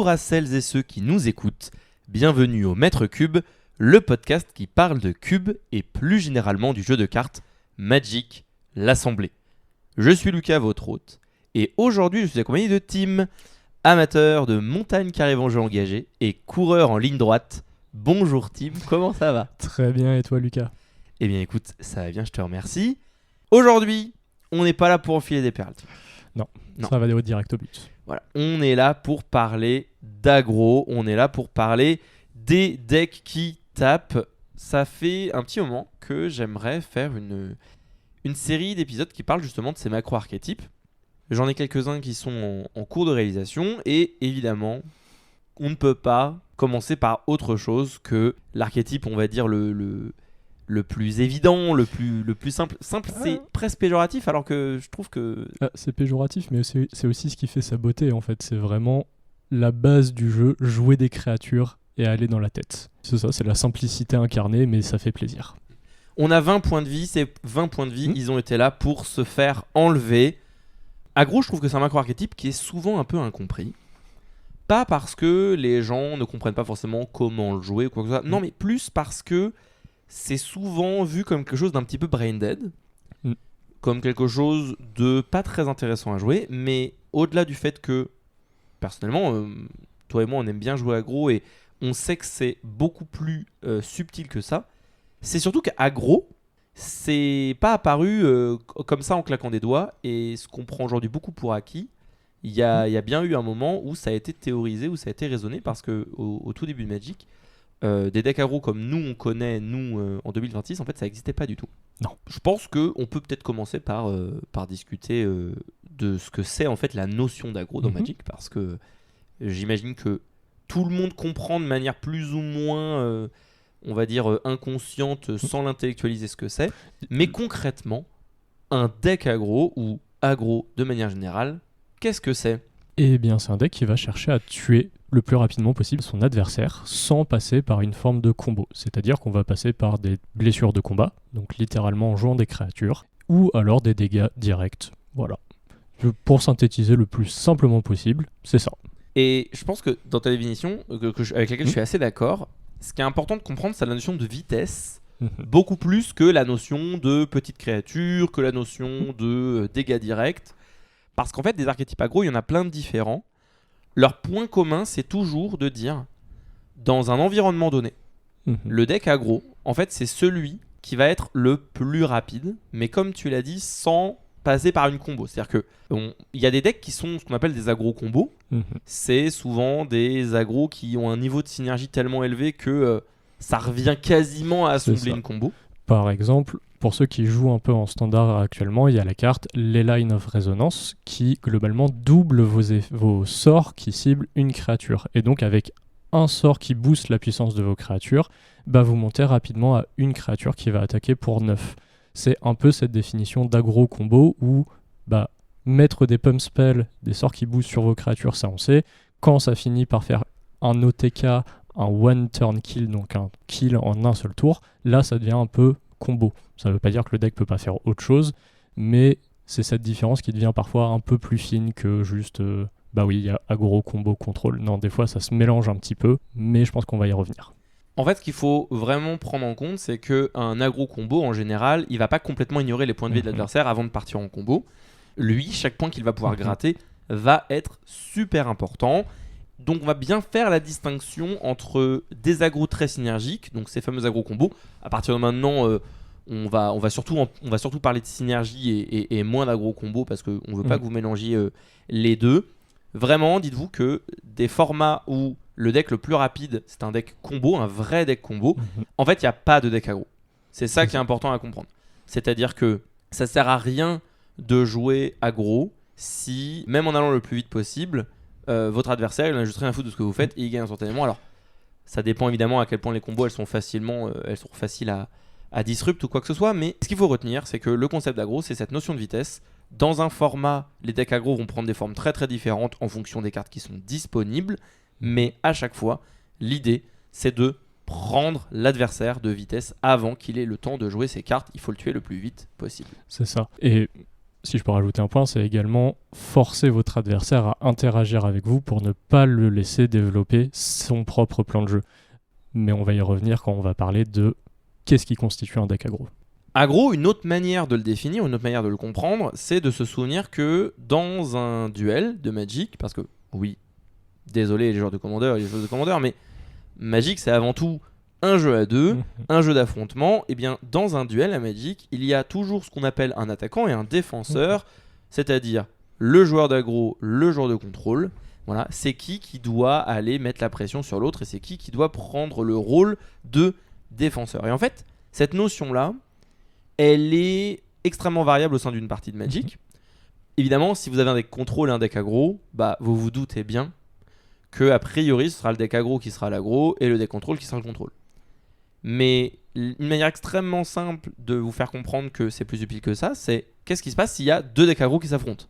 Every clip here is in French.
Bonjour à celles et ceux qui nous écoutent, bienvenue au Maître Cube, le podcast qui parle de cubes et plus généralement du jeu de cartes Magic, l'Assemblée. Je suis Lucas, votre hôte, et aujourd'hui je suis accompagné de Tim, amateur de montagne carré vengeux engagé et coureur en ligne droite. Bonjour Tim, comment ça va ? Très bien, et toi Lucas ? Eh bien écoute, ça va bien, je te remercie. Aujourd'hui, on n'est pas là pour enfiler des perles. Non, Non. ça va direct au but. Voilà, on est là pour parler d'aggro, on est là pour parler des decks qui tapent. Ça fait un petit moment que j'aimerais faire une série d'épisodes qui parlent justement de ces macro-archétypes. J'en ai quelques-uns qui sont en cours de réalisation et évidemment, on ne peut pas commencer par autre chose que l'archétype, on va dire, le plus évident, le plus simple. Simple, c'est presque péjoratif, alors que je trouve que... C'est péjoratif, mais c'est aussi ce qui fait sa beauté, en fait. C'est vraiment la base du jeu, jouer des créatures et aller dans la tête. C'est ça, c'est la simplicité incarnée, mais ça fait plaisir. On a 20 points de vie, ces 20 points de vie, ils ont été là pour se faire enlever. Aggro, je trouve que c'est un macro-archétype qui est souvent un peu incompris. Pas parce que les gens ne comprennent pas forcément comment le jouer ou quoi que ce soit. Non, mais plus parce que c'est souvent vu comme quelque chose d'un petit peu brain dead, comme quelque chose de pas très intéressant à jouer, mais au-delà du fait que, personnellement, toi et moi on aime bien jouer aggro et on sait que c'est beaucoup plus subtil que ça, c'est surtout qu'aggro, c'est pas apparu comme ça en claquant des doigts, et ce qu'on prend aujourd'hui beaucoup pour acquis, il y a bien eu un moment où ça a été théorisé, où ça a été raisonné, parce que au tout début de Magic, des decks aggro comme nous on connaît en 2026, en fait ça n'existait pas du tout. Non. Je pense qu'on peut peut-être commencer par discuter de ce que c'est en fait la notion d'aggro dans Magic, parce que j'imagine que tout le monde comprend de manière plus ou moins on va dire inconsciente, sans l'intellectualiser, ce que c'est, mais concrètement un deck aggro ou aggro de manière générale, qu'est-ce que c'est ? Eh bien, c'est un deck qui va chercher à tuer le plus rapidement possible son adversaire sans passer par une forme de combo. C'est-à-dire qu'on va passer par des blessures de combat, donc littéralement en jouant des créatures, ou alors des dégâts directs. Voilà. Pour synthétiser le plus simplement possible, c'est ça. Et je pense que dans ta définition, avec laquelle je suis assez d'accord, ce qui est important de comprendre, c'est la notion de vitesse, beaucoup plus que la notion de petite créature, que la notion de dégâts directs. Parce qu'en fait, des archétypes aggro, il y en a plein de différents. Leur point commun, c'est toujours de dire, dans un environnement donné, le deck aggro, en fait, c'est celui qui va être le plus rapide, mais comme tu l'as dit, sans passer par une combo. C'est-à-dire qu'il y a des decks qui sont ce qu'on appelle des aggro combos. C'est souvent des aggros qui ont un niveau de synergie tellement élevé que ça revient quasiment à assembler une combo. Par exemple, pour ceux qui jouent un peu en standard actuellement, il y a la carte Les Line of Resonance qui globalement double vos sorts qui ciblent une créature. Et donc avec un sort qui booste la puissance de vos créatures, vous montez rapidement à une créature qui va attaquer pour 9. C'est un peu cette définition d'aggro combo où mettre des pump spells, des sorts qui boostent sur vos créatures, ça on sait. Quand ça finit par faire un OTK, un one turn kill, donc un kill en un seul tour, là ça devient un peu combo. Ça ne veut pas dire que le deck peut pas faire autre chose, mais c'est cette différence qui devient parfois un peu plus fine que juste il y a aggro, combo, contrôle. Non, des fois ça se mélange un petit peu, mais je pense qu'on va y revenir. En fait, ce qu'il faut vraiment prendre en compte, c'est qu'un aggro combo, en général, il va pas complètement ignorer les points de vie de l'adversaire avant de partir en combo. Lui, chaque point qu'il va pouvoir gratter va être super important. Donc on va bien faire la distinction entre des aggros très synergiques, donc ces fameux aggro combos. À partir de maintenant, on va surtout parler de synergie et moins d'aggro combo, parce qu'on ne veut pas que vous mélangiez les deux. Vraiment, dites-vous que des formats où le deck le plus rapide, c'est un deck combo, un vrai deck combo, en fait, il n'y a pas de deck aggro. C'est ça qui est important à comprendre. C'est-à-dire que ça ne sert à rien de jouer aggro si, même en allant le plus vite possible, votre adversaire, il en a juste rien à foutre de ce que vous faites et il gagne instantanément. Alors, ça dépend évidemment à quel point les combos elles sont faciles à disrupt ou quoi que ce soit, mais ce qu'il faut retenir, c'est que le concept d'aggro, c'est cette notion de vitesse. Dans un format, les decks aggro vont prendre des formes très très différentes en fonction des cartes qui sont disponibles, mais à chaque fois, l'idée, c'est de prendre l'adversaire de vitesse avant qu'il ait le temps de jouer ses cartes. Il faut le tuer le plus vite possible. C'est ça. Et si je peux rajouter un point, c'est également forcer votre adversaire à interagir avec vous pour ne pas le laisser développer son propre plan de jeu. Mais on va y revenir quand on va parler de qu'est-ce qui constitue un deck aggro. Aggro, une autre manière de le définir, une autre manière de le comprendre, c'est de se souvenir que dans un duel de Magic, parce que oui, désolé les joueurs de Commander et les joueurs de Commander, mais Magic c'est avant tout un jeu à deux, un jeu d'affrontement. Et bien dans un duel à Magic, il y a toujours ce qu'on appelle un attaquant et un défenseur, c'est-à-dire le joueur d'aggro, le joueur de contrôle. Voilà, c'est qui doit aller mettre la pression sur l'autre et c'est qui doit prendre le rôle de défenseur. Et en fait, cette notion-là, elle est extrêmement variable au sein d'une partie de Magic. Évidemment, si vous avez un deck contrôle et un deck aggro, bah, vous vous doutez bien que a priori ce sera le deck aggro qui sera l'aggro et le deck contrôle qui sera le contrôle. Mais une manière extrêmement simple de vous faire comprendre que c'est plus utile que ça, c'est qu'est-ce qui se passe s'il y a deux decks aggro qui s'affrontent?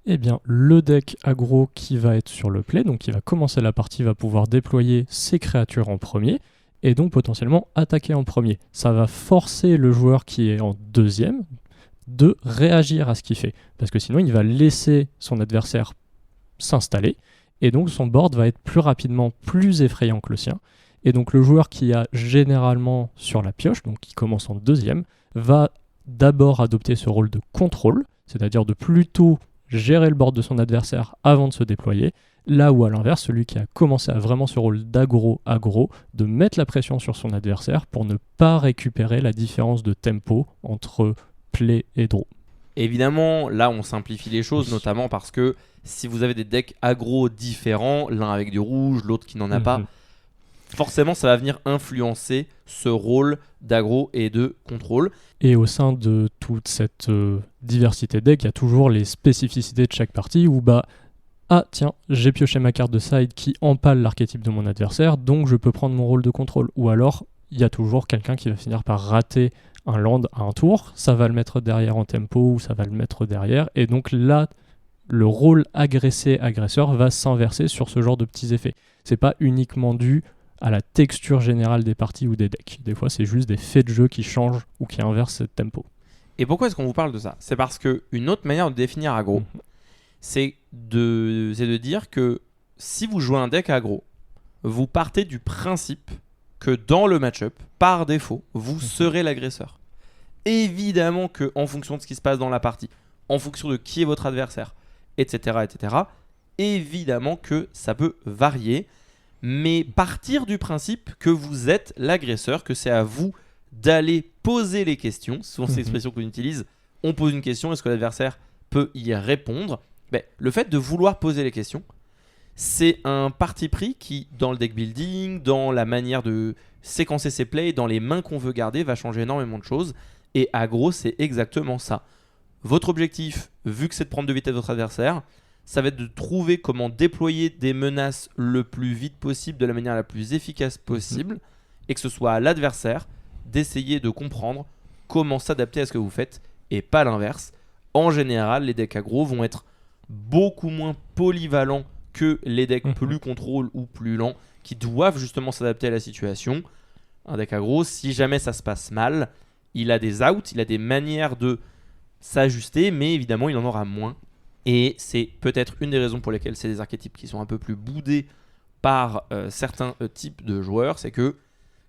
Eh bien, le deck aggro qui va être sur le play, donc qui va commencer la partie, va pouvoir déployer ses créatures en premier et donc potentiellement attaquer en premier. Ça va forcer le joueur qui est en deuxième de réagir à ce qu'il fait, parce que sinon il va laisser son adversaire s'installer et donc son board va être plus rapidement plus effrayant que le sien. Et donc le joueur qui a généralement sur la pioche, donc qui commence en deuxième, va d'abord adopter ce rôle de contrôle, c'est-à-dire de plutôt gérer le board de son adversaire avant de se déployer, là où à l'inverse, celui qui a commencé à vraiment ce rôle d'aggro, de mettre la pression sur son adversaire pour ne pas récupérer la différence de tempo entre play et draw. Évidemment, là on simplifie les choses, notamment parce que si vous avez des decks aggro différents, l'un avec du rouge, l'autre qui n'en a pas, forcément ça va venir influencer ce rôle d'aggro et de contrôle. Et au sein de toute cette diversité de decks, il y a toujours les spécificités de chaque partie où ah tiens, j'ai pioché ma carte de side qui empale l'archétype de mon adversaire, donc je peux prendre mon rôle de contrôle. Ou alors, il y a toujours quelqu'un qui va finir par rater un land à un tour, ça va le mettre derrière en tempo ou ça va le mettre derrière, et donc là, le rôle agressé-agresseur va s'inverser sur ce genre de petits effets. C'est pas uniquement dû à la texture générale des parties ou des decks. Des fois, c'est juste des faits de jeu qui changent ou qui inversent ce tempo. Et pourquoi est-ce qu'on vous parle de ça? C'est parce qu'une autre manière de définir aggro, c'est de dire que si vous jouez un deck aggro, vous partez du principe que dans le match-up, par défaut, vous serez l'agresseur. Évidemment qu'en fonction de ce qui se passe dans la partie, en fonction de qui est votre adversaire, etc., évidemment que ça peut varier, mais partir du principe que vous êtes l'agresseur, que c'est à vous d'aller poser les questions, souvent c'est l'expression qu'on utilise, on pose une question, est-ce que l'adversaire peut y répondre? Le fait de vouloir poser les questions, c'est un parti pris qui, dans le deck building, dans la manière de séquencer ses plays, dans les mains qu'on veut garder, va changer énormément de choses. Et aggro, c'est exactement ça. Votre objectif, vu que c'est de prendre de vitesse votre adversaire, ça va être de trouver comment déployer des menaces le plus vite possible, de la manière la plus efficace possible, et que ce soit à l'adversaire d'essayer de comprendre comment s'adapter à ce que vous faites, et pas l'inverse. En général, les decks aggro vont être beaucoup moins polyvalents que les decks plus contrôle ou plus lents, qui doivent justement s'adapter à la situation. Un deck aggro, si jamais ça se passe mal, il a des outs, il a des manières de s'ajuster, mais évidemment il en aura moins. Et c'est peut-être une des raisons pour lesquelles c'est des archétypes qui sont un peu plus boudés par certains types de joueurs, c'est que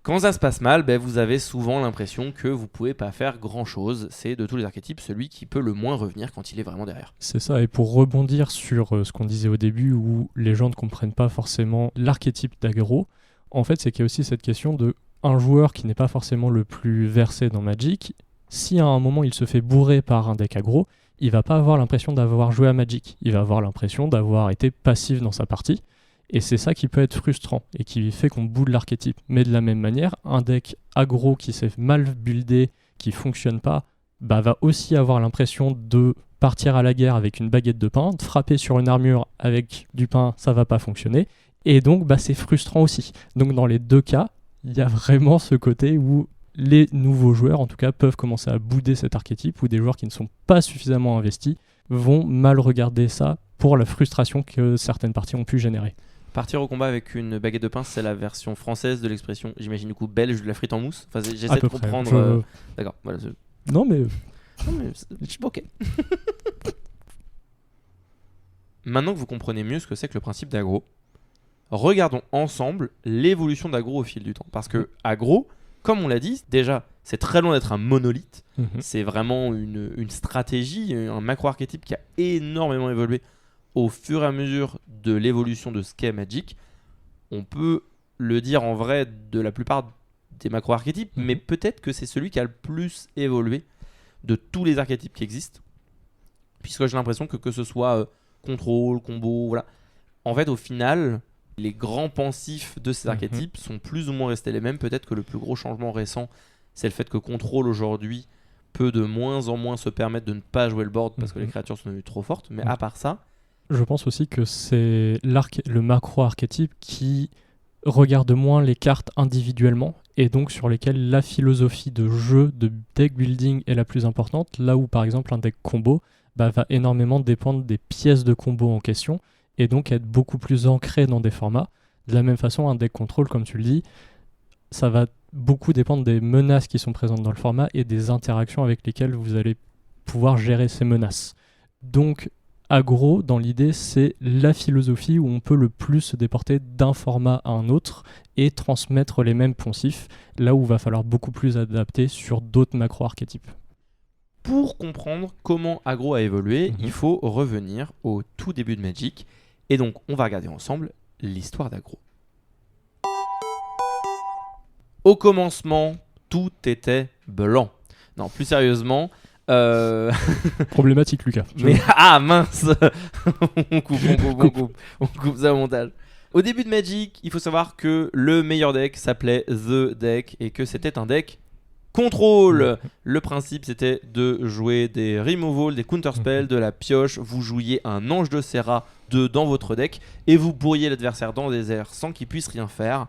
quand ça se passe mal, vous avez souvent l'impression que vous pouvez pas faire grand chose. C'est de tous les archétypes celui qui peut le moins revenir quand il est vraiment derrière. C'est ça, et pour rebondir sur ce qu'on disait au début où les gens ne comprennent pas forcément l'archétype d'aggro, en fait c'est qu'il y a aussi cette question de un joueur qui n'est pas forcément le plus versé dans Magic, si à un moment il se fait bourrer par un deck aggro, il va pas avoir l'impression d'avoir joué à Magic, il va avoir l'impression d'avoir été passif dans sa partie. Et c'est ça qui peut être frustrant et qui fait qu'on boude l'archétype. Mais de la même manière, un deck aggro qui s'est mal buildé, qui fonctionne pas, va aussi avoir l'impression de partir à la guerre avec une baguette de pain, de frapper sur une armure avec du pain, ça va pas fonctionner. Et donc c'est frustrant aussi. Donc dans les deux cas, il y a vraiment ce côté où les nouveaux joueurs, en tout cas, peuvent commencer à bouder cet archétype, ou des joueurs qui ne sont pas suffisamment investis vont mal regarder ça pour la frustration que certaines parties ont pu générer. Partir au combat avec une baguette de pain, c'est la version française de l'expression, j'imagine du coup belge, de la frite en mousse. Enfin, j'essaie de comprendre. D'accord. Voilà, non mais Non, mais ok. Maintenant que vous comprenez mieux ce que c'est que le principe d'aggro, regardons ensemble l'évolution d'aggro au fil du temps. Parce que aggro, comme on l'a dit, déjà, c'est très loin d'être un monolithe. C'est vraiment une stratégie, un macro-archétype qui a énormément évolué au fur et à mesure de l'évolution de ce qu'est Magic. On peut le dire en vrai de la plupart des macro-archétypes, mais peut-être que c'est celui qui a le plus évolué de tous les archétypes qui existent. Puisque j'ai l'impression que ce soit contrôle, combo, voilà. En fait, au final, les grands pensifs de ces archétypes sont plus ou moins restés les mêmes. Peut-être que le plus gros changement récent, c'est le fait que contrôle aujourd'hui peut de moins en moins se permettre de ne pas jouer le board parce que les créatures sont devenues trop fortes. Mais à part ça... Je pense aussi que c'est le macro-archétype qui regarde moins les cartes individuellement et donc sur lesquelles la philosophie de jeu, de deck building est la plus importante, là où par exemple un deck combo va énormément dépendre des pièces de combo en question et donc être beaucoup plus ancré dans des formats. De la même façon, un deck contrôle, comme tu le dis, ça va beaucoup dépendre des menaces qui sont présentes dans le format et des interactions avec lesquelles vous allez pouvoir gérer ces menaces. Donc, aggro, dans l'idée, c'est la philosophie où on peut le plus se déporter d'un format à un autre et transmettre les mêmes poncifs, là où il va falloir beaucoup plus adapter sur d'autres macro-archétypes. Pour comprendre comment aggro a évolué, il faut revenir au tout début de Magic. Et donc, on va regarder ensemble l'histoire d'aggro. Au commencement, tout était blanc. Non, plus sérieusement... Problématique, Lucas. Mais mince. on coupe ça au montage. Au début de Magic, il faut savoir que le meilleur deck s'appelait The Deck et que c'était un deck contrôle. Le principe, c'était de jouer des removals, des counterspells, de la pioche. Vous jouiez un ange de Serra dans votre deck et vous bourriez l'adversaire dans des airs sans qu'il puisse rien faire.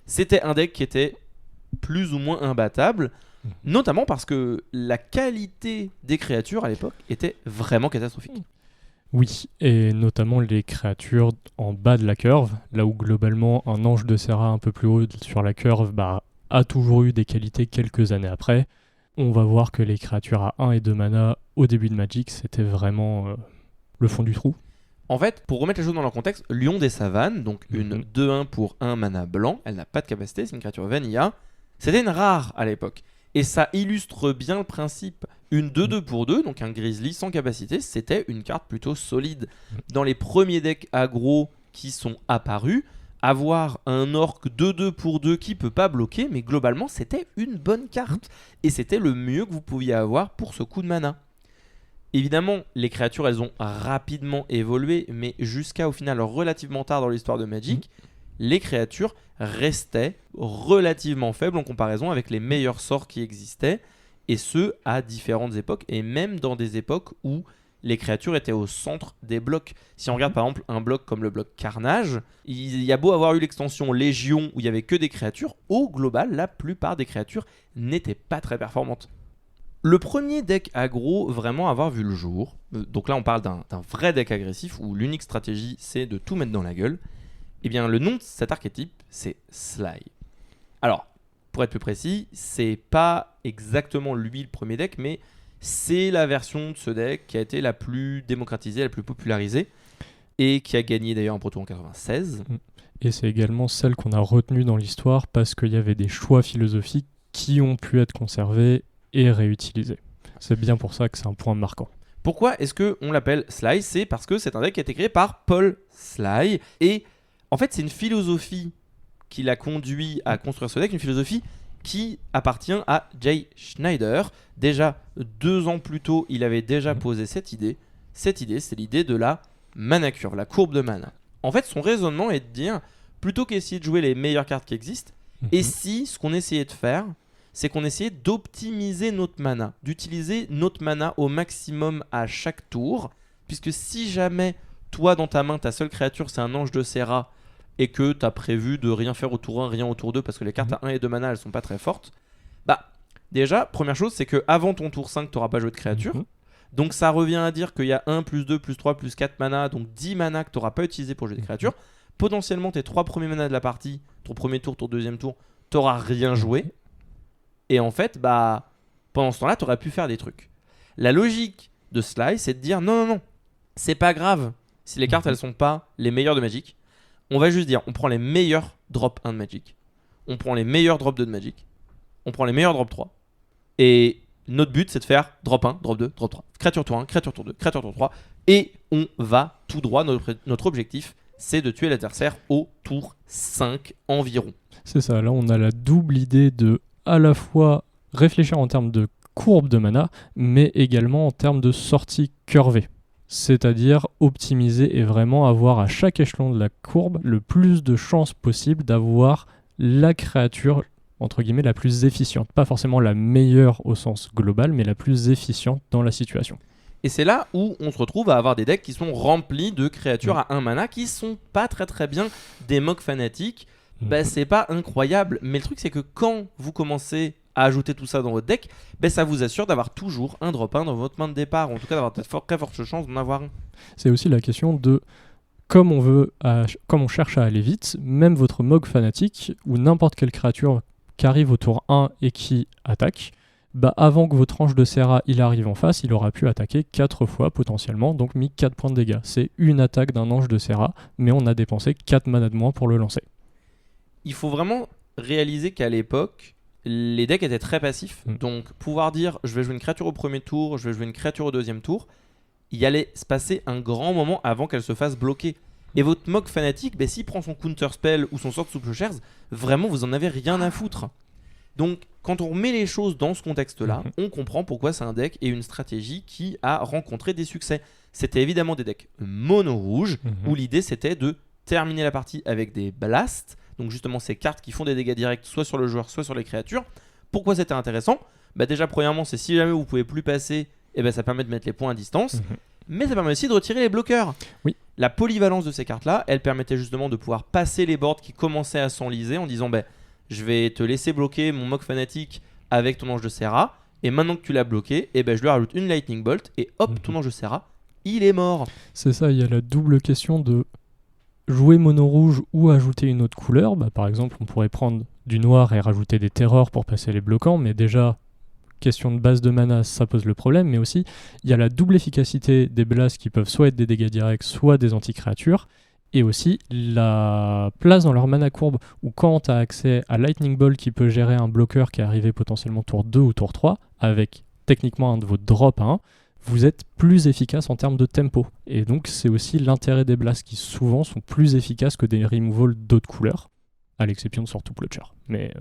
C'était un deck qui était plus ou moins imbattable. Notamment parce que la qualité des créatures à l'époque était vraiment catastrophique. Oui, et notamment les créatures en bas de la curve, là où globalement un ange de Serra un peu plus haut sur la curve a toujours eu des qualités quelques années après. On va voir que les créatures à 1 et 2 mana au début de Magic, c'était vraiment le fond du trou. En fait, pour remettre les choses dans leur contexte, Lion des Savanes, donc une 2-1 pour 1 mana blanc, elle n'a pas de capacité, c'est une créature vanilla, c'était une rare à l'époque. Et ça illustre bien le principe. Une 2-2 pour 2, donc un grizzly sans capacité, c'était une carte plutôt solide. Dans les premiers decks aggro qui sont apparus, avoir un orc 2-2 pour 2 qui peut pas bloquer, mais globalement c'était une bonne carte. Et c'était le mieux que vous pouviez avoir pour ce coup de mana. Évidemment, les créatures elles ont rapidement évolué, mais jusqu'à au final relativement tard dans l'histoire de Magic, les créatures restaient relativement faibles en comparaison avec les meilleurs sorts qui existaient, et ce à différentes époques, et même dans des époques où les créatures étaient au centre des blocs. Si on regarde par exemple un bloc comme le bloc Carnage, il y a beau avoir eu l'extension Légion où il n'y avait que des créatures, au global, la plupart des créatures n'étaient pas très performantes. Le premier deck aggro vraiment avoir vu le jour, donc là on parle d'un vrai deck agressif où l'unique stratégie c'est de tout mettre dans la gueule, eh bien le nom de cet archétype c'est Sly. Alors, pour être plus précis, c'est pas exactement lui le premier deck, mais c'est la version de ce deck qui a été la plus démocratisée, la plus popularisée, et qui a gagné d'ailleurs un proto en 96. Et c'est également celle qu'on a retenue dans l'histoire parce qu'il y avait des choix philosophiques qui ont pu être conservés et réutilisés. C'est bien pour ça que c'est un point marquant. Pourquoi est-ce qu'on l'appelle Sly ? C'est parce que c'est un deck qui a été créé par Paul Sly, et en fait c'est une philosophie qui l'a conduit à construire ce deck, une philosophie qui appartient à Jay Schneider. Déjà 2 ans plus tôt, il avait déjà posé cette idée. Cette idée, c'est l'idée de la mana curve, la courbe de mana. En fait, son raisonnement est de dire, plutôt qu'essayer de jouer les meilleures cartes qui existent, et si ce qu'on essayait de faire, c'est qu'on essayait d'optimiser notre mana, d'utiliser notre mana au maximum à chaque tour, puisque si jamais, toi, dans ta main, ta seule créature, c'est un ange de Serra, et que tu as prévu de rien faire au tour 1, rien au tour 2, parce que les cartes à 1 et 2 mana, elles sont pas très fortes, déjà, première chose, c'est que avant ton tour 5, tu n'auras pas joué de créature. Donc ça revient à dire qu'il y a 1, plus 2, plus 3, plus 4 mana, donc 10 mana que tu n'auras pas utilisé pour jouer des créatures. Potentiellement, tes 3 premiers mana de la partie, ton premier tour, ton deuxième tour, tu n'auras rien joué. Et en fait, pendant ce temps-là, tu aurais pu faire des trucs. La logique de Sly, c'est de dire non, c'est pas grave si les cartes elles sont pas les meilleures de Magic. On va juste dire, on prend les meilleurs drop 1 de Magic, on prend les meilleurs drop 2 de Magic, on prend les meilleurs drop 3. Et notre but, c'est de faire drop 1, drop 2, drop 3. Créature tour 1, créature tour 2, créature tour 3. Et on va tout droit. Notre objectif, c'est de tuer l'adversaire au tour 5 environ. C'est ça, là on a la double idée de à la fois réfléchir en termes de courbe de mana, mais également en termes de sortie curvée. C'est-à-dire optimiser et vraiment avoir à chaque échelon de la courbe le plus de chances possible d'avoir la créature, entre guillemets, la plus efficiente. Pas forcément la meilleure au sens global, mais la plus efficiente dans la situation. Et c'est là où on se retrouve à avoir des decks qui sont remplis de créatures à 1 mana qui sont pas très bien des Mogs fanatiques. C'est pas incroyable, mais le truc c'est que quand vous commencez à ajouter tout ça dans votre deck, ça vous assure d'avoir toujours un drop 1 dans votre main de départ, ou en tout cas d'avoir très forte chance d'en avoir un. C'est aussi la question de comme on cherche à aller vite, même votre Mog fanatique ou n'importe quelle créature qui arrive au tour 1 et qui attaque, avant que votre ange de Serra il arrive en face, il aura pu attaquer 4 fois potentiellement, donc mis 4 points de dégâts. C'est une attaque d'un ange de Serra, mais on a dépensé 4 mana de moins pour le lancer. Il faut vraiment réaliser qu'à l'époque, les decks étaient très passifs. Donc pouvoir dire je vais jouer une créature au premier tour, je vais jouer une créature au deuxième tour, il allait se passer un grand moment avant qu'elle se fasse bloquer. Et votre Mog fanatique, s'il prend son counter spell ou son sort sous Plowshares, vraiment vous en avez rien à foutre. Donc quand on remet les choses dans ce contexte-là, on comprend pourquoi c'est un deck et une stratégie qui a rencontré des succès. C'était évidemment des decks mono-rouge, où l'idée c'était de terminer la partie avec des blasts, donc justement ces cartes qui font des dégâts directs soit sur le joueur, soit sur les créatures. Pourquoi c'était intéressant ? Déjà premièrement, c'est si jamais vous pouvez plus passer, ça permet de mettre les points à distance, mais ça permet aussi de retirer les bloqueurs. Oui. La polyvalence de ces cartes-là, elle permettait justement de pouvoir passer les boards qui commençaient à s'enliser en disant je vais te laisser bloquer mon Mog fanatique avec ton ange de Serra, et maintenant que tu l'as bloqué, je lui rajoute une Lightning Bolt, et hop, ton ange de Serra, il est mort. C'est ça, il y a la double question de jouer mono rouge ou ajouter une autre couleur. Par exemple, on pourrait prendre du noir et rajouter des terreurs pour passer les bloquants, mais déjà, question de base de mana, ça pose le problème, mais aussi, il y a la double efficacité des blasts qui peuvent soit être des dégâts directs, soit des anti-créatures, et aussi la place dans leur mana courbe, où quand tu as accès à Lightning Bolt qui peut gérer un bloqueur qui est arrivé potentiellement tour 2 ou tour 3, avec techniquement un de vos drop à 1, vous êtes plus efficace en termes de tempo. Et donc c'est aussi l'intérêt des blasts qui souvent sont plus efficaces que des removals d'autres couleurs, à l'exception de Sword to Plowshare. Mais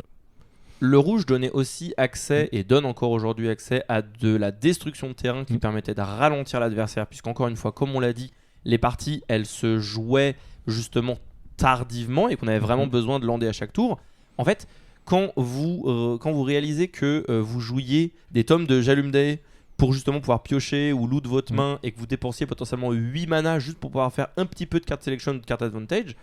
le rouge donnait aussi accès, et donne encore aujourd'hui accès, à de la destruction de terrain qui permettait de ralentir l'adversaire, puisqu'encore une fois, comme on l'a dit, les parties, elles se jouaient justement tardivement et qu'on avait vraiment besoin de lander à chaque tour. En fait, quand vous réalisez que vous jouiez des tomes de Jalumdae pour justement pouvoir piocher ou loot votre main et que vous dépensiez potentiellement 8 mana juste pour pouvoir faire un petit peu de card selection, de card advantage,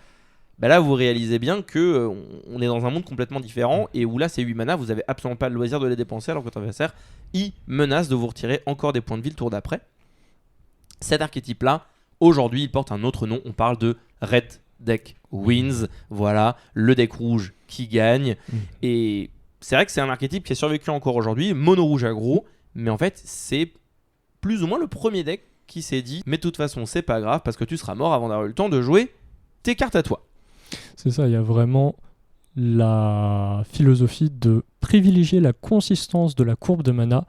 là vous réalisez bien que on est dans un monde complètement différent et où là ces 8 mana vous avez absolument pas le loisir de les dépenser alors que votre adversaire il menace de vous retirer encore des points de vie le tour d'après. Cet archétype là, aujourd'hui il porte un autre nom, on parle de Red Deck Wins, voilà, le deck rouge qui gagne. Et c'est vrai que c'est un archétype qui a survécu encore aujourd'hui, mono rouge aggro, mais en fait c'est plus ou moins le premier deck qui s'est dit mais de toute façon c'est pas grave parce que tu seras mort avant d'avoir eu le temps de jouer tes cartes à toi. C'est ça, il y a vraiment la philosophie de privilégier la consistance de la courbe de mana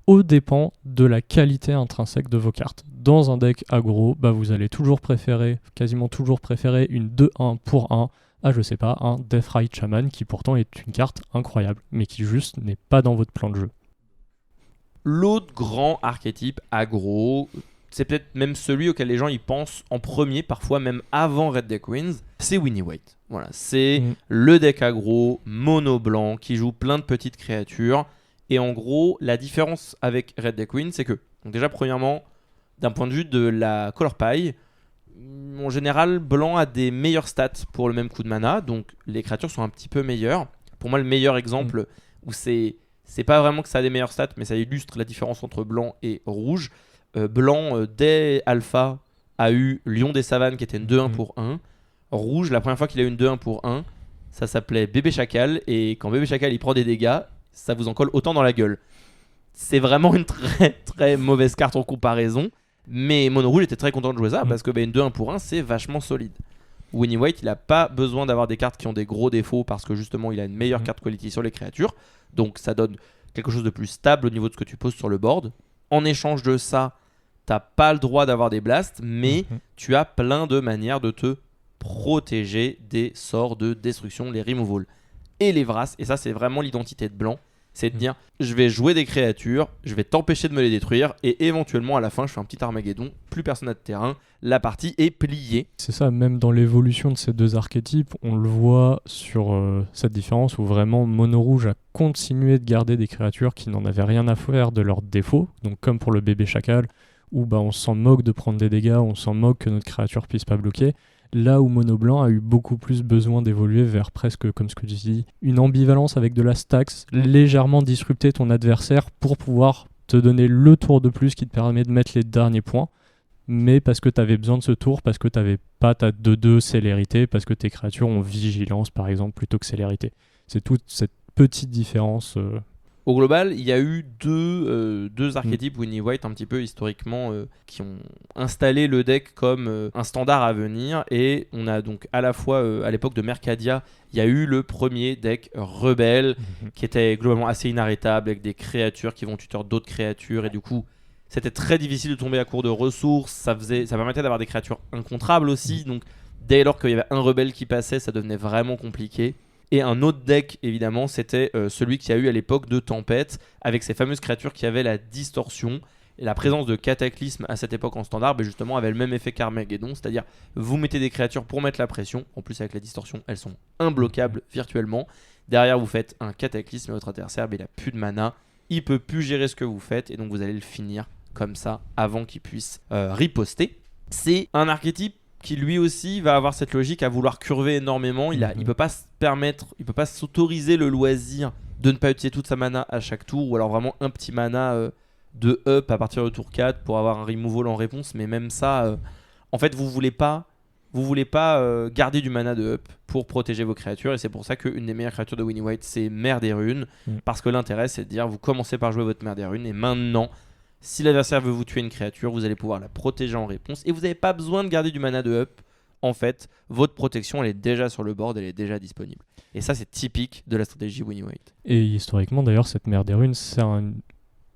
aux dépens de la qualité intrinsèque de vos cartes. Dans un deck aggro, vous allez quasiment toujours préférer une 2-1 pour 1 à, je sais pas, un Deathrite Shaman qui pourtant est une carte incroyable, mais qui juste n'est pas dans votre plan de jeu. L'autre grand archétype aggro, c'est peut-être même celui auquel les gens y pensent en premier, parfois même avant Red Deck Wins, c'est Winnie White. Voilà, c'est le deck aggro, mono blanc, qui joue plein de petites créatures. Et en gros, la différence avec Red Deck Wins, c'est que, donc déjà premièrement, d'un point de vue de la color pie, en général, blanc a des meilleures stats pour le même coup de mana, donc les créatures sont un petit peu meilleures. Pour moi, le meilleur exemple où c'est pas vraiment que ça a des meilleures stats, mais ça illustre la différence entre blanc et rouge. Blanc, dès Alpha, a eu Lion des Savanes qui était une 2-1 pour 1. Rouge, la première fois qu'il a eu une 2-1 pour 1, ça s'appelait Bébé Chacal, et quand Bébé Chacal il prend des dégâts, ça vous en colle autant dans la gueule. c'est vraiment une très très mauvaise carte en comparaison. Mais Mono Rouge était très content de jouer ça parce que une 2-1 pour 1 c'est vachement solide. Winnie White, il n'a pas besoin d'avoir des cartes qui ont des gros défauts parce que justement il a une meilleure carte quality sur les créatures. Donc ça donne quelque chose de plus stable au niveau de ce que tu poses sur le board. En échange de ça, t'as pas le droit d'avoir des blasts, mais tu as plein de manières de te protéger des sorts de destruction, les removal et les Vras. Et ça c'est vraiment l'identité de blanc. C'est de dire, je vais jouer des créatures, je vais t'empêcher de me les détruire, et éventuellement à la fin, je fais un petit Armageddon, plus personne n'a de terrain, la partie est pliée. C'est ça, même dans l'évolution de ces deux archétypes, on le voit sur cette différence où vraiment Mono Rouge a continué de garder des créatures qui n'en avaient rien à faire de leurs défauts, donc comme pour le bébé chacal, où on s'en moque de prendre des dégâts, on s'en moque que notre créature puisse pas bloquer. Là où Mono Blanc a eu beaucoup plus besoin d'évoluer vers presque, comme ce que tu dis, une ambivalence avec de la stacks, légèrement disrupter ton adversaire pour pouvoir te donner le tour de plus qui te permet de mettre les derniers points, mais parce que tu avais besoin de ce tour, parce que tu n'avais pas ta 2-2 célérité, parce que tes créatures ont vigilance par exemple plutôt que célérité. C'est toute cette petite différence. Au global, il y a eu deux archétypes Winnie White un petit peu historiquement qui ont installé le deck comme un standard à venir. Et on a donc à la fois à l'époque de Mercadia, il y a eu le premier deck rebelle qui était globalement assez inarrêtable avec des créatures qui vont tutor d'autres créatures. Et du coup, c'était très difficile de tomber à court de ressources. Ça permettait d'avoir des créatures incontrables aussi. Donc dès lors qu'il y avait un rebelle qui passait, ça devenait vraiment compliqué. Et un autre deck, évidemment, c'était celui qu'il y a eu à l'époque de Tempête, avec ces fameuses créatures qui avaient la distorsion. Et la présence de Cataclysme à cette époque en standard, justement, avait le même effet qu'Armageddon, c'est-à-dire vous mettez des créatures pour mettre la pression. En plus, avec la distorsion, elles sont imbloquables virtuellement. Derrière, vous faites un Cataclysme et votre adversaire, il n'a plus de mana, il peut plus gérer ce que vous faites, et donc vous allez le finir comme ça avant qu'il puisse riposter. C'est un archétype qui lui aussi va avoir cette logique à vouloir curver énormément. Il peut pas se permettre, il peut pas s'autoriser le loisir de ne pas utiliser toute sa mana à chaque tour, ou alors vraiment un petit mana de up à partir de tour 4 pour avoir un removal en réponse. Mais même ça, en fait, vous voulez pas garder du mana de up pour protéger vos créatures, et c'est pour ça qu'une des meilleures créatures de Winnie White, c'est Mère des Runes, parce que l'intérêt, c'est de dire, vous commencez par jouer votre Mère des Runes, et maintenant, si l'adversaire veut vous tuer une créature, vous allez pouvoir la protéger en réponse, et vous n'avez pas besoin de garder du mana de up. En fait, votre protection, elle est déjà sur le board, elle est déjà disponible. Et ça, c'est typique de la stratégie Winnie White. Et historiquement, d'ailleurs, cette Mère des Runes, c'est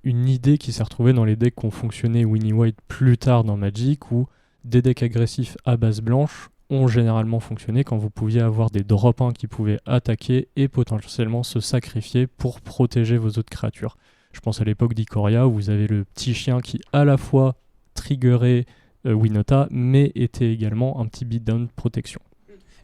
une idée qui s'est retrouvée dans les decks qui ont fonctionné Winnie White plus tard dans Magic, où des decks agressifs à base blanche ont généralement fonctionné quand vous pouviez avoir des drop 1 qui pouvaient attaquer et potentiellement se sacrifier pour protéger vos autres créatures. Je pense à l'époque d'Ikoria où vous avez le petit chien qui à la fois triggerait Winota mais était également un petit beatdown protection.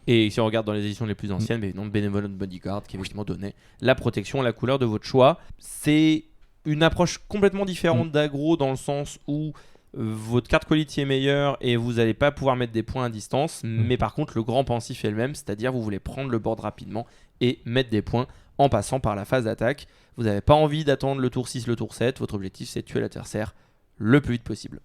Et si on regarde dans les éditions les plus anciennes, Benevolent Bodyguard qui effectivement donnait la protection, la couleur de votre choix. C'est une approche complètement différente d'aggro dans le sens où votre carte quality est meilleure et vous n'allez pas pouvoir mettre des points à distance, mais par contre le grand pensif est le même, c'est-à-dire vous voulez prendre le board rapidement et mettre des points en passant par la phase d'attaque. Vous n'avez pas envie d'attendre le tour 6, le tour 7, votre objectif c'est de tuer l'adversaire le plus vite possible.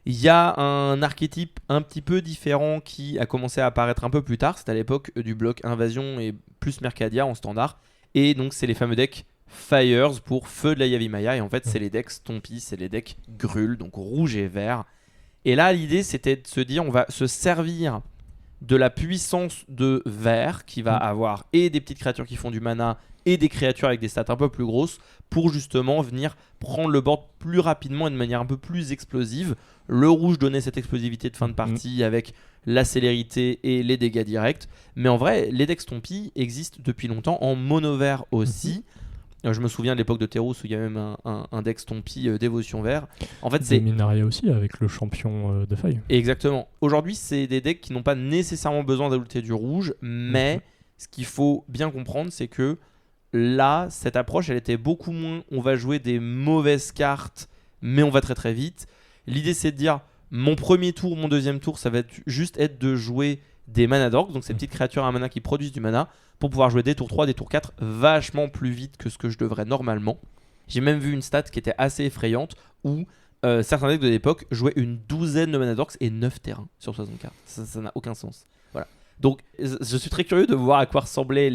Il y a un archétype un petit peu différent qui a commencé à apparaître un peu plus tard, c'est à l'époque du bloc Invasion et plus Mercadia en standard, et donc c'est les fameux decks Fires pour Feu de la Yavimaya, et en fait c'est les decks Stompy, c'est les decks Grul, donc rouge et vert. Et là l'idée c'était de se dire on va se servir de la puissance de vert qui va avoir et des petites créatures qui font du mana et des créatures avec des stats un peu plus grosses pour justement venir prendre le board plus rapidement et de manière un peu plus explosive. Le rouge donnait cette explosivité de fin de partie avec la célérité et les dégâts directs, mais en vrai les decks Stompy existent depuis longtemps en mono vert aussi. Je me souviens de l'époque de Terrus où il y a même un deck Stompy Dévotion Vert. En fait, c'est Minaria aussi avec le champion de faille. Exactement. Aujourd'hui, c'est des decks qui n'ont pas nécessairement besoin d'ajouter du rouge, mais ce qu'il faut bien comprendre, c'est que là, cette approche, elle était beaucoup moins on va jouer des mauvaises cartes, mais on va très très vite. L'idée, c'est de dire mon premier tour, mon deuxième tour, ça va juste être de jouer des mana dorks, donc ces petites créatures à mana qui produisent du mana, pour pouvoir jouer des tours 3, des tours 4 vachement plus vite que ce que je devrais normalement. J'ai même vu une stat qui était assez effrayante où certains decks de l'époque jouaient une douzaine de mana dorks et 9 terrains sur 60 cartes. Ça n'a aucun sens. Voilà. Donc je suis très curieux de voir à quoi ressemblaient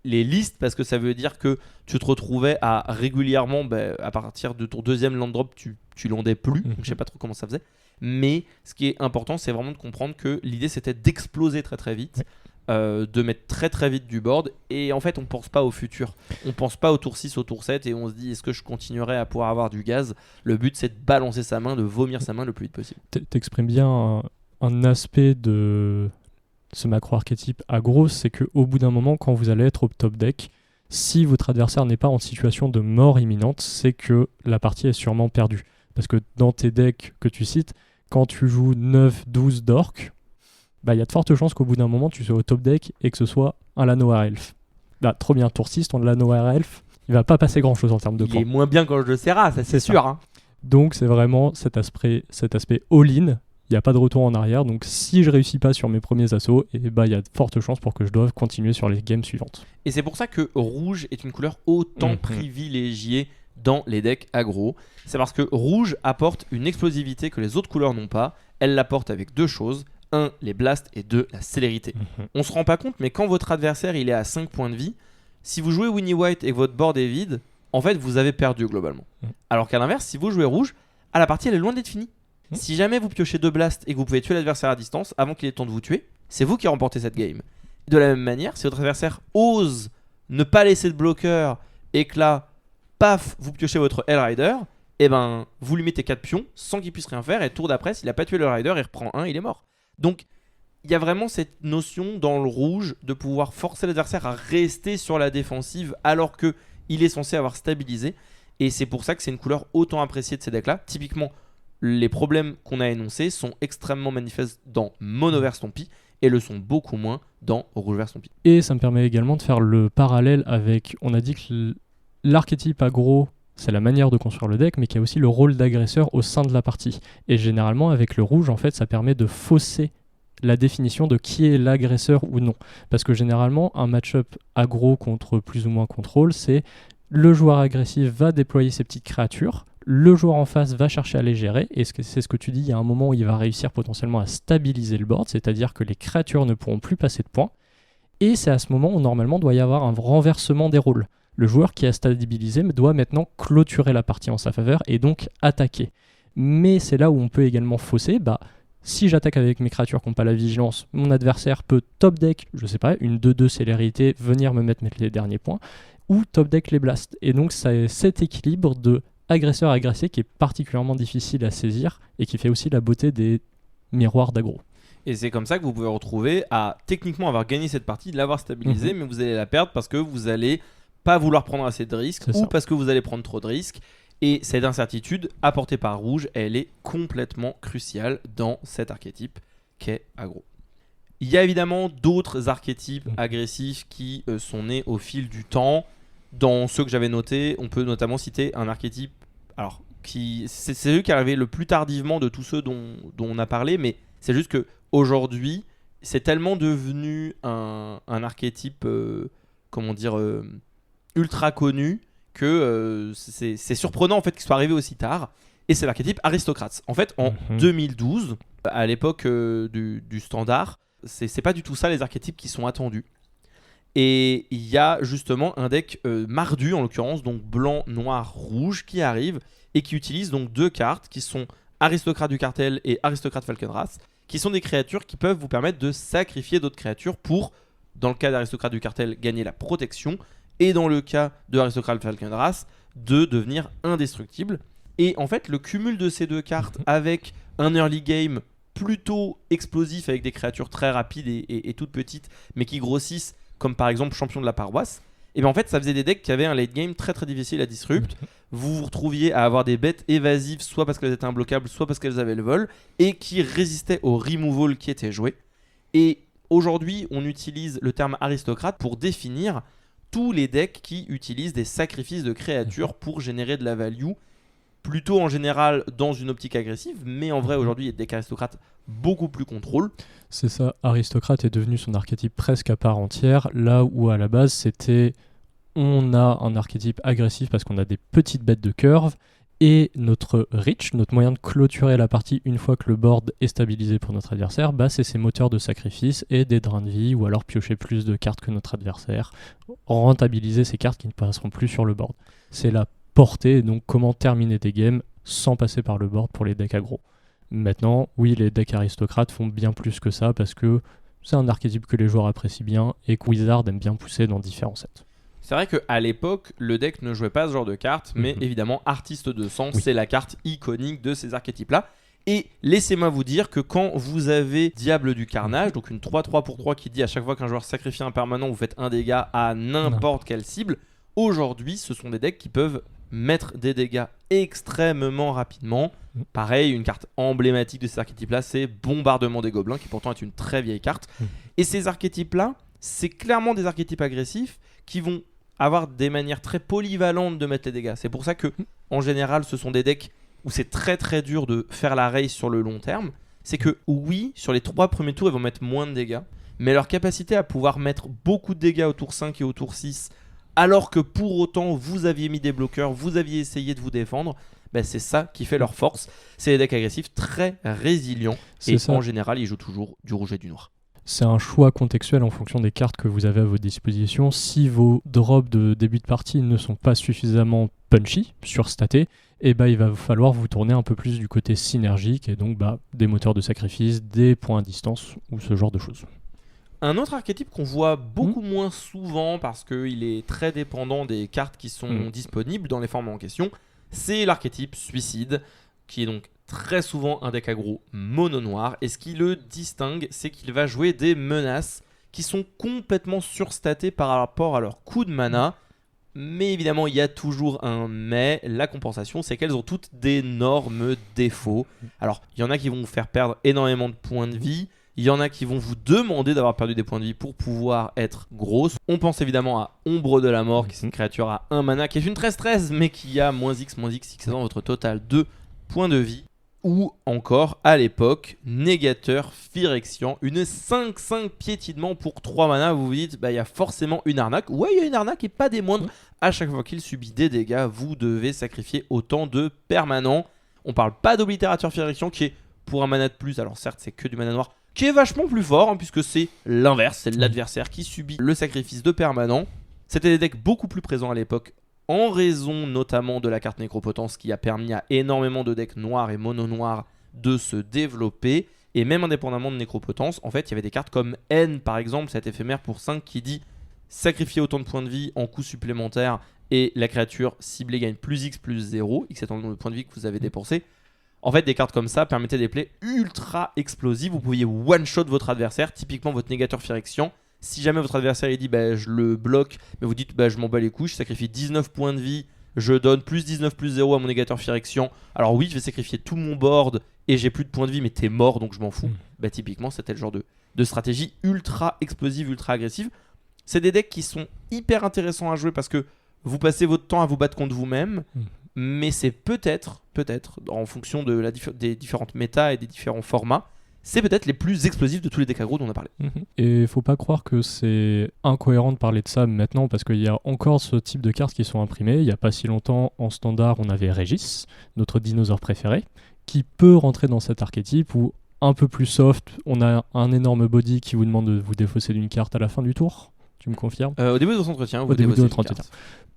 les listes parce que ça veut dire que tu te retrouvais à régulièrement, à partir de ton deuxième land drop, tu landais plus. Donc, je sais pas trop comment ça faisait. Mais ce qui est important, c'est vraiment de comprendre que l'idée c'était d'exploser très très vite. De mettre très très vite du board, et en fait on pense pas au futur, on pense pas au tour 6, au tour 7, et on se dit est-ce que je continuerai à pouvoir avoir du gaz. Le but c'est de balancer sa main, de vomir sa main le plus vite possible. T'exprimes bien un aspect de ce macro archétype aggro, c'est qu'au bout d'un moment, quand vous allez être au top deck, si votre adversaire n'est pas en situation de mort imminente, c'est que la partie est sûrement perdue, parce que dans tes decks que tu cites, quand tu joues 9-12 d'orques, il y a de fortes chances qu'au bout d'un moment, tu sois au top deck et que ce soit un Llanowar Elf. Là, trop bien, tour 6, ton Llanowar Elf, il va pas passer grand-chose en termes de points. Il est moins bien qu'Ange de Serra, ça c'est sûr. Hein. Donc, c'est vraiment cet aspect all-in. Il n'y a pas de retour en arrière. Donc, si je réussis pas sur mes premiers assauts, il y a de fortes chances pour que je doive continuer sur les games suivantes. Et c'est pour ça que rouge est une couleur autant privilégiée dans les decks aggro. C'est parce que rouge apporte une explosivité que les autres couleurs n'ont pas. Elle l'apporte avec deux choses. 1, les blasts, et 2, la célérité. On se rend pas compte, mais quand votre adversaire il est à 5 points de vie, si vous jouez Winnie White et que votre board est vide, en fait vous avez perdu globalement. Alors qu'à l'inverse, si vous jouez rouge, la partie elle est loin d'être finie. Si jamais vous piochez 2 blasts et que vous pouvez tuer l'adversaire à distance avant qu'il ait le temps de vous tuer, c'est vous qui remportez cette game. De la même manière, si votre adversaire ose ne pas laisser de bloqueur et que là, paf, vous piochez votre Hellrider, et vous lui mettez 4 pions sans qu'il puisse rien faire, et tour d'après, s'il a pas tué le Rider, il reprend 1, il est mort. Donc, il y a vraiment cette notion dans le rouge de pouvoir forcer l'adversaire à rester sur la défensive alors qu'il est censé avoir stabilisé. Et c'est pour ça que c'est une couleur autant appréciée de ces decks-là. Typiquement, les problèmes qu'on a énoncés sont extrêmement manifestes dans Mono vs Stompy et le sont beaucoup moins dans Rouge vs Stompy. Et ça me permet également de faire le parallèle avec... On a dit que l'archétype aggro, c'est la manière de construire le deck, mais qu'il y a aussi le rôle d'agresseur au sein de la partie. Et généralement, avec le rouge, en fait, ça permet de fausser la définition de qui est l'agresseur ou non. Parce que généralement, un match-up aggro contre plus ou moins contrôle, c'est le joueur agressif va déployer ses petites créatures, le joueur en face va chercher à les gérer, et c'est ce que tu dis, il y a un moment où il va réussir potentiellement à stabiliser le board, c'est-à-dire que les créatures ne pourront plus passer de points, et c'est à ce moment où normalement doit y avoir un renversement des rôles. Le joueur qui a stabilisé doit maintenant clôturer la partie en sa faveur et donc attaquer. Mais c'est là où on peut également fausser. Si j'attaque avec mes créatures qui n'ont pas la vigilance, mon adversaire peut top deck, je sais pas, une 2-2 célérité, venir me mettre les derniers points, ou top deck les blasts. Et donc c'est cet équilibre de agresseur-agressé qui est particulièrement difficile à saisir et qui fait aussi la beauté des miroirs d'aggro. Et c'est comme ça que vous pouvez retrouver à techniquement avoir gagné cette partie, de l'avoir stabilisée, mais vous allez la perdre parce que vous allez pas vouloir prendre assez de risques ou parce que vous allez prendre trop de risques. Et cette incertitude apportée par rouge, elle est complètement cruciale dans cet archétype qu'est aggro. Il y a évidemment d'autres archétypes agressifs qui sont nés au fil du temps. Dans ceux que j'avais notés, on peut notamment citer un archétype, alors c'est celui qui est arrivé le plus tardivement de tous ceux dont on a parlé, mais c'est juste qu'aujourd'hui, c'est tellement devenu un archétype, ultra connu, que c'est surprenant en fait qu'il soit arrivé aussi tard. Et c'est l'archétype aristocrate. En fait, en 2012, à l'époque du standard, c'est pas du tout ça les archétypes qui sont attendus. Et il y a justement un deck mardu en l'occurrence, donc blanc, noir, rouge, qui arrive et qui utilise donc deux cartes qui sont Aristocrate du Cartel et Aristocrate Falkenrath, qui sont des créatures qui peuvent vous permettre de sacrifier d'autres créatures pour, dans le cas d'Aristocrate du Cartel, gagner la protection, et dans le cas de Aristocrate Falkenrath, de devenir indestructible. Et en fait, le cumul de ces deux cartes avec un early game plutôt explosif avec des créatures très rapides et toutes petites, mais qui grossissent, comme par exemple Champion de la Paroisse, et bien en fait ça faisait des decks qui avaient un late game très très difficile à disrupt. Vous vous retrouviez à avoir des bêtes évasives, soit parce qu'elles étaient imbloquables, soit parce qu'elles avaient le vol, et qui résistaient au removal qui était joué. Et aujourd'hui on utilise le terme aristocrate pour définir tous les decks qui utilisent des sacrifices de créatures pour générer de la value, plutôt en général dans une optique agressive, mais en vrai aujourd'hui il y a des decks aristocrates beaucoup plus contrôle. C'est ça, aristocrate est devenu son archétype presque à part entière, là où à la base c'était on a un archétype agressif parce qu'on a des petites bêtes de curve, Et notre reach, notre moyen de clôturer la partie une fois que le board est stabilisé pour notre adversaire, c'est ces moteurs de sacrifice et des drains de vie, ou alors piocher plus de cartes que notre adversaire, rentabiliser ces cartes qui ne passeront plus sur le board. C'est la portée, donc comment terminer des games sans passer par le board pour les decks aggro. Maintenant, oui, les decks aristocrates font bien plus que ça, parce que c'est un archétype que les joueurs apprécient bien, et que Wizard aime bien pousser dans différents sets. C'est vrai qu'à l'époque, le deck ne jouait pas ce genre de carte, mais évidemment, Artiste de Sang, c'est la carte iconique de ces archétypes-là. Et laissez-moi vous dire que quand vous avez Diable du Carnage, donc une 3-3 pour 3 qui dit à chaque fois qu'un joueur sacrifie un permanent, vous faites un dégât à n'importe quelle cible, aujourd'hui, ce sont des decks qui peuvent mettre des dégâts extrêmement rapidement. Pareil, une carte emblématique de ces archétypes-là, c'est Bombardement des Gobelins, qui pourtant est une très vieille carte. Et ces archétypes-là, c'est clairement des archétypes agressifs qui vont avoir des manières très polyvalentes de mettre les dégâts. C'est pour ça que, en général, ce sont des decks où c'est très très dur de faire la race sur le long terme. C'est que oui, sur les 3 premiers tours, ils vont mettre moins de dégâts, mais leur capacité à pouvoir mettre beaucoup de dégâts au tour 5 et au tour 6, alors que pour autant vous aviez mis des bloqueurs, vous aviez essayé de vous défendre, c'est ça qui fait leur force. C'est des decks agressifs très résilients, et en général ils jouent toujours du rouge et du noir. C'est un choix contextuel en fonction des cartes que vous avez à votre disposition. Si vos drops de début de partie ne sont pas suffisamment punchy, surstatés, il va falloir vous tourner un peu plus du côté synergique, et donc des moteurs de sacrifice, des points à distance, ou ce genre de choses. Un autre archétype qu'on voit beaucoup moins souvent, parce qu'il est très dépendant des cartes qui sont disponibles dans les formats en question, c'est l'archétype Suicide, qui est donc très souvent un deck aggro mono noir, et ce qui le distingue, c'est qu'il va jouer des menaces qui sont complètement surstatées par rapport à leur coût de mana, mais évidemment il y a toujours un mais, la compensation c'est qu'elles ont toutes d'énormes défauts. Alors il y en a qui vont vous faire perdre énormément de points de vie, il y en a qui vont vous demander d'avoir perdu des points de vie pour pouvoir être grosses. On pense évidemment à Ombre de la Mort, qui est une créature à 1 mana, qui est une 13-13, mais qui a -X, dans votre total de points de vie. Ou encore, à l'époque, Négateur Phyrexian, une 5-5 piétinement pour 3 mana. Vous vous dites, il y a forcément une arnaque. Ouais, il y a une arnaque et pas des moindres. À chaque fois qu'il subit des dégâts, vous devez sacrifier autant de permanents. On parle pas d'Oblitérateur Phyrexian, qui est pour un mana de plus, alors certes c'est que du mana noir, qui est vachement plus fort, puisque c'est l'inverse, c'est l'adversaire qui subit le sacrifice de permanents. C'était des decks beaucoup plus présents à l'époque, en raison notamment de la carte Nécropotence, qui a permis à énormément de decks noirs et mono noirs de se développer. Et même indépendamment de Nécropotence, en fait il y avait des cartes comme N par exemple, cette éphémère pour 5 qui dit sacrifier autant de points de vie en coût supplémentaire, et la créature ciblée gagne +X +0, X étant le nombre de points de vie que vous avez dépensé. En fait, des cartes comme ça permettaient des plays ultra explosives. Vous pouviez one-shot votre adversaire, typiquement votre Négateur Phyrexian. Si jamais votre adversaire il dit je le bloque, mais vous dites je m'en bats les couilles, je sacrifie 19 points de vie, je donne +19 +0 à mon Négateur Phyrexian. Alors oui, je vais sacrifier tout mon board et j'ai plus de points de vie, mais t'es mort donc je m'en fous. Typiquement, c'était le genre de stratégie ultra explosive, ultra agressive. C'est des decks qui sont hyper intéressants à jouer parce que vous passez votre temps à vous battre contre vous-même. Mais c'est peut-être, en fonction de des différentes méta et des différents formats, c'est peut-être les plus explosifs de tous les decks aggro dont on a parlé. Et faut pas croire que c'est incohérent de parler de ça maintenant, parce qu'il y a encore ce type de cartes qui sont imprimées. Il y a pas si longtemps, en standard, on avait Régis, notre dinosaure préféré, qui peut rentrer dans cet archétype où, un peu plus soft, on a un énorme body qui vous demande de vous défausser d'une carte à la fin du tour. Tu me confirmes ? Au début de votre entretien, au début de votre entretien.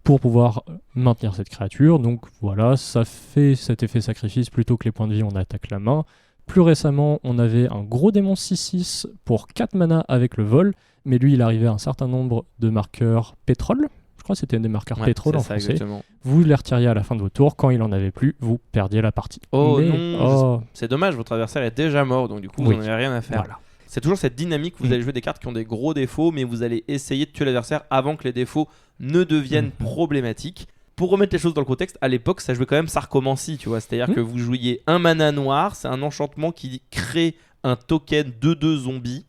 Pour pouvoir maintenir cette créature. Donc voilà, ça fait cet effet sacrifice plutôt que les points de vie, on attaque la main. Plus récemment, on avait un gros démon 6-6 pour 4 mana avec le vol, mais lui il arrivait à un certain nombre de marqueurs pétrole. Je crois que c'était des marqueurs pétrole en français. Exactement. Vous les retiriez à la fin de votre tour, quand il en avait plus, vous perdiez la partie. C'est dommage, votre adversaire est déjà mort, donc du coup vous n'en avez rien à faire. Voilà. C'est toujours cette dynamique où vous allez jouer des cartes qui ont des gros défauts, mais vous allez essayer de tuer l'adversaire avant que les défauts ne deviennent problématiques. Pour remettre les choses dans le contexte, à l'époque, ça jouait quand même Sarcomancie, tu vois. C'est-à-dire que vous jouiez un mana noir, c'est un enchantement qui crée un token 2/2 zombie.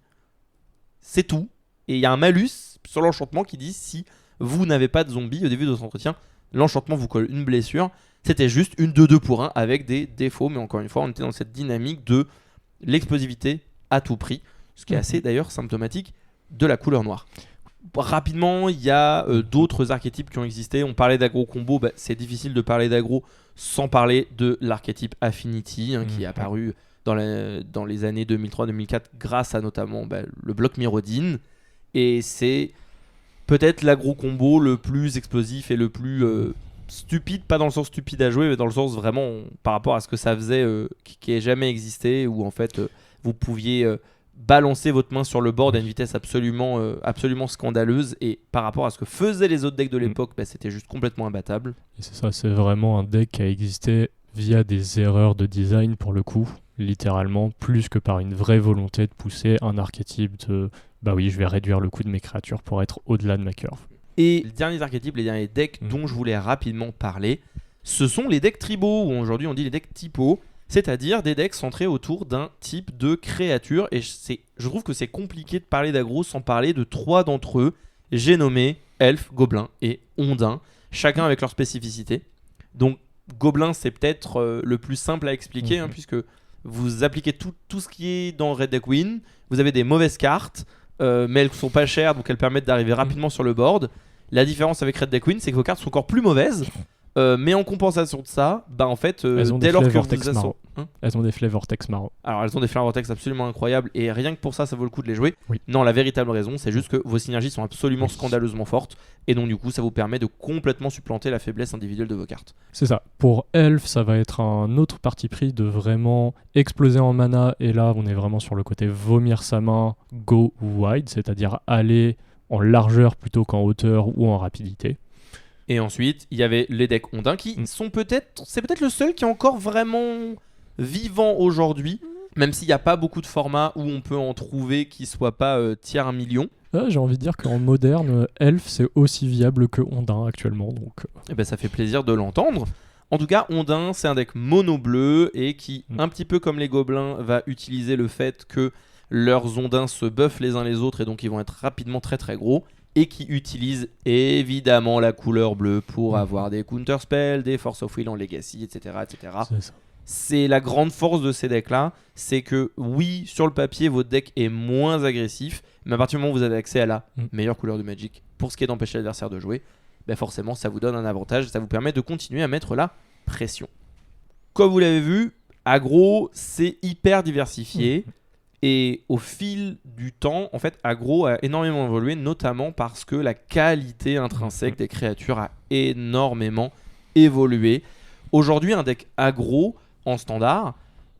C'est tout. Et il y a un malus sur l'enchantement qui dit si vous n'avez pas de zombie au début de votre entretien, l'enchantement vous colle une blessure. C'était juste une 2/2 pour 1 avec des défauts, mais encore une fois, on était dans cette dynamique de l'explosivité à tout prix. Ce qui est assez d'ailleurs symptomatique de la couleur noire. Rapidement, il y a d'autres archétypes qui ont existé. On parlait d'aggro combo, c'est difficile de parler d'aggro sans parler de l'archétype Affinity qui est apparu dans les années 2003-2004 grâce à notamment le bloc Mirrodin. Et c'est peut-être l'aggro combo le plus explosif et le plus stupide, pas dans le sens stupide à jouer, mais dans le sens vraiment par rapport à ce que ça faisait qui n'ait jamais existé, où en fait vous pouviez balancer votre main sur le board à une vitesse absolument scandaleuse, et par rapport à ce que faisaient les autres decks de l'époque, c'était juste complètement imbattable. Et c'est ça, c'est vraiment un deck qui a existé via des erreurs de design pour le coup, littéralement, plus que par une vraie volonté de pousser un archétype de je vais réduire le coût de mes créatures pour être au-delà de ma curve. Et les derniers archétypes, les derniers decks dont je voulais rapidement parler, ce sont les decks tribaux, ou aujourd'hui on dit les decks typos, c'est-à-dire des decks centrés autour d'un type de créature. Et je trouve que c'est compliqué de parler d'aggro sans parler de 3 d'entre eux. J'ai nommé elfe, gobelin et ondin, chacun avec leur spécificité. Donc gobelin, c'est peut-être le plus simple à expliquer, puisque vous appliquez tout ce qui est dans Red Deck Win, vous avez des mauvaises cartes, mais elles sont pas chères, donc elles permettent d'arriver rapidement sur le board. La différence avec Red Deck Win, c'est que vos cartes sont encore plus mauvaises, mais en compensation de ça, en fait, dès lors que vous elles ont des flavor text marrants. Alors elles ont des flavor text absolument incroyables, et rien que pour ça, ça vaut le coup de les jouer. Oui. Non, la véritable raison, c'est juste que vos synergies sont absolument scandaleusement fortes, et donc du coup, ça vous permet de complètement supplanter la faiblesse individuelle de vos cartes. C'est ça. Pour Elf, ça va être un autre parti pris de vraiment exploser en mana, et là, on est vraiment sur le côté vomir sa main, go wide, c'est-à-dire aller en largeur plutôt qu'en hauteur ou en rapidité. Et ensuite, il y avait les decks ondins qui sont c'est peut-être le seul qui est encore vraiment vivant aujourd'hui, même s'il n'y a pas beaucoup de formats où on peut en trouver qui ne soient pas tiers 1 million. J'ai envie de dire qu'en moderne, Elf c'est aussi viable que Ondin actuellement. Donc... ça fait plaisir de l'entendre. En tout cas, Ondin, c'est un deck mono bleu et qui, un petit peu comme les gobelins, va utiliser le fait que leurs ondins se buffent les uns les autres et donc ils vont être rapidement très très gros, et qui utilise évidemment la couleur bleue pour avoir des counterspells, des Force of Will en Legacy, etc. C'est la grande force de ces decks-là, c'est que oui, sur le papier, votre deck est moins agressif, mais à partir du moment où vous avez accès à la meilleure couleur de Magic, pour ce qui est d'empêcher l'adversaire de jouer, forcément ça vous donne un avantage, ça vous permet de continuer à mettre la pression. Comme vous l'avez vu, aggro, c'est hyper diversifié. Et au fil du temps, en fait, aggro a énormément évolué, notamment parce que la qualité intrinsèque des créatures a énormément évolué. Aujourd'hui, un deck aggro en standard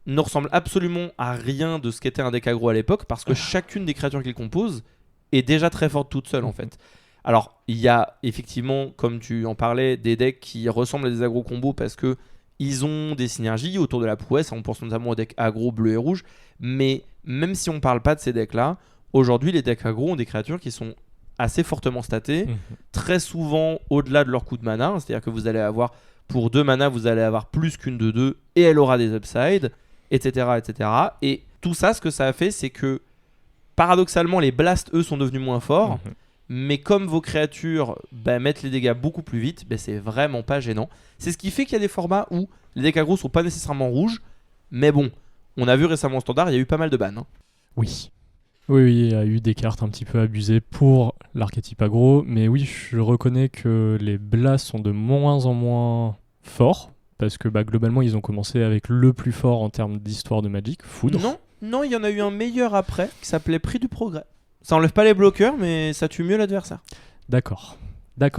ne ressemble absolument à rien de ce qu'était un deck aggro à l'époque, parce que chacune des créatures qu'il compose est déjà très forte toute seule, en fait. Alors, il y a effectivement, comme tu en parlais, des decks qui ressemblent à des aggro combos parce que ils ont des synergies autour de la prouesse. On pense notamment aux decks aggro bleu et rouge, mais même si on parle pas de ces decks-là, aujourd'hui les decks aggro ont des créatures qui sont assez fortement statées, très souvent au-delà de leur coût de mana, c'est-à-dire que vous allez avoir, pour 2 mana, vous allez avoir plus qu'une de 2, et elle aura des upsides, etc. Et tout ça, ce que ça a fait, c'est que, paradoxalement, les blasts, eux, sont devenus moins forts, mais comme vos créatures mettent les dégâts beaucoup plus vite, c'est vraiment pas gênant. C'est ce qui fait qu'il y a des formats où les decks aggro sont pas nécessairement rouges, mais bon, on a vu récemment au standard, il y a eu pas mal de bans. Oui, il y a eu des cartes un petit peu abusées pour l'archétype aggro, mais oui, je reconnais que les blasts sont de moins en moins forts, parce que globalement, ils ont commencé avec le plus fort en termes d'histoire de Magic, Foudre. Non, il y en a eu un meilleur après, qui s'appelait Prix du Progrès. Ça enlève pas les bloqueurs, mais ça tue mieux l'adversaire. D'accord,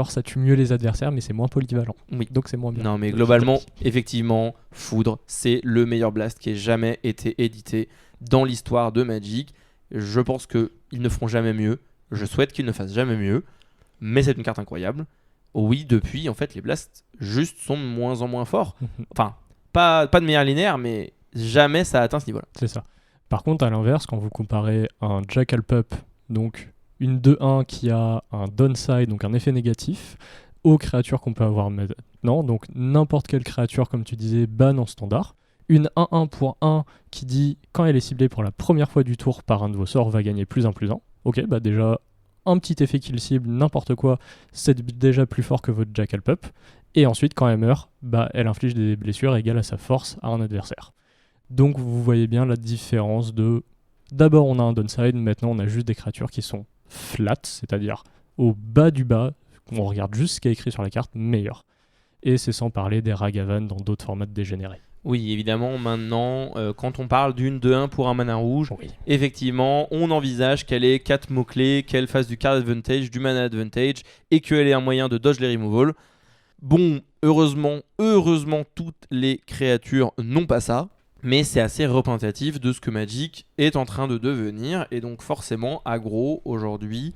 ça tue mieux les adversaires, mais c'est moins polyvalent. Oui. Donc c'est moins bien. Non, mais globalement, effectivement, Foudre, c'est le meilleur blast qui ait jamais été édité dans l'histoire de Magic. Je pense qu'ils ne feront jamais mieux. Je souhaite qu'ils ne fassent jamais mieux. Mais c'est une carte incroyable. Oui, depuis, en fait, les blasts juste sont de moins en moins forts. Enfin, pas de manière linéaire, mais jamais ça a atteint ce niveau-là. C'est ça. Par contre, à l'inverse, quand vous comparez un Jackal Pup, donc une 2-1 qui a un downside, donc un effet négatif, aux créatures qu'on peut avoir maintenant, donc n'importe quelle créature, comme tu disais, ban en standard. Une 1-1 pour 1 qui dit, quand elle est ciblée pour la première fois du tour par un de vos sorts, va gagner +1/+1. Ok, déjà, un petit effet qui le cible, n'importe quoi, c'est déjà plus fort que votre Jackal Pup. Et ensuite, quand elle meurt, elle inflige des blessures égales à sa force à un adversaire. Donc vous voyez bien la différence de... D'abord on a un downside, maintenant on a juste des créatures qui sont flat, c'est-à-dire au bas du bas, on regarde juste ce qui est écrit sur la carte, meilleur. Et c'est sans parler des Ragavan dans d'autres formats dégénérés. Oui, évidemment, maintenant, quand on parle d'une 2-1 pour un mana rouge, Oui. effectivement, on envisage qu'elle ait 4 mots-clés, qu'elle fasse du card advantage, du mana advantage, et qu'elle ait un moyen de dodge les removal. Bon, heureusement, toutes les créatures n'ont pas ça, mais c'est assez représentatif de ce que Magic est en train de devenir, et donc forcément, aggro, aujourd'hui,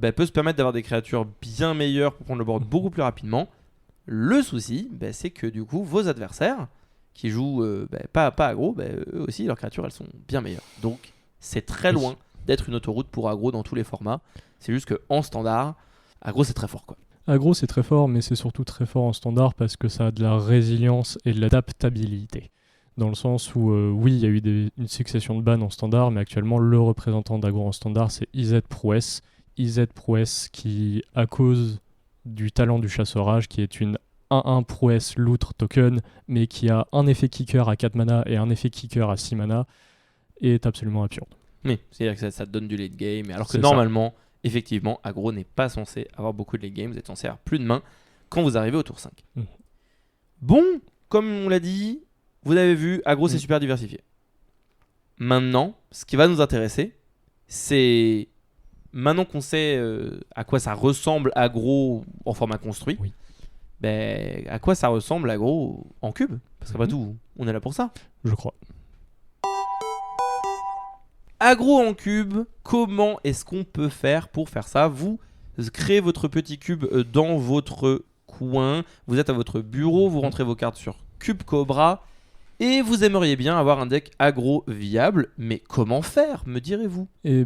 peut se permettre d'avoir des créatures bien meilleures pour prendre le board beaucoup plus rapidement. Le souci, c'est que du coup, vos adversaires qui jouent pas aggro, eux aussi, leurs créatures, elles sont bien meilleures. Donc, c'est très loin d'être une autoroute pour aggro dans tous les formats. C'est juste qu'en standard, aggro, c'est très fort, quoi. Aggro, c'est très fort, mais c'est surtout très fort en standard parce que ça a de la résilience et de l'adaptabilité. Dans le sens où, oui, il y a eu une succession de bans en standard, mais actuellement, le représentant d'aggro en standard, c'est IZ Prouesse. IZ Prouesse qui, à cause du talent du chasseur-rage, qui est une 1-1 prouesse loutre token, mais qui a un effet kicker à 4 mana et un effet kicker à 6 mana, est absolument absurde. Oui, c'est-à-dire que ça te donne du late game, alors que C'est normalement, effectivement, aggro n'est pas censé avoir beaucoup de late game, vous êtes censé avoir plus de mains quand vous arrivez au tour 5. Bon, comme on l'a dit, vous avez vu, aggro c'est super diversifié. Maintenant, ce qui va nous intéresser, c'est, maintenant qu'on sait à quoi ça ressemble aggro en format construit, à quoi ça ressemble aggro en cube. Parce qu'après tout, on est là pour ça. Je crois. Aggro en cube, comment est-ce qu'on peut faire pour faire ça? Vous créez votre petit cube dans votre coin, vous êtes à votre bureau, vous rentrez vos cartes sur Cube Cobra et vous aimeriez bien avoir un deck aggro viable, mais comment faire, me direz-vous? Et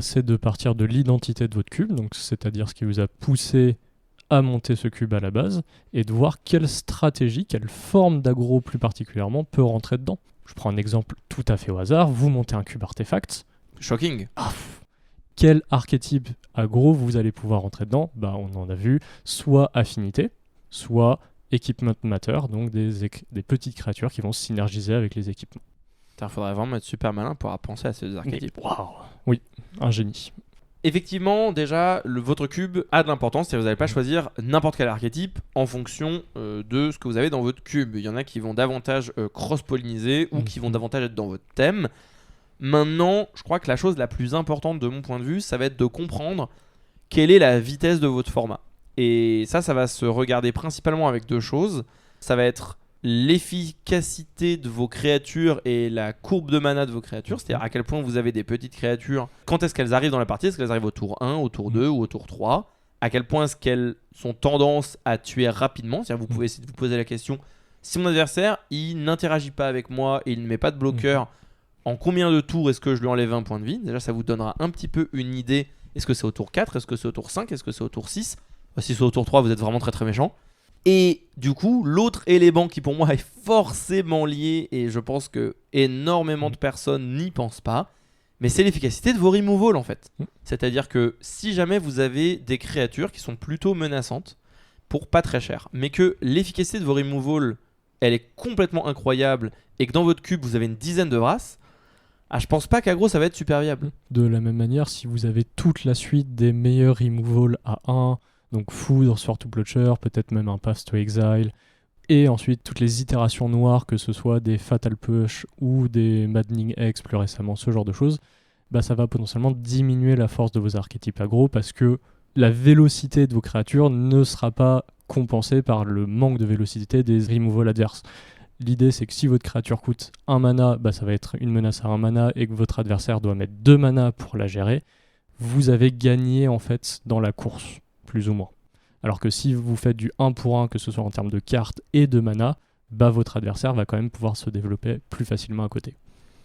c'est de partir de l'identité de votre cube, donc c'est-à-dire ce qui vous a poussé à monter ce cube à la base, et de voir quelle stratégie, quelle forme d'aggro plus particulièrement peut rentrer dedans. Je prends un exemple tout à fait au hasard, vous montez un cube artefact. Shocking. Quel archétype aggro vous allez pouvoir rentrer dedans? On en a vu, soit affinité, soit Equipment Matter, donc des petites créatures qui vont se synergiser avec les équipements. Il faudrait vraiment être super malin pour penser à ces archétypes. Wow. Oui, un génie. Effectivement, déjà, votre cube a de l'importance, c'est-à-dire que vous n'allez pas choisir n'importe quel archétype en fonction de ce que vous avez dans votre cube. Il y en a qui vont davantage cross-polliniser ou qui vont davantage être dans votre thème. Maintenant, je crois que la chose la plus importante de mon point de vue, ça va être de comprendre quelle est la vitesse de votre format. Et ça va se regarder principalement avec deux choses. Ça va être l'efficacité de vos créatures et la courbe de mana de vos créatures, c'est-à-dire à quel point vous avez des petites créatures, quand est-ce qu'elles arrivent dans la partie, est-ce qu'elles arrivent au tour 1, au tour 2 ou au tour 3, à quel point est-ce qu'elles sont tendance à tuer rapidement, c'est-à-dire vous pouvez essayer de vous poser la question, si mon adversaire il n'interagit pas avec moi et il ne met pas de bloqueur, en combien de tours est-ce que je lui enlève un point de vie? Déjà ça vous donnera un petit peu une idée, est-ce que c'est au tour 4, est-ce que c'est au tour 5, est-ce que c'est au tour 6? Si c'est au tour 3 vous êtes vraiment très très méchant. Et du coup, l'autre élément qui pour moi est forcément lié, et je pense que énormément de personnes n'y pensent pas, mais c'est l'efficacité de vos removals en fait. C'est-à-dire que si jamais vous avez des créatures qui sont plutôt menaçantes, pour pas très cher, mais que l'efficacité de vos removals, elle est complètement incroyable, et que dans votre cube vous avez une dizaine de races, je pense pas qu'aggro ça va être super viable. De la même manière, si vous avez toute la suite des meilleurs removals à 1, donc Foudre, Sword to Plowshare, peut-être même un Path to Exile, et ensuite toutes les itérations noires, que ce soit des Fatal Push ou des Maddening X plus récemment, ce genre de choses, ça va potentiellement diminuer la force de vos archétypes aggro parce que la vélocité de vos créatures ne sera pas compensée par le manque de vélocité des removals adverses. L'idée c'est que si votre créature coûte 1 mana, ça va être une menace à 1 mana et que votre adversaire doit mettre 2 mana pour la gérer, vous avez gagné en fait dans la course, plus ou moins. Alors que si vous faites du 1 pour 1, que ce soit en termes de cartes et de mana, votre adversaire va quand même pouvoir se développer plus facilement à côté.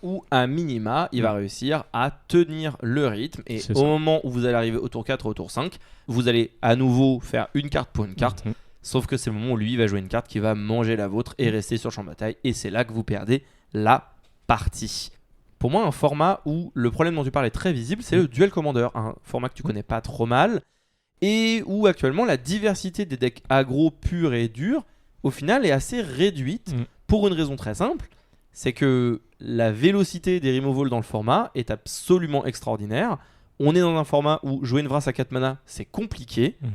Ou à minima, il va réussir à tenir le rythme. Et au moment où vous allez arriver au tour 4 ou au tour 5, vous allez à nouveau faire une carte pour une carte. Sauf que c'est le moment où lui va jouer une carte qui va manger la vôtre et rester sur le champ de bataille. Et c'est là que vous perdez la partie. Pour moi, un format où le problème dont tu parles est très visible, c'est le Duel Commander. Un format que tu connais pas trop mal. Et où actuellement la diversité des decks aggro purs et durs, au final, est assez réduite pour une raison très simple. C'est que la vélocité des removals dans le format est absolument extraordinaire. on est dans un format où jouer une Vrasse à 4 mana, c'est compliqué. Mhm.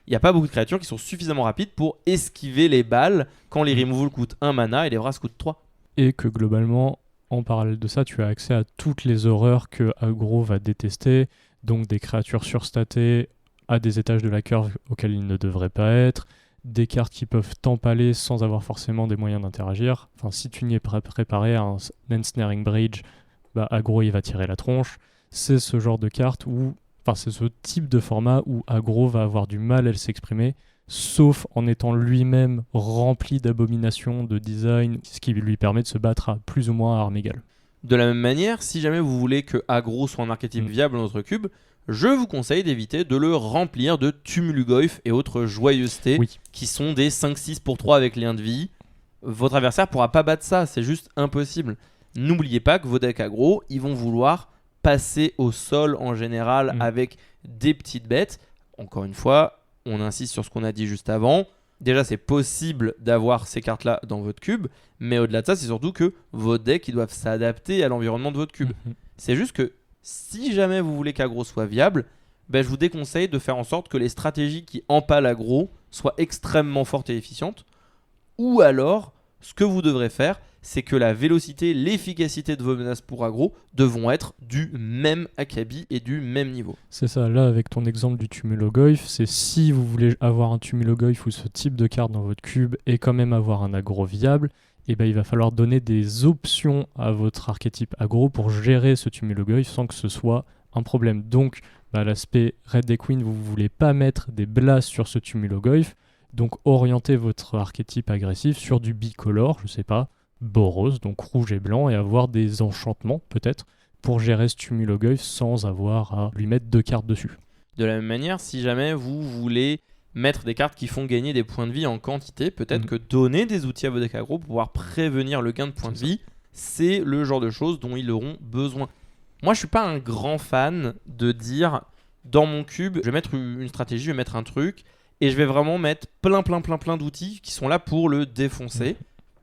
Il n'y a pas beaucoup de créatures qui sont suffisamment rapides pour esquiver les balles quand les removals coûtent 1 mana et les Vrasses coûtent 3. Et que globalement, en parallèle de ça, tu as accès à toutes les horreurs que aggro va détester, donc des créatures surstatées à des étages de la curve auxquels ils ne devraient pas être, des cartes qui peuvent t'empaler sans avoir forcément des moyens d'interagir. Enfin, si tu n'y es pas préparé à un Ensnaring Bridge, aggro il va tirer la tronche. C'est ce genre de carte où, enfin c'est ce type de format où aggro va avoir du mal à s'exprimer, sauf en étant lui-même rempli d'abominations, de design, ce qui lui permet de se battre à plus ou moins à armes égales. De la même manière, si jamais vous voulez que aggro soit un archétype viable dans notre cube, je vous conseille d'éviter de le remplir de Tumulugoyf et autres joyeusetés qui sont des 5-6 pour 3 avec lien de vie. Votre adversaire pourra pas battre ça, c'est juste impossible. N'oubliez pas que vos decks aggro, ils vont vouloir passer au sol en général avec des petites bêtes. Encore une fois, on insiste sur ce qu'on a dit juste avant. Déjà, c'est possible d'avoir ces cartes-là dans votre cube, mais au-delà de ça, c'est surtout que vos decks ils doivent s'adapter à l'environnement de votre cube. C'est juste que si jamais vous voulez qu'aggro soit viable, je vous déconseille de faire en sorte que les stratégies qui empalent aggro soient extrêmement fortes et efficientes. Ou alors, ce que vous devrez faire, c'est que la vélocité, l'efficacité de vos menaces pour aggro devront être du même acabit et du même niveau. C'est ça, là avec ton exemple du Tumulugoyf, c'est si vous voulez avoir un Tumulugoyf ou ce type de carte dans votre cube et quand même avoir un aggro viable, il va falloir donner des options à votre archétype aggro pour gérer ce Tumulugoyf sans que ce soit un problème. Donc l'aspect Red Deck Queen, vous ne voulez pas mettre des blasts sur ce Tumulugoyf, donc orientez votre archétype agressif sur du bicolore, je sais pas, Boros, donc rouge et blanc, et avoir des enchantements peut-être pour gérer ce Tumulugoyf sans avoir à lui mettre 2 cartes dessus. De la même manière, si jamais vous voulez mettre des cartes qui font gagner des points de vie en quantité, peut-être que donner des outils à vos decks aggro pour pouvoir prévenir le gain de points de vie, c'est le genre de choses dont ils auront besoin. Moi, je suis pas un grand fan de dire dans mon cube, je vais mettre une stratégie, je vais mettre un truc, et je vais vraiment mettre plein d'outils qui sont là pour le défoncer.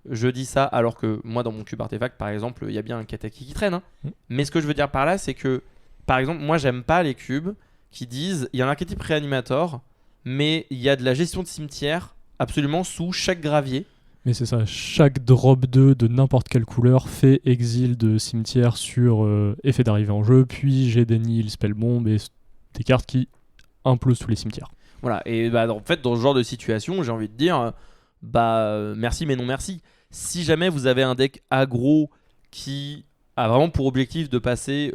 Je dis ça alors que moi, dans mon cube artefact, par exemple, il y a bien un Kataki qui traîne. Mais ce que je veux dire par là, c'est que, par exemple, moi, j'aime pas les cubes qui disent il y a un archétype réanimator, mais il y a de la gestion de cimetière absolument sous chaque gravier. Mais c'est ça, chaque drop 2 de n'importe quelle couleur fait exil de cimetière sur effet d'arrivée en jeu, puis j'ai des Nihil Spellbomb et des cartes qui implosent tous les cimetières. Voilà, et en fait, dans ce genre de situation, j'ai envie de dire merci, mais non merci. Si jamais vous avez un deck aggro qui a vraiment pour objectif de passer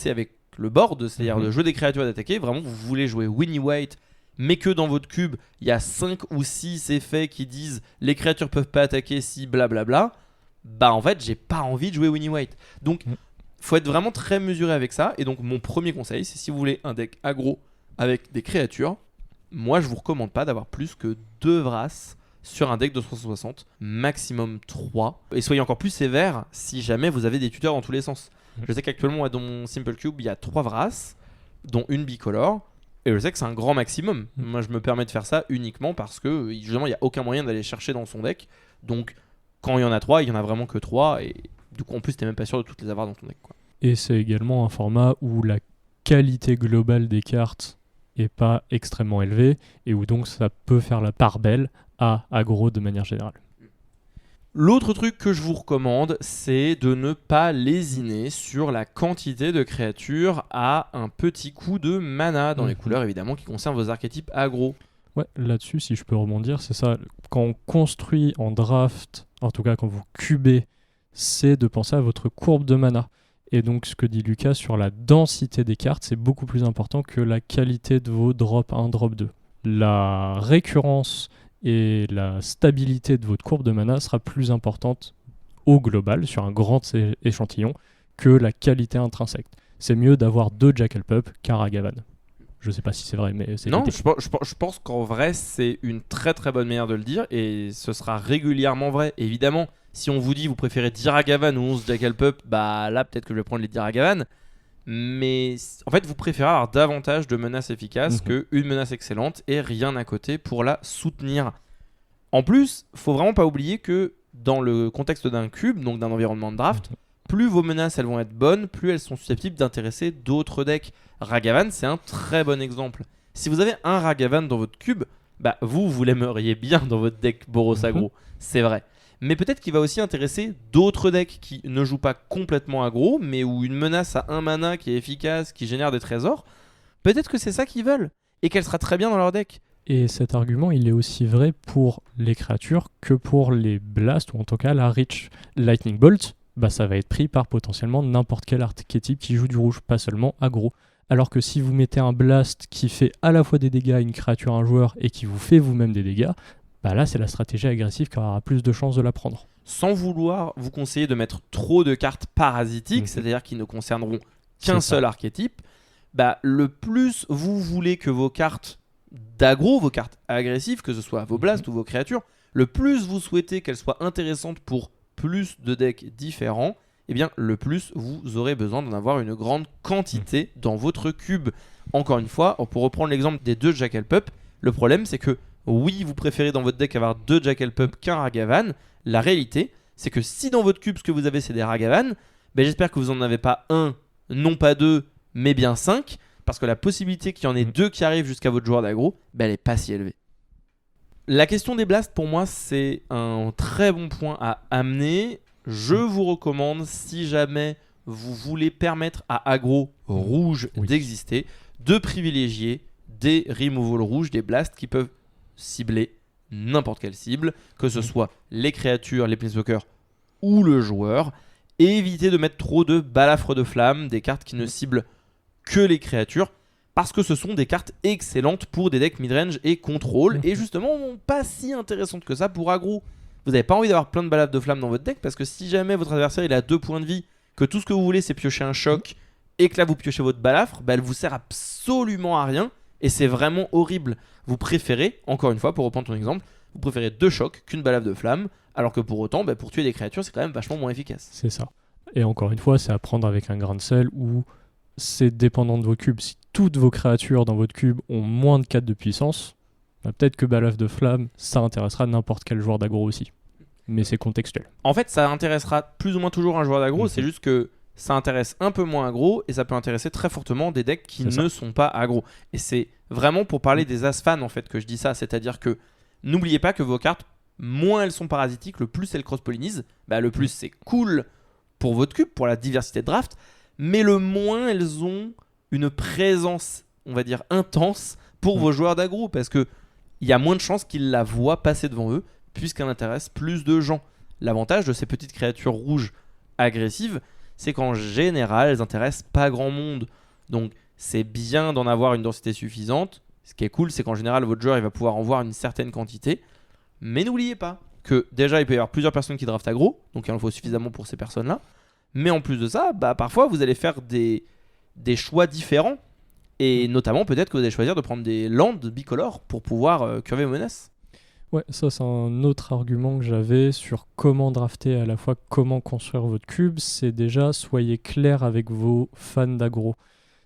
avec le board, c'est-à-dire de jouer des créatures et d'attaquer, vraiment vous voulez jouer Winnie White, mais que dans votre cube, il y a 5 ou 6 effets qui disent les créatures peuvent pas attaquer si blablabla, en fait, j'ai pas envie de jouer Winnie White. Donc, faut être vraiment très mesuré avec ça. Et donc, mon premier conseil, c'est si vous voulez un deck aggro avec des créatures, moi, je vous recommande pas d'avoir plus que 2 Vrasses sur un deck de 360, maximum 3. Et soyez encore plus sévère si jamais vous avez des tuteurs dans tous les sens. Je sais qu'actuellement, dans mon Simple Cube, il y a 3 Vrasses, dont une bicolore. Et je sais que c'est un grand maximum. Moi, je me permets de faire ça uniquement parce que, justement, il n'y a aucun moyen d'aller chercher dans son deck. Donc, quand il y en a 3, il n'y en a vraiment que 3. Et du coup, en plus, tu n'es même pas sûr de toutes les avoir dans ton deck, quoi. Et c'est également un format où la qualité globale des cartes est pas extrêmement élevée et où donc ça peut faire la part belle à aggro de manière générale. L'autre truc que je vous recommande, c'est de ne pas lésiner sur la quantité de créatures à un petit coup de mana dans les couleurs, évidemment, qui concernent vos archétypes aggro. Ouais, là-dessus, si je peux rebondir, c'est ça. Quand on construit en draft, en tout cas quand vous cubez, c'est de penser à votre courbe de mana. Et donc, ce que dit Lucas sur la densité des cartes, c'est beaucoup plus important que la qualité de vos drop 1, drop 2. La récurrence et la stabilité de votre courbe de mana sera plus importante au global, sur un grand échantillon, que la qualité intrinsèque. C'est mieux d'avoir 2 Jackalpup qu'un Ragavan. Je sais pas si c'est vrai, mais c'est... Non, je pense qu'en vrai, c'est une très très bonne manière de le dire, et ce sera régulièrement vrai. Évidemment, si on vous dit vous préférez 10 Ragavan ou 11 Jackalpup, là peut-être que je vais prendre les 10 Ragavan. Mais en fait, vous préférez avoir davantage de menaces efficaces qu'une menace excellente et rien à côté pour la soutenir. En plus, faut vraiment pas oublier que dans le contexte d'un cube, donc d'un environnement de draft, plus vos menaces elles vont être bonnes, plus elles sont susceptibles d'intéresser d'autres decks. Ragavan, c'est un très bon exemple. Si vous avez un Ragavan dans votre cube, bah vous l'aimeriez bien dans votre deck Boros aggro, c'est vrai. Mais peut-être qu'il va aussi intéresser d'autres decks qui ne jouent pas complètement aggro, mais où une menace à 1 mana qui est efficace, qui génère des trésors, peut-être que c'est ça qu'ils veulent, et qu'elle sera très bien dans leur deck. Et cet argument, il est aussi vrai pour les créatures que pour les blasts, ou en tout cas la Reach. Lightning Bolt, bah ça va être pris par potentiellement n'importe quel archétype qui joue du rouge, pas seulement aggro. Alors que si vous mettez un blast qui fait à la fois des dégâts à une créature, à un joueur, et qui vous fait vous-même des dégâts, bah là c'est la stratégie agressive qui aura plus de chances de la prendre. Sans vouloir vous conseiller de mettre trop de cartes parasitiques, c'est-à-dire qui ne concerneront qu'un seul archétype, bah, le plus vous voulez que vos cartes d'aggro, vos cartes agressives, que ce soit vos blasts ou vos créatures, le plus vous souhaitez qu'elles soient intéressantes pour plus de decks différents, eh bien le plus vous aurez besoin d'en avoir une grande quantité dans votre cube. Encore une fois, pour reprendre l'exemple des 2 Jackal Pup, le problème c'est que oui, vous préférez dans votre deck avoir 2 Jackal Pup qu'un Ragavan. La réalité, c'est que si dans votre cube ce que vous avez c'est des Ragavan, ben j'espère que vous n'en avez pas un, non pas 2, mais bien 5, parce que la possibilité qu'il y en ait 2 qui arrivent jusqu'à votre joueur d'aggro, ben elle n'est pas si élevée. La question des blasts, pour moi, c'est un très bon point à amener. Je vous recommande, si jamais vous voulez permettre à aggro rouge d'exister, de privilégier des removal rouges, des blasts qui peuvent cibler n'importe quelle cible, que ce soit les créatures, les planeswalkers ou le joueur, et éviter de mettre trop de balafres de flammes, des cartes qui ne ciblent que les créatures, parce que ce sont des cartes excellentes pour des decks midrange et contrôle, et justement pas si intéressantes que ça pour aggro. Vous n'avez pas envie d'avoir plein de balafres de flammes dans votre deck, parce que si jamais votre adversaire il a 2 points de vie, que tout ce que vous voulez c'est piocher un choc, et que là vous piochez votre balafre, bah, elle vous sert absolument à rien, et c'est vraiment horrible. Vous préférez, encore une fois pour reprendre ton exemple, vous préférez 2 chocs qu'une balafre de flamme, alors que pour autant, bah, pour tuer des créatures c'est quand même vachement moins efficace. C'est ça. Et encore une fois, c'est à prendre avec un grain de sel, où c'est dépendant de vos cubes. Si toutes vos créatures dans votre cube ont moins de 4 de puissance, bah peut-être que balafre de flamme, ça intéressera n'importe quel joueur d'aggro aussi. Mais c'est contextuel. En fait, ça intéressera plus ou moins toujours un joueur d'aggro, c'est juste que ça intéresse un peu moins aggro, et ça peut intéresser très fortement des decks qui ne sont pas aggro. Et c'est vraiment pour parler des as-fans en fait que je dis ça, c'est-à-dire que n'oubliez pas que vos cartes, moins elles sont parasitiques, le plus elles cross-pollinisent, bah, le plus c'est cool pour votre cube, pour la diversité de draft, mais le moins elles ont une présence, on va dire, intense pour vos joueurs d'aggro, parce que il y a moins de chances qu'ils la voient passer devant eux, puisqu'elle intéresse plus de gens. L'avantage de ces petites créatures rouges agressives, c'est qu'en général, elles intéressent pas grand monde. Donc c'est bien d'en avoir une densité suffisante. Ce qui est cool, c'est qu'en général, votre joueur il va pouvoir en voir une certaine quantité. Mais n'oubliez pas que déjà, il peut y avoir plusieurs personnes qui draftent aggro, donc il en faut suffisamment pour ces personnes-là. Mais en plus de ça, bah, parfois, vous allez faire des choix différents. Et notamment, peut-être que vous allez choisir de prendre des lands bicolores pour pouvoir curver vos menaces. Ouais, ça c'est un autre argument que j'avais sur comment drafter, à la fois comment construire votre cube, c'est déjà soyez clair avec vos fans d'aggro.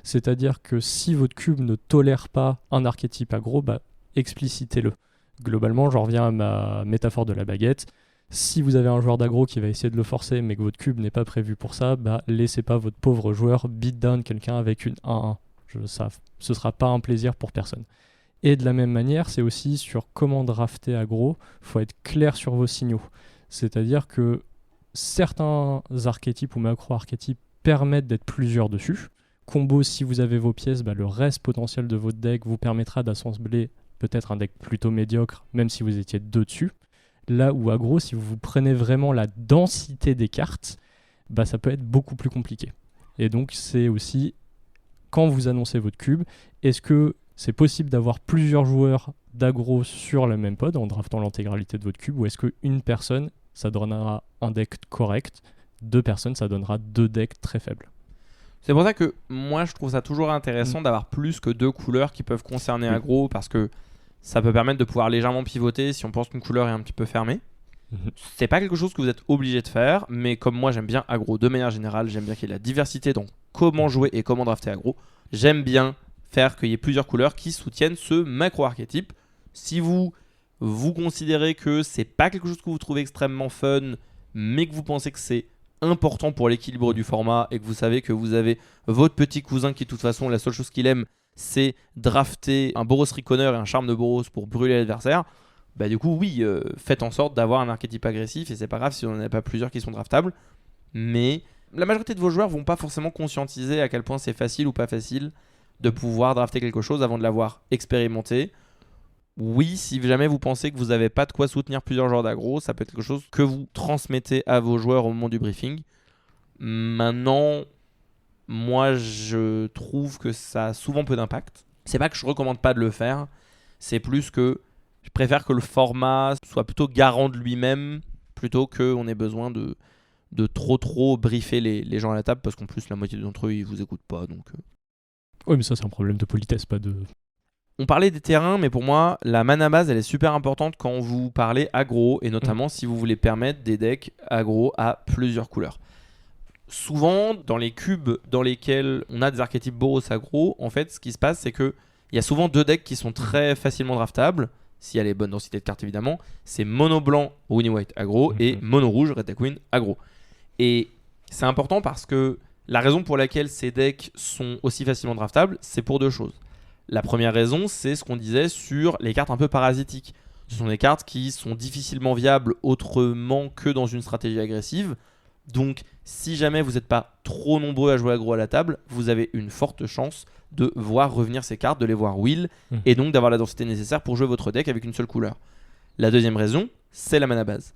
C'est-à-dire que si votre cube ne tolère pas un archétype aggro, bah, explicitez-le. Globalement, j'en reviens à ma métaphore de la baguette. Si vous avez un joueur d'aggro qui va essayer de le forcer, mais que votre cube n'est pas prévu pour ça, bah, laissez pas votre pauvre joueur beat down quelqu'un avec une 1-1. Ce sera pas un plaisir pour personne. Et de la même manière, c'est aussi sur comment drafter aggro, il faut être clair sur vos signaux. C'est-à-dire que certains archétypes ou macro-archétypes permettent d'être plusieurs dessus. Combo, si vous avez vos pièces, bah, le reste potentiel de votre deck vous permettra d'assembler peut-être un deck plutôt médiocre, même si vous étiez 2 dessus. Là où aggro, si vous prenez vraiment la densité des cartes, bah, ça peut être beaucoup plus compliqué. Et donc c'est aussi, quand vous annoncez votre cube, est-ce que c'est possible d'avoir plusieurs joueurs d'aggro sur la même pod en draftant l'intégralité de votre cube, ou est-ce qu'une personne, ça donnera un deck correct, 2 personnes, ça donnera 2 decks très faibles. C'est pour ça que moi, je trouve ça toujours intéressant d'avoir plus que 2 couleurs qui peuvent concerner aggro, parce que ça peut permettre de pouvoir légèrement pivoter si on pense qu'une couleur est un petit peu fermée. C'est pas quelque chose que vous êtes obligé de faire, mais comme moi j'aime bien aggro de manière générale, j'aime bien qu'il y ait de la diversité dans comment jouer et comment drafter aggro. J'aime bien faire qu'il y ait plusieurs couleurs qui soutiennent ce macro-archétype. Si vous considérez que c'est pas quelque chose que vous trouvez extrêmement fun, mais que vous pensez que c'est important pour l'équilibre du format et que vous savez que vous avez votre petit cousin qui de toute façon la seule chose qu'il aime c'est drafter un Boros Reckoner et un charme de Boros pour brûler l'adversaire, bah du coup oui, faites en sorte d'avoir un archétype agressif et c'est pas grave si on n'en a pas plusieurs qui sont draftables, mais la majorité de vos joueurs vont pas forcément conscientiser à quel point c'est facile ou pas facile de pouvoir drafter quelque chose avant de l'avoir expérimenté. Oui, si jamais vous pensez que vous n'avez pas de quoi soutenir plusieurs joueurs d'aggro, ça peut être quelque chose que vous transmettez à vos joueurs au moment du briefing. Maintenant, moi je trouve que ça a souvent peu d'impact. C'est pas que je recommande pas de le faire, c'est plus que je préfère que le format soit plutôt garant de lui-même plutôt qu'on ait besoin de trop briefer les gens à la table parce qu'en plus la moitié d'entre eux ils vous écoutent pas donc. Oui, mais ça c'est un problème de politesse, pas de... On parlait des terrains, mais pour moi, la mana base, elle est super importante quand vous parlez aggro, et notamment si vous voulez permettre des decks aggro à plusieurs couleurs. Souvent, dans les cubes dans lesquels on a des archétypes Boros aggro, en fait, ce qui se passe, c'est qu'il y a souvent deux decks qui sont très facilement draftables, s'il y a les bonnes densités de cartes évidemment. C'est mono blanc, Winnie White aggro, et mono rouge, Red Deck Win aggro. Et c'est important parce que la raison pour laquelle ces decks sont aussi facilement draftables, c'est pour deux choses. La première raison, c'est ce qu'on disait sur les cartes un peu parasitiques. Ce sont des cartes qui sont difficilement viables autrement que dans une stratégie agressive. Donc, si jamais vous n'êtes pas trop nombreux à jouer aggro à la table, vous avez une forte chance de voir revenir ces cartes, de les voir wheel, et donc d'avoir la densité nécessaire pour jouer votre deck avec une seule couleur. La deuxième raison, c'est la mana base.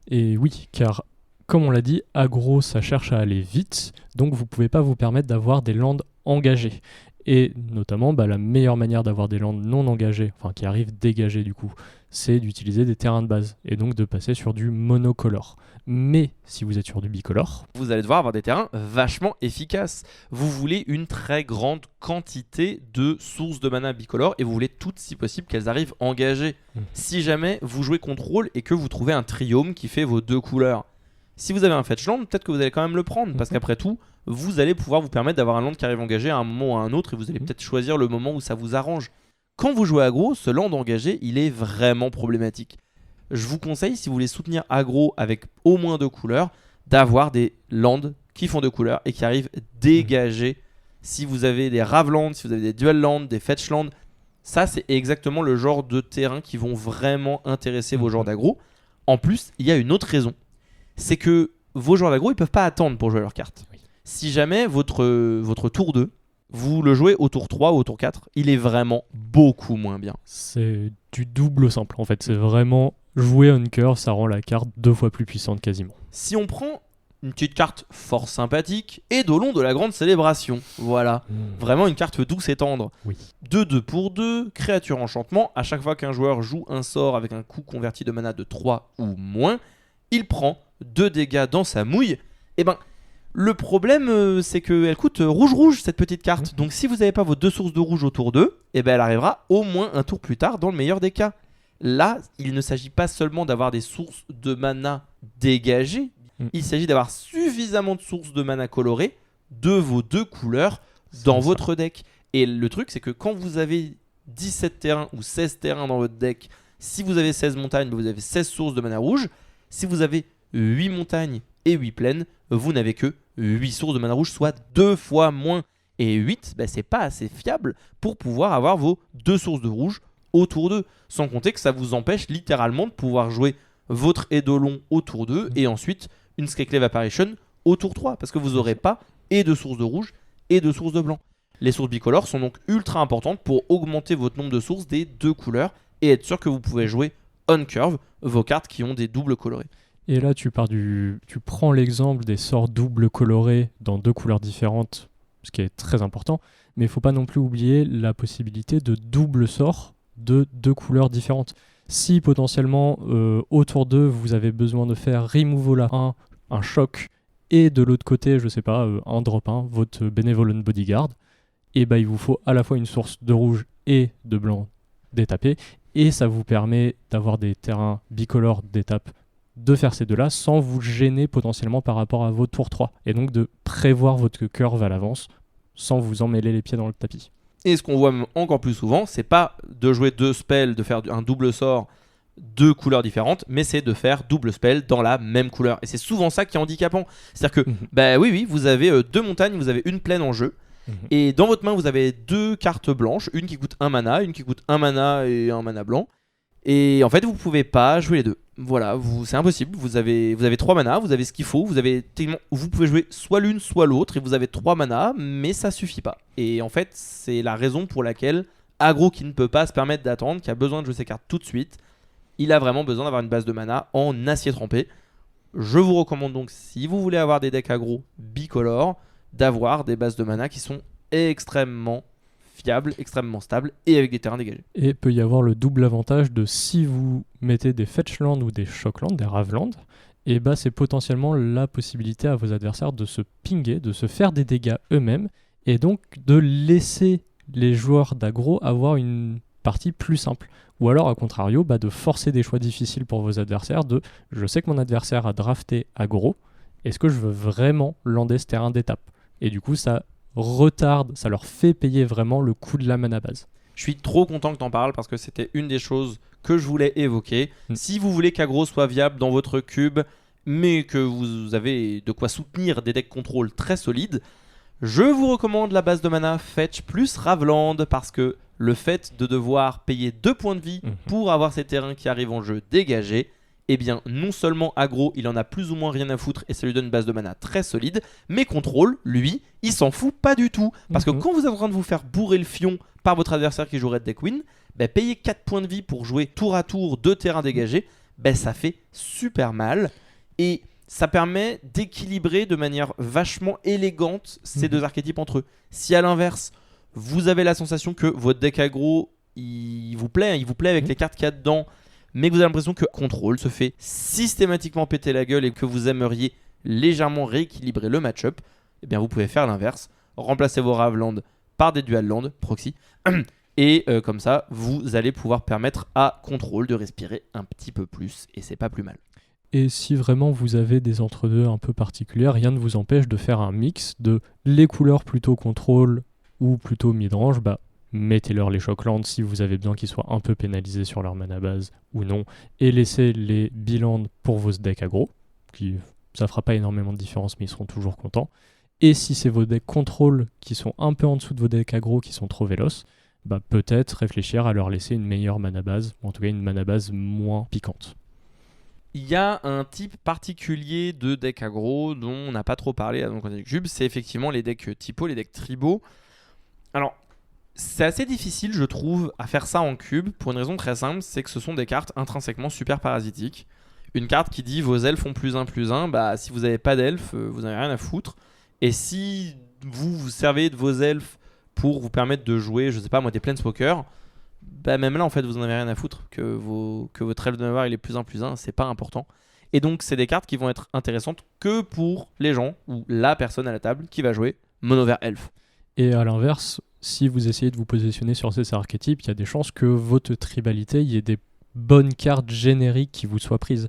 Et oui, car comme on l'a dit, aggro, ça cherche à aller vite, donc vous ne pouvez pas vous permettre d'avoir des landes engagées. Et notamment, la meilleure manière d'avoir des landes non engagées, enfin qui arrivent dégagées du coup, c'est d'utiliser des terrains de base et donc de passer sur du monocolore. Mais si vous êtes sur du bicolore, vous allez devoir avoir des terrains vachement efficaces. Vous voulez une très grande quantité de sources de mana bicolore et vous voulez toutes, si possible, qu'elles arrivent engagées. Si jamais vous jouez contrôle et que vous trouvez un triome qui fait vos deux couleurs, si vous avez un fetch land, peut-être que vous allez quand même le prendre parce qu'après tout, vous allez pouvoir vous permettre d'avoir un land qui arrive engagé à un moment ou à un autre et vous allez peut-être choisir le moment où ça vous arrange. Quand vous jouez aggro, ce land engagé, il est vraiment problématique. Je vous conseille, si vous voulez soutenir aggro avec au moins deux couleurs, d'avoir des lands qui font deux couleurs et qui arrivent dégagés. Si vous avez des Ravelands, si vous avez des Dual Lands, des Fetch Lands, ça c'est exactement le genre de terrain qui vont vraiment intéresser vos joueurs d'aggro. En plus, il y a une autre raison. C'est que vos joueurs d'aggro, ils peuvent pas attendre pour jouer leurs cartes. Oui. Si jamais votre tour 2, vous le jouez au tour 3 ou au tour 4, il est vraiment beaucoup moins bien. C'est du double simple en fait, c'est vraiment jouer Hunker, ça rend la carte 2 fois plus puissante quasiment. Si on prend une petite carte fort sympathique, Eidolon de la Grande Célébration, voilà, vraiment une carte douce et tendre. Oui. 2/2 pour 2, créature enchantement, à chaque fois qu'un joueur joue un sort avec un coût converti de mana de 3 ou moins, il prend 2 dégâts dans sa mouille. Et le problème, c'est qu'elle coûte rouge cette petite carte. Donc si vous n'avez pas vos deux sources de rouge au tour 2, elle arrivera au moins un tour plus tard dans le meilleur des cas. Là, il ne s'agit pas seulement d'avoir des sources de mana dégagées, il s'agit d'avoir suffisamment de sources de mana colorées de vos deux couleurs dans votre deck. Et le truc, c'est que quand vous avez 17 terrains ou 16 terrains dans votre deck, si vous avez 16 montagnes, vous avez 16 sources de mana rouge. Si vous avez 8 montagnes et 8 plaines, vous n'avez que 8 sources de mana rouge, soit 2 fois moins. Et 8, c'est pas assez fiable pour pouvoir avoir vos 2 sources de rouge au tour 2. Sans compter que ça vous empêche littéralement de pouvoir jouer votre Eidolon au tour 2 et ensuite une Skyclave Apparition au tour 3. Parce que vous n'aurez pas et de sources de rouge et de sources de blanc. Les sources bicolores sont donc ultra importantes pour augmenter votre nombre de sources des deux couleurs et être sûr que vous pouvez jouer on curve vos cartes qui ont des doubles colorés. Et là, tu prends l'exemple des sorts doubles colorés dans deux couleurs différentes, ce qui est très important, mais il ne faut pas non plus oublier la possibilité de double sort de deux couleurs différentes. Si potentiellement, au tour 2, vous avez besoin de faire removal à un choc, et de l'autre côté, je sais pas, un drop 1, votre Benevolent Bodyguard, et il vous faut à la fois une source de rouge et de blanc d'étaper, et ça vous permet d'avoir des terrains bicolores d'étape, de faire ces deux-là sans vous gêner potentiellement par rapport à votre tour 3, et donc de prévoir votre curve à l'avance sans vous emmêler les pieds dans le tapis. Et ce qu'on voit encore plus souvent, c'est pas de jouer deux spells, de faire un double sort 2 couleurs différentes, mais c'est de faire double spell dans la même couleur. Et c'est souvent ça qui est handicapant. C'est-à-dire que, oui, vous avez 2 montagnes, vous avez une plaine en jeu, et dans votre main, vous avez 2 cartes blanches, une qui coûte 1 mana, une qui coûte 1 mana et 1 mana blanc. Et en fait, vous pouvez pas jouer les deux. Voilà, c'est impossible. Vous avez 3 mana, vous avez ce qu'il faut. Vous pouvez jouer soit l'une, soit l'autre, et vous avez 3 mana, mais ça suffit pas. Et en fait, c'est la raison pour laquelle aggro qui ne peut pas se permettre d'attendre, qui a besoin de jouer ses cartes tout de suite, il a vraiment besoin d'avoir une base de mana en acier trempé. Je vous recommande donc, si vous voulez avoir des decks aggro bicolores, d'avoir des bases de mana qui sont extrêmement fiable, extrêmement stable et avec des terrains dégagés. Et peut y avoir le double avantage de si vous mettez des Fetchland ou des Shockland, des Raveland, et bah c'est potentiellement la possibilité à vos adversaires de se pinguer, de se faire des dégâts eux-mêmes, et donc de laisser les joueurs d'aggro avoir une partie plus simple. Ou alors, à contrario, de forcer des choix difficiles pour vos adversaires, je sais que mon adversaire a drafté aggro, est-ce que je veux vraiment lander ce terrain d'étape ? Et du coup, ça retarde, ça leur fait payer vraiment le coût de la mana base. Je suis trop content que tu en parles parce que c'était une des choses que je voulais évoquer. Si vous voulez qu'aggro soit viable dans votre cube, mais que vous avez de quoi soutenir des decks contrôle très solides, je vous recommande la base de mana Fetch plus Raveland, parce que le fait de devoir payer 2 points de vie pour avoir ces terrains qui arrivent en jeu dégagés, eh bien non seulement aggro il en a plus ou moins rien à foutre et ça lui donne une base de mana très solide, mais contrôle, lui, il s'en fout pas du tout. Parce que quand vous êtes en train de vous faire bourrer le fion par votre adversaire qui jouerait deck win, payer 4 points de vie pour jouer tour à tour 2 terrains dégagés, ça fait super mal. Et ça permet d'équilibrer de manière vachement élégante ces deux archétypes entre eux. Si à l'inverse, vous avez la sensation que votre deck aggro, il vous plaît avec les cartes qu'il y a dedans, mais que vous avez l'impression que contrôle se fait systématiquement péter la gueule et que vous aimeriez légèrement rééquilibrer le match-up, eh bien vous pouvez faire l'inverse, remplacer vos Raveland par des Dual Land, proxy, et comme ça, vous allez pouvoir permettre à contrôle de respirer un petit peu plus, et c'est pas plus mal. Et si vraiment vous avez des entre-deux un peu particuliers, rien ne vous empêche de faire un mix de les couleurs plutôt contrôle ou plutôt mid-range, mettez-leur les Shocklands si vous avez besoin qu'ils soient un peu pénalisés sur leur mana base ou non, et laissez les Biland pour vos decks aggro, ça fera pas énormément de différence mais ils seront toujours contents. Et si c'est vos decks contrôle qui sont un peu en dessous de vos decks aggro qui sont trop véloces, peut-être réfléchir à leur laisser une meilleure mana base, ou en tout cas une mana base moins piquante. Il y a un type particulier de deck aggro dont on n'a pas trop parlé dans le contexte du cube, c'est effectivement les decks typo, les decks tribaux. Alors, c'est assez difficile, je trouve, à faire ça en cube pour une raison très simple, c'est que ce sont des cartes intrinsèquement super parasitiques. Une carte qui dit vos elfes ont +1/+1, si vous n'avez pas d'elfes, vous n'avez rien à foutre. Et si vous servez de vos elfes pour vous permettre de jouer, je sais pas moi, des planeswalkers, même là en fait vous n'en avez rien à foutre. Que votre elfe de mémoire il est +1/+1, c'est pas important. Et donc c'est des cartes qui vont être intéressantes que pour les gens ou la personne à la table qui va jouer mono vert elfe. Et à l'inverse, si vous essayez de vous positionner sur ces archétypes, il y a des chances que votre tribalité, il y ait des bonnes cartes génériques qui vous soient prises.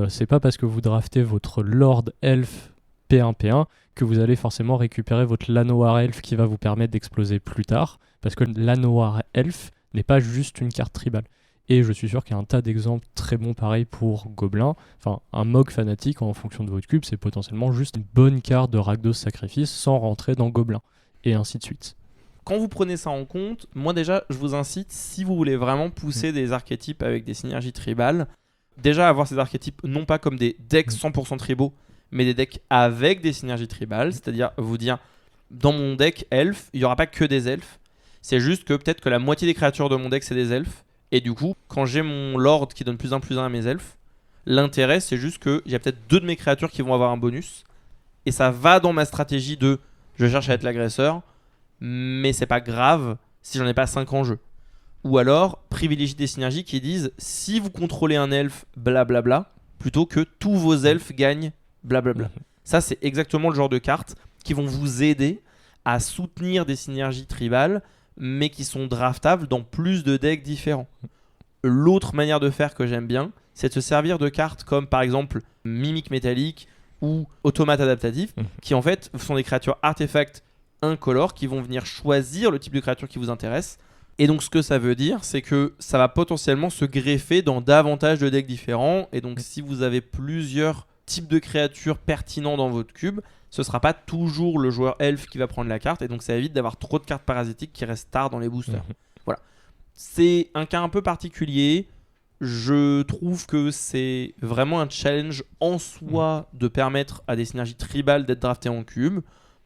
C'est pas parce que vous draftez votre Lord Elf P1 que vous allez forcément récupérer votre Llanowar Elf qui va vous permettre d'exploser plus tard, parce que Llanowar Elf n'est pas juste une carte tribale. Et je suis sûr qu'il y a un tas d'exemples très bons pareil pour Gobelin. Enfin, un Mog fanatique en fonction de votre cube, c'est potentiellement juste une bonne carte de Rakdos Sacrifice sans rentrer dans Gobelin. Et ainsi de suite. Quand vous prenez ça en compte, moi déjà, je vous incite, si vous voulez vraiment pousser des archétypes avec des synergies tribales, déjà avoir ces archétypes non pas comme des decks 100% tribaux, mais des decks avec des synergies tribales, c'est-à-dire vous dire, dans mon deck elfe, il n'y aura pas que des elfes, c'est juste que peut-être que la moitié des créatures de mon deck c'est des elfes, et du coup, quand j'ai mon Lord qui donne +1/+1 à mes elfes, l'intérêt c'est juste qu'il y a peut-être 2 de mes créatures qui vont avoir un bonus, et ça va dans ma stratégie de je cherche à être l'agresseur, mais c'est pas grave si j'en ai pas 5 en jeu. Ou alors, privilégier des synergies qui disent si vous contrôlez un elfe, blablabla, plutôt que tous vos elfes gagnent, blablabla. Ça, c'est exactement le genre de cartes qui vont vous aider à soutenir des synergies tribales, mais qui sont draftables dans plus de decks différents. L'autre manière de faire que j'aime bien, c'est de se servir de cartes comme par exemple Mimique Métallique ou Automate Adaptatif, qui en fait sont des créatures artefacts incolores qui vont venir choisir le type de créature qui vous intéresse Et donc ce que ça veut dire, c'est que ça va potentiellement se greffer dans davantage de decks différents. Et donc si vous avez plusieurs types de créatures pertinents dans votre cube, ce sera pas toujours le joueur elfe qui va prendre la carte. Et donc ça évite d'avoir trop de cartes parasitiques qui restent tard dans les boosters. Voilà. C'est un cas un peu particulier. Je trouve que c'est vraiment un challenge en soi de permettre à des synergies tribales d'être draftées en cube.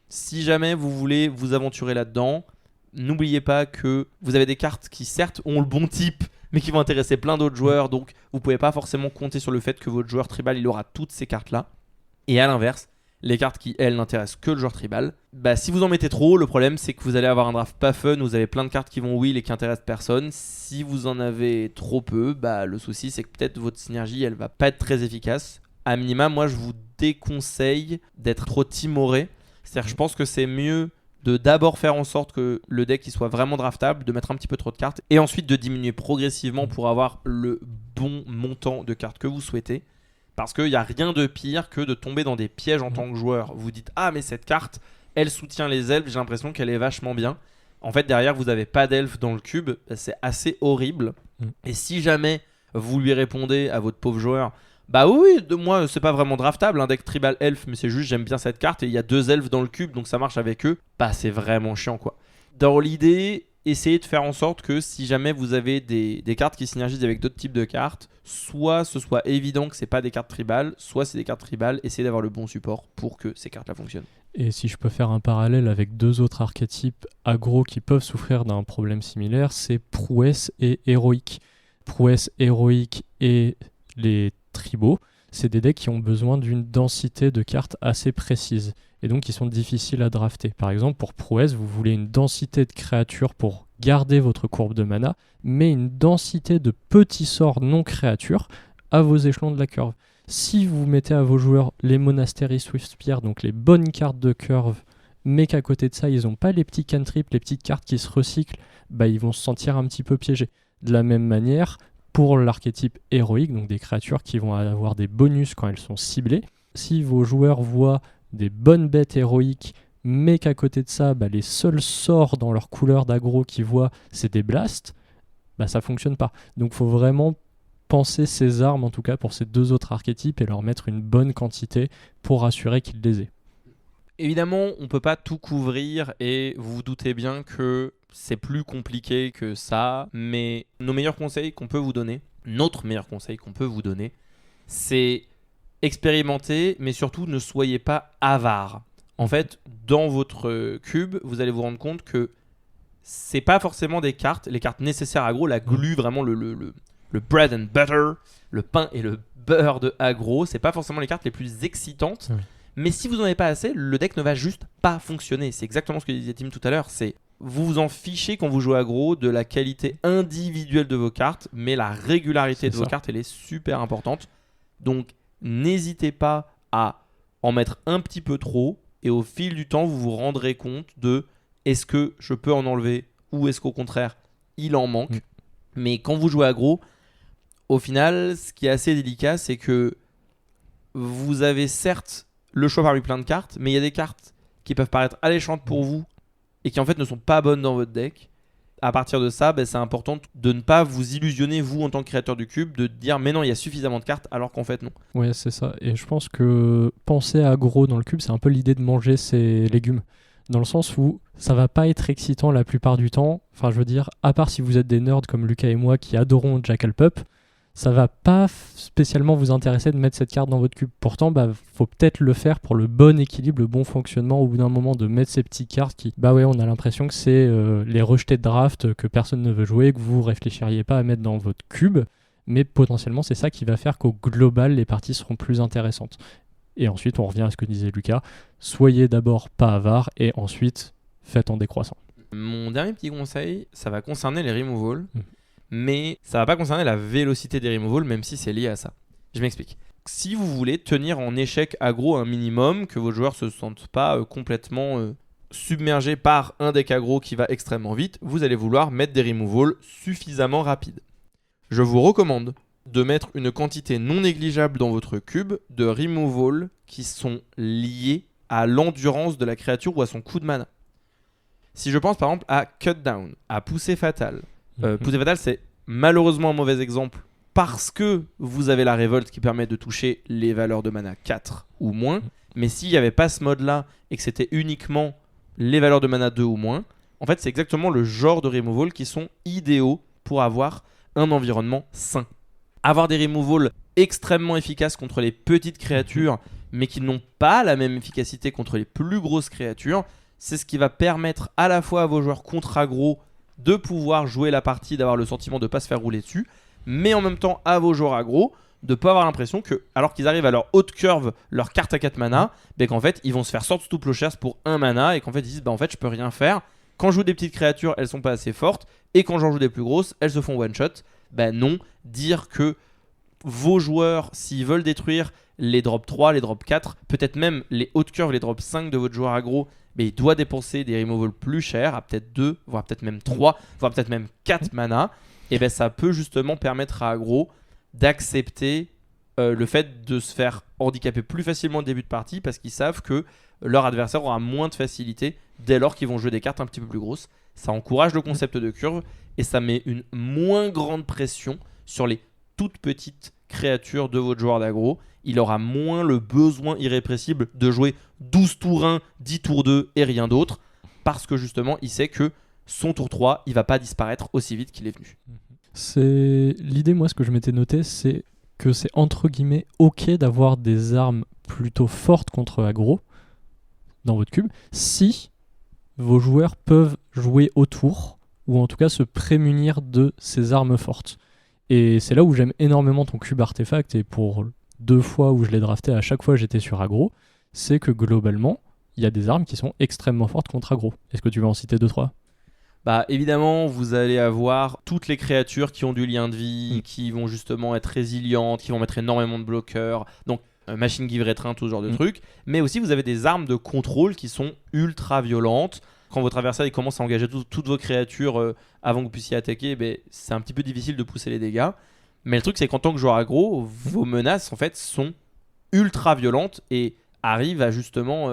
Si jamais vous voulez vous aventurer là-dedans, n'oubliez pas que vous avez des cartes qui certes ont le bon type, mais qui vont intéresser plein d'autres joueurs. Donc vous pouvez pas forcément compter sur le fait que votre joueur tribal il aura toutes ces cartes-là. Et à l'inverse, les cartes qui, elles, n'intéressent que le joueur tribal, bah, si vous en mettez trop, le problème c'est que vous allez avoir un draft pas fun, vous avez plein de cartes qui vont wheel et qui intéressent personne. Si vous en avez trop peu, bah, le souci c'est que peut-être votre synergie elle va pas être très efficace. À minima, moi je vous déconseille d'être trop timoré. C'est-à-dire je pense que c'est mieux de d'abord faire en sorte que le deck il soit vraiment draftable, de mettre un petit peu trop de cartes, et ensuite de diminuer progressivement pour avoir le bon montant de cartes que vous souhaitez. Parce qu'il n'y a rien de pire que de tomber dans des pièges en tant que joueur. Vous dites « Ah mais cette carte, elle soutient les elfes, j'ai l'impression qu'elle est vachement bien. » En fait derrière vous n'avez pas d'elfes dans le cube, c'est assez horrible. Et si jamais vous lui répondez à votre pauvre joueur « Bah oui, moi c'est pas vraiment draftable, un deck tribal elf, mais c'est juste j'aime bien cette carte et il y a 2 elfes dans le cube donc ça marche avec eux. » Bah c'est vraiment chiant quoi. Dans l'idée, essayez de faire en sorte que si jamais vous avez des cartes qui synergisent avec d'autres types de cartes, soit ce soit évident que c'est pas des cartes tribales, soit c'est des cartes tribales, essayez d'avoir le bon support pour que ces cartes là fonctionnent. Et si je peux faire un parallèle avec 2 autres archétypes aggro qui peuvent souffrir d'un problème similaire, c'est prouesse et héroïque. Prouesse, héroïque et les tribaux, c'est des decks qui ont besoin d'une densité de cartes assez précise et donc qui sont difficiles à drafter. Par exemple, pour prouesse, vous voulez une densité de créatures pour garder votre courbe de mana, mais une densité de petits sorts non créatures à vos échelons de la curve. Si vous mettez à vos joueurs les Monastery Swiftspear, donc les bonnes cartes de curve, mais qu'à côté de ça, ils n'ont pas les petits cantrips, les petites cartes qui se recyclent, bah, ils vont se sentir un petit peu piégés. De la même manière, pour l'archétype héroïque, donc des créatures qui vont avoir des bonus quand elles sont ciblées, si vos joueurs voient des bonnes bêtes héroïques, mais qu'à côté de ça, bah, les seuls sorts dans leur couleur d'aggro qu'ils voient, c'est des blasts, bah, ça fonctionne pas. Donc il faut vraiment penser ces armes, en tout cas pour ces 2 autres archétypes, et leur mettre une bonne quantité pour assurer qu'ils les aient. Évidemment, on peut pas tout couvrir et vous vous doutez bien que c'est plus compliqué que ça, mais nos meilleurs conseils qu'on peut vous donner, notre meilleur conseil qu'on peut vous donner, c'est expérimenter, mais surtout ne soyez pas avare. En fait, dans votre cube, vous allez vous rendre compte que c'est pas forcément des cartes, les cartes nécessaires aggro, la glue, vraiment le bread and butter, le pain et le beurre de aggro, c'est pas forcément les cartes les plus excitantes. Oui. Mais si vous n'en avez pas assez, le deck ne va juste pas fonctionner. C'est exactement ce que disait Tim tout à l'heure. C'est vous vous en fichez quand vous jouez aggro de la qualité individuelle de vos cartes, mais la régularité de vos cartes, elle est super importante. Donc, n'hésitez pas à en mettre un petit peu trop et au fil du temps, vous vous rendrez compte de est-ce que je peux en enlever ou est-ce qu'au contraire, il en manque. Mais quand vous jouez aggro, au final, ce qui est assez délicat, c'est que vous avez certes le choix parmi plein de cartes, mais il y a des cartes qui peuvent paraître alléchantes pour vous et qui en fait ne sont pas bonnes dans votre deck. À partir de ça, c'est important de ne pas vous illusionner, vous en tant que créateur du cube, de dire mais non, il y a suffisamment de cartes alors qu'en fait non. Ouais, c'est ça. Et je pense que penser à aggro dans le cube, c'est un peu l'idée de manger ses légumes. Dans le sens où ça va pas être excitant la plupart du temps. Enfin, je veux dire, à part si vous êtes des nerds comme Lucas et moi qui adorons Jackal Pup, ça va pas spécialement vous intéresser de mettre cette carte dans votre cube. Pourtant, faut peut-être le faire pour le bon équilibre, le bon fonctionnement au bout d'un moment, de mettre ces petites cartes qui, on a l'impression que c'est les rejetés de draft que personne ne veut jouer, que vous réfléchiriez pas à mettre dans votre cube, mais potentiellement c'est ça qui va faire qu'au global les parties seront plus intéressantes. Et ensuite, on revient à ce que disait Lucas, soyez d'abord pas avare et ensuite faites en décroissant. Mon dernier petit conseil, ça va concerner les removals. Mais ça va pas concerner la vélocité des removals, même si c'est lié à ça. Je m'explique. Si vous voulez tenir en échec aggro un minimum, que vos joueurs se sentent pas complètement submergés par un deck aggro qui va extrêmement vite, vous allez vouloir mettre des removals suffisamment rapides. Je vous recommande de mettre une quantité non négligeable dans votre cube de removals qui sont liés à l'endurance de la créature ou à son coût de mana. Si je pense par exemple à Cut Down, à Poussée Fatale, Mhm. Poussée Fatale c'est malheureusement un mauvais exemple parce que vous avez la révolte qui permet de toucher les valeurs de mana 4 ou moins, mais s'il n'y avait pas ce mode là et que c'était uniquement les valeurs de mana 2 ou moins, en fait c'est exactement le genre de removal qui sont idéaux pour avoir un environnement sain. Avoir des removals extrêmement efficaces contre les petites créatures mais qui n'ont pas la même efficacité contre les plus grosses créatures, c'est ce qui va permettre à la fois à vos joueurs contre aggro de pouvoir jouer la partie, d'avoir le sentiment de ne pas se faire rouler dessus, mais en même temps à vos joueurs aggro de ne pas avoir l'impression que, alors qu'ils arrivent à leur haute curve, leur carte à 4 mana, ben qu'en fait ils vont se faire Swords to Plowshares pour 1 mana et qu'en fait ils disent bah en fait je peux rien faire. Quand je joue des petites créatures, elles sont pas assez fortes, et quand j'en joue des plus grosses, elles se font one shot. Ben non, dire que vos joueurs, s'ils veulent détruire les drop 3, les drop 4, peut-être même les hautes curves, les drop 5 de votre joueur aggro, mais il doit dépenser des removals plus chers, à peut-être 2, voire peut-être même 3, voire peut-être même 4 mana, et ben ça peut justement permettre à aggro d'accepter le fait de se faire handicaper plus facilement au début de partie parce qu'ils savent que leur adversaire aura moins de facilité dès lors qu'ils vont jouer des cartes un petit peu plus grosses. Ça encourage le concept de curve et ça met une moins grande pression sur les toutes petites créatures de votre joueur d'aggro. Il aura moins le besoin irrépressible de jouer 12 tours 1, 10 tours 2 et rien d'autre parce que justement il sait que son tour 3 il va pas disparaître aussi vite qu'il est venu. C'est l'idée, moi, ce que je m'étais noté, c'est que c'est entre guillemets ok d'avoir des armes plutôt fortes contre aggro dans votre cube si vos joueurs peuvent jouer autour ou en tout cas se prémunir de ces armes fortes. Et c'est là où j'aime énormément ton cube artefact, et pour 2 fois où je l'ai drafté, à chaque fois j'étais sur aggro, c'est que globalement il y a des armes qui sont extrêmement fortes contre aggro. Est-ce que tu veux en citer 2-3 ? Bah évidemment vous allez avoir toutes les créatures qui ont du lien de vie, qui vont justement être résilientes, qui vont mettre énormément de bloqueurs, donc machine give rétrain, tout ce genre de trucs, mais aussi vous avez des armes de contrôle qui sont ultra violentes. Quand votre adversaire il commence à engager toutes vos créatures avant que vous puissiez attaquer, ben, c'est un petit peu difficile de pousser les dégâts, mais le truc c'est qu'en tant que joueur aggro, vos menaces en fait sont ultra violentes et arrivent à justement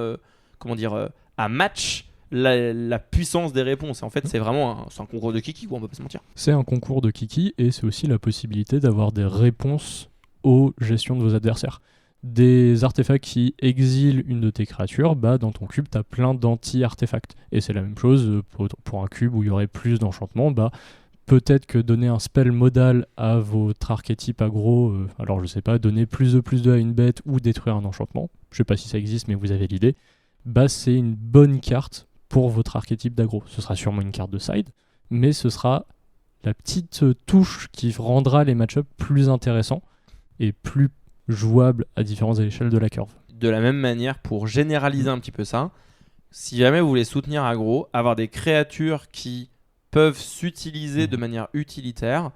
à match la puissance des réponses. Et en fait, c'est vraiment un concours de kiki, quoi, on va pas se mentir. C'est un concours de kiki et c'est aussi la possibilité d'avoir des réponses aux gestions de vos adversaires. Des artefacts qui exilent une de tes créatures, bah dans ton cube, tu as plein d'anti-artefacts. Et c'est la même chose pour un cube où il y aurait plus d'enchantements. Bah, peut-être que donner un spell modal à votre archétype aggro, alors je sais pas, donner plus de à une bête ou détruire un enchantement, je sais pas si ça existe, mais vous avez l'idée, bah c'est une bonne carte pour votre archétype d'aggro. Ce sera sûrement une carte de side, mais ce sera la petite touche qui rendra les match-ups plus intéressants et plus jouables à différentes échelles de la curve. De la même manière, pour généraliser un petit peu ça, si jamais vous voulez soutenir aggro, avoir des créatures qui peuvent s'utiliser de manière utilitaire,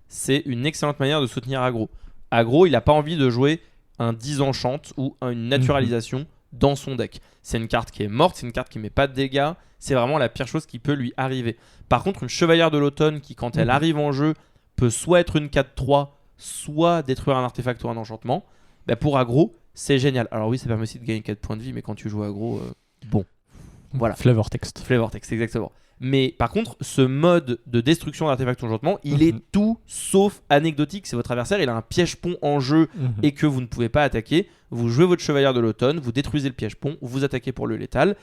c'est une excellente manière de soutenir aggro. Aggro, il n'a pas envie de jouer un disenchant ou une naturalisation dans son deck. C'est une carte qui est morte, c'est une carte qui met pas de dégâts, c'est vraiment la pire chose qui peut lui arriver. Par contre, une chevalière de l'automne qui, quand elle arrive en jeu, peut soit être une 4-3, soit détruire un artefact ou un enchantement, bah pour aggro, c'est génial. Alors oui, ça permet aussi de gagner 4 points de vie, mais quand tu joues aggro, bon. Voilà. Flavor text. Flavor text, exactement. Mais par contre, ce mode de destruction d'artefacts ou enchantement, il est tout sauf anecdotique. C'est votre adversaire, il a un piège-pont en jeu et que vous ne pouvez pas attaquer. Vous jouez votre chevalière de l'automne, vous détruisez le piège-pont, vous attaquez pour le létal.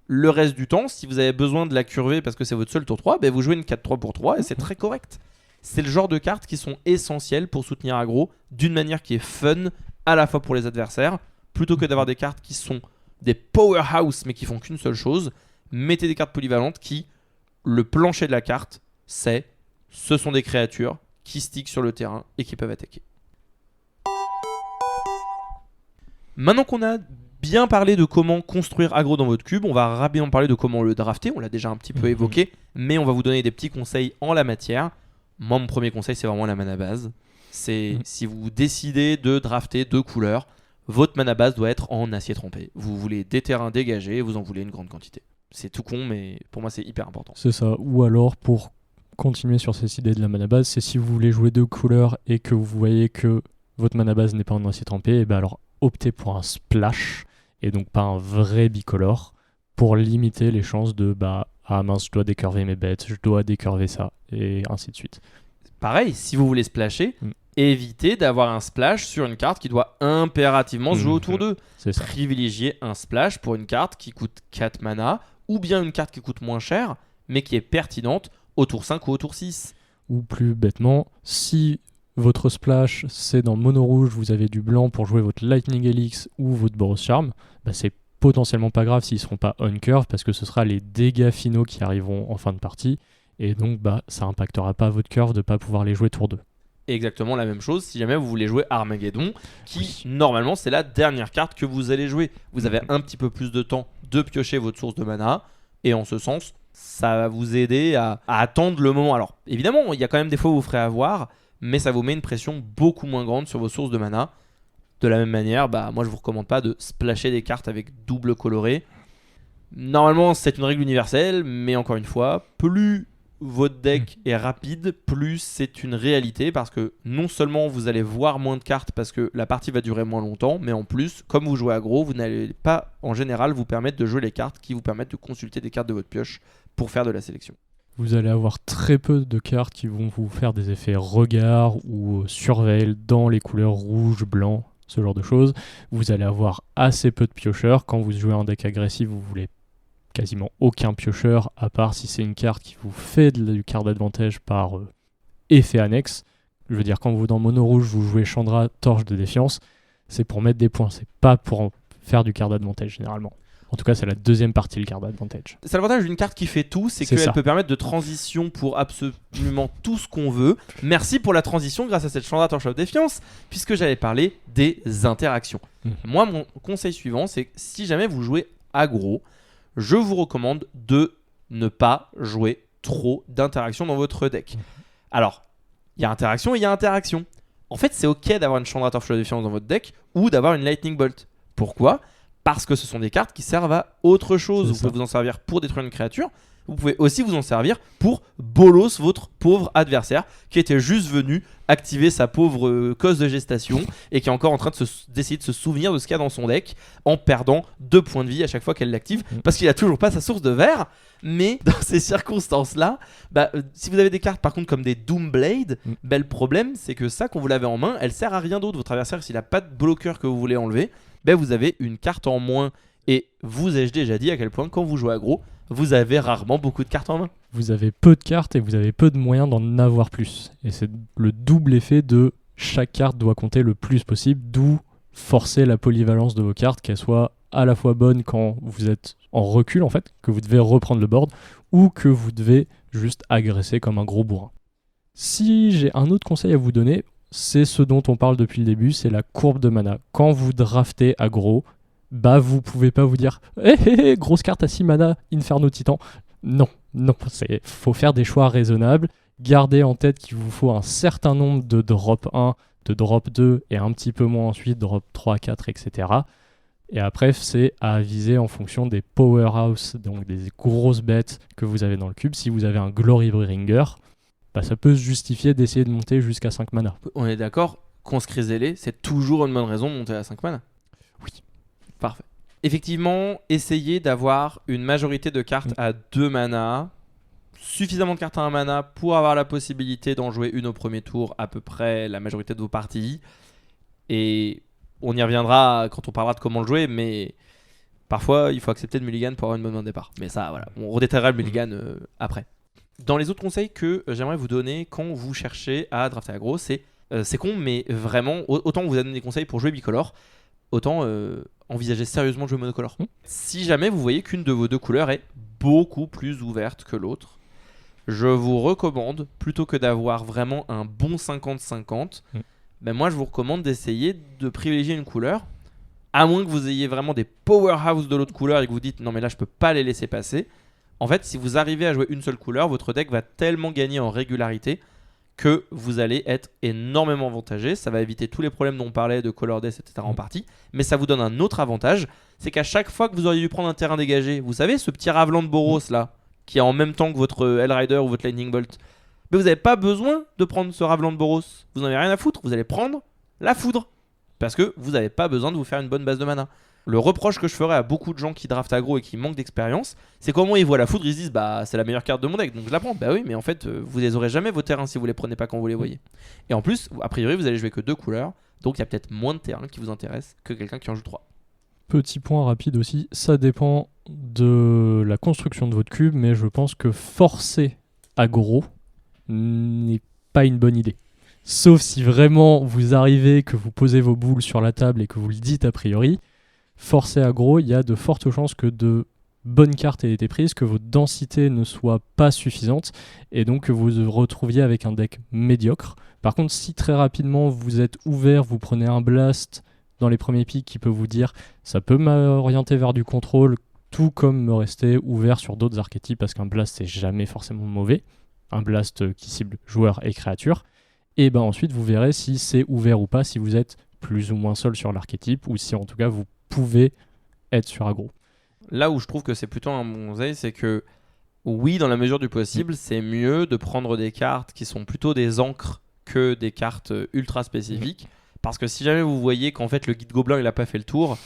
Le reste du temps, si vous avez besoin de la curver parce que c'est votre seul tour 3, ben vous jouez une 4-3 pour 3 et c'est très correct. C'est le genre de cartes qui sont essentielles pour soutenir aggro d'une manière qui est fun à la fois pour les adversaires, plutôt que d'avoir des cartes qui sont des powerhouse mais qui font qu'une seule chose. Mettez des cartes polyvalentes qui, le plancher de la carte, ce sont des créatures qui stickent sur le terrain et qui peuvent attaquer. Maintenant qu'on a bien parlé de comment construire aggro dans votre cube, on va rapidement parler de comment le drafter. On l'a déjà un petit peu évoqué, mais on va vous donner des petits conseils en la matière. Moi, mon premier conseil, c'est vraiment la mana base. C'est si vous décidez de drafter 2 couleurs, votre mana base doit être en acier trempé. Vous voulez des terrains dégagés, vous en voulez une grande quantité. C'est tout con, mais pour moi, c'est hyper important. C'est ça. Ou alors, pour continuer sur cette idée de la mana base, c'est si vous voulez jouer 2 couleurs et que vous voyez que votre mana base n'est pas en acier trempé, et ben alors optez pour un splash et donc pas un vrai bicolore pour limiter les chances de ah mince, je dois décurver mes bêtes, je dois décurver ça, et ainsi de suite. Pareil, si vous voulez splasher, évitez d'avoir un splash sur une carte qui doit impérativement se jouer autour d'eux. C'est ça. Privilégiez un splash pour une carte qui coûte 4 mana, ou bien une carte qui coûte moins cher, mais qui est pertinente au tour 5 ou au tour 6. Ou plus bêtement, si votre splash c'est dans mono rouge, vous avez du blanc pour jouer votre Lightning Helix ou votre Boros Charm, bah c'est potentiellement pas grave s'ils seront pas on curve parce que ce sera les dégâts finaux qui arriveront en fin de partie et donc bah ça impactera pas votre curve de pas pouvoir les jouer tour 2. Exactement la même chose si jamais vous voulez jouer Armageddon, qui normalement c'est la dernière carte que vous allez jouer. Vous avez un petit peu plus de temps de piocher votre source de mana, et en ce sens, ça va vous aider à attendre le moment. Alors évidemment, il y a quand même des fois où vous ferez avoir, mais ça vous met une pression beaucoup moins grande sur vos sources de mana. De la même manière, bah, moi je vous recommande pas de splasher des cartes avec double coloré. Normalement c'est une règle universelle, mais encore une fois, plus votre deck est rapide, plus c'est une réalité, parce que non seulement vous allez voir moins de cartes parce que la partie va durer moins longtemps, mais en plus, comme vous jouez aggro, vous n'allez pas en général vous permettre de jouer les cartes qui vous permettent de consulter des cartes de votre pioche pour faire de la sélection. Vous allez avoir très peu de cartes qui vont vous faire des effets regard ou surveil dans les couleurs rouge, blanc, ce genre de choses. Vous allez avoir assez peu de piocheurs. Quand vous jouez un deck agressif, vous voulez quasiment aucun piocheur, à part si c'est une carte qui vous fait du card advantage par effet annexe. Je veux dire, quand vous dans mono rouge, vous jouez Chandra, Torche de défiance, c'est pour mettre des points, c'est pas pour faire du card advantage généralement. En tout cas, c'est la deuxième partie, le card advantage. C'est l'avantage d'une carte qui fait tout, c'est qu'elle peut permettre de transition pour absolument tout ce qu'on veut. Merci pour la transition grâce à cette Chandra Torche of Défiance, puisque j'allais parler des interactions. Moi, mon conseil suivant, c'est que si jamais vous jouez aggro, je vous recommande de ne pas jouer trop d'interactions dans votre deck. Alors, il y a interaction et il y a interaction. En fait, c'est ok d'avoir une Chandra Torche of Défiance dans votre deck ou d'avoir une Lightning Bolt. Pourquoi ? Parce que ce sont des cartes qui servent à autre chose. Vous pouvez vous en servir pour détruire une créature. Vous pouvez aussi vous en servir pour bolos votre pauvre adversaire qui était juste venu activer sa pauvre cause de gestation et qui est encore en train d'essayer de se souvenir de ce qu'il y a dans son deck en perdant 2 points de vie à chaque fois qu'elle l'active parce qu'il a toujours pas sa source de verre. Mais dans ces circonstances-là, si vous avez des cartes par contre comme des Doomblade, le problème c'est que ça, quand vous l'avez en main, elle sert à rien d'autre. Votre adversaire, s'il a pas de bloqueur que vous voulez enlever, vous avez une carte en moins. Et vous ai-je déjà dit à quel point quand vous jouez aggro, vous avez rarement beaucoup de cartes en main. Vous avez peu de cartes et vous avez peu de moyens d'en avoir plus. Et c'est le double effet de chaque carte doit compter le plus possible, d'où forcer la polyvalence de vos cartes, qu'elles soient à la fois bonnes quand vous êtes en recul en fait, que vous devez reprendre le board, ou que vous devez juste agresser comme un gros bourrin. Si j'ai un autre conseil à vous donner, c'est ce dont on parle depuis le début, c'est la courbe de mana. Quand vous draftez aggro, vous pouvez pas vous dire grosse carte à 6 mana, Inferno Titan. Non, faut faire des choix raisonnables. Gardez en tête qu'il vous faut un certain nombre de drop 1, de drop 2 et un petit peu moins ensuite, drop 3, 4, etc. Et après, c'est à viser en fonction des powerhouse, donc des grosses bêtes que vous avez dans le cube. Si vous avez un Glory Bringer, ça peut se justifier d'essayer de monter jusqu'à 5 mana. On est d'accord, Conscrits Zélé, c'est toujours une bonne raison de monter à 5 mana. Oui. Parfait. Effectivement, essayez d'avoir une majorité de cartes à 2 mana, suffisamment de cartes à 1 mana pour avoir la possibilité d'en jouer une au premier tour, à peu près la majorité de vos parties. Et on y reviendra quand on parlera de comment le jouer, mais parfois il faut accepter le mulligan pour avoir une bonne main de départ. Mais ça, voilà, on redétaillera le mulligan après. Dans les autres conseils que j'aimerais vous donner quand vous cherchez à drafter aggro, c'est con, mais vraiment, autant vous donne des conseils pour jouer bicolore, autant envisagez sérieusement de jouer monocolore. Si jamais vous voyez qu'une de vos deux couleurs est beaucoup plus ouverte que l'autre, je vous recommande, plutôt que d'avoir vraiment un bon 50-50, moi je vous recommande d'essayer de privilégier une couleur, à moins que vous ayez vraiment des powerhouse de l'autre couleur et que vous dites non mais là je peux pas les laisser passer. En fait, si vous arrivez à jouer une seule couleur, votre deck va tellement gagner en régularité que vous allez être énormément avantagé. Ça va éviter tous les problèmes dont on parlait de color death, etc. en partie. Mais ça vous donne un autre avantage, c'est qu'à chaque fois que vous auriez dû prendre un terrain dégagé, vous savez, ce petit Ravelant de Boros là, qui est en même temps que votre Hellrider ou votre Lightning Bolt, mais vous n'avez pas besoin de prendre ce Ravelant de Boros. Vous n'en avez rien à foutre, vous allez prendre la foudre. Parce que vous n'avez pas besoin de vous faire une bonne base de mana. Le reproche que je ferais à beaucoup de gens qui draftent aggro et qui manquent d'expérience, c'est qu'au moment où ils voient la foudre, ils se disent bah c'est la meilleure carte de mon deck, donc je la prends. Bah oui, mais en fait vous les aurez jamais vos terrains si vous les prenez pas quand vous les voyez. Et en plus, a priori vous allez jouer que 2 couleurs, donc il y a peut-être moins de terrains qui vous intéressent que quelqu'un qui en joue 3. Petit point rapide aussi, ça dépend de la construction de votre cube, mais je pense que forcer aggro n'est pas une bonne idée. Sauf si vraiment vous arrivez, que vous posez vos boules sur la table et que vous le dites a priori, forcer aggro, il y a de fortes chances que de bonnes cartes aient été prises, que votre densité ne soit pas suffisante et donc que vous vous retrouviez avec un deck médiocre. Par contre, si très rapidement vous êtes ouvert, vous prenez un blast dans les premiers pics qui peut vous dire ça peut m'orienter vers du contrôle, tout comme me rester ouvert sur d'autres archétypes, parce qu'un blast c'est jamais forcément mauvais, un blast qui cible joueurs et créatures, et ben ensuite vous verrez si c'est ouvert ou pas, si vous êtes plus ou moins seul sur l'archétype, ou si en tout cas vous pouvez être sur aggro. Là où je trouve que c'est plutôt un bon conseil, c'est que oui, dans la mesure du possible, c'est mieux de prendre des cartes qui sont plutôt des encres que des cartes ultra spécifiques. Parce que si jamais vous voyez qu'en fait le guide gobelin il a pas fait le tour,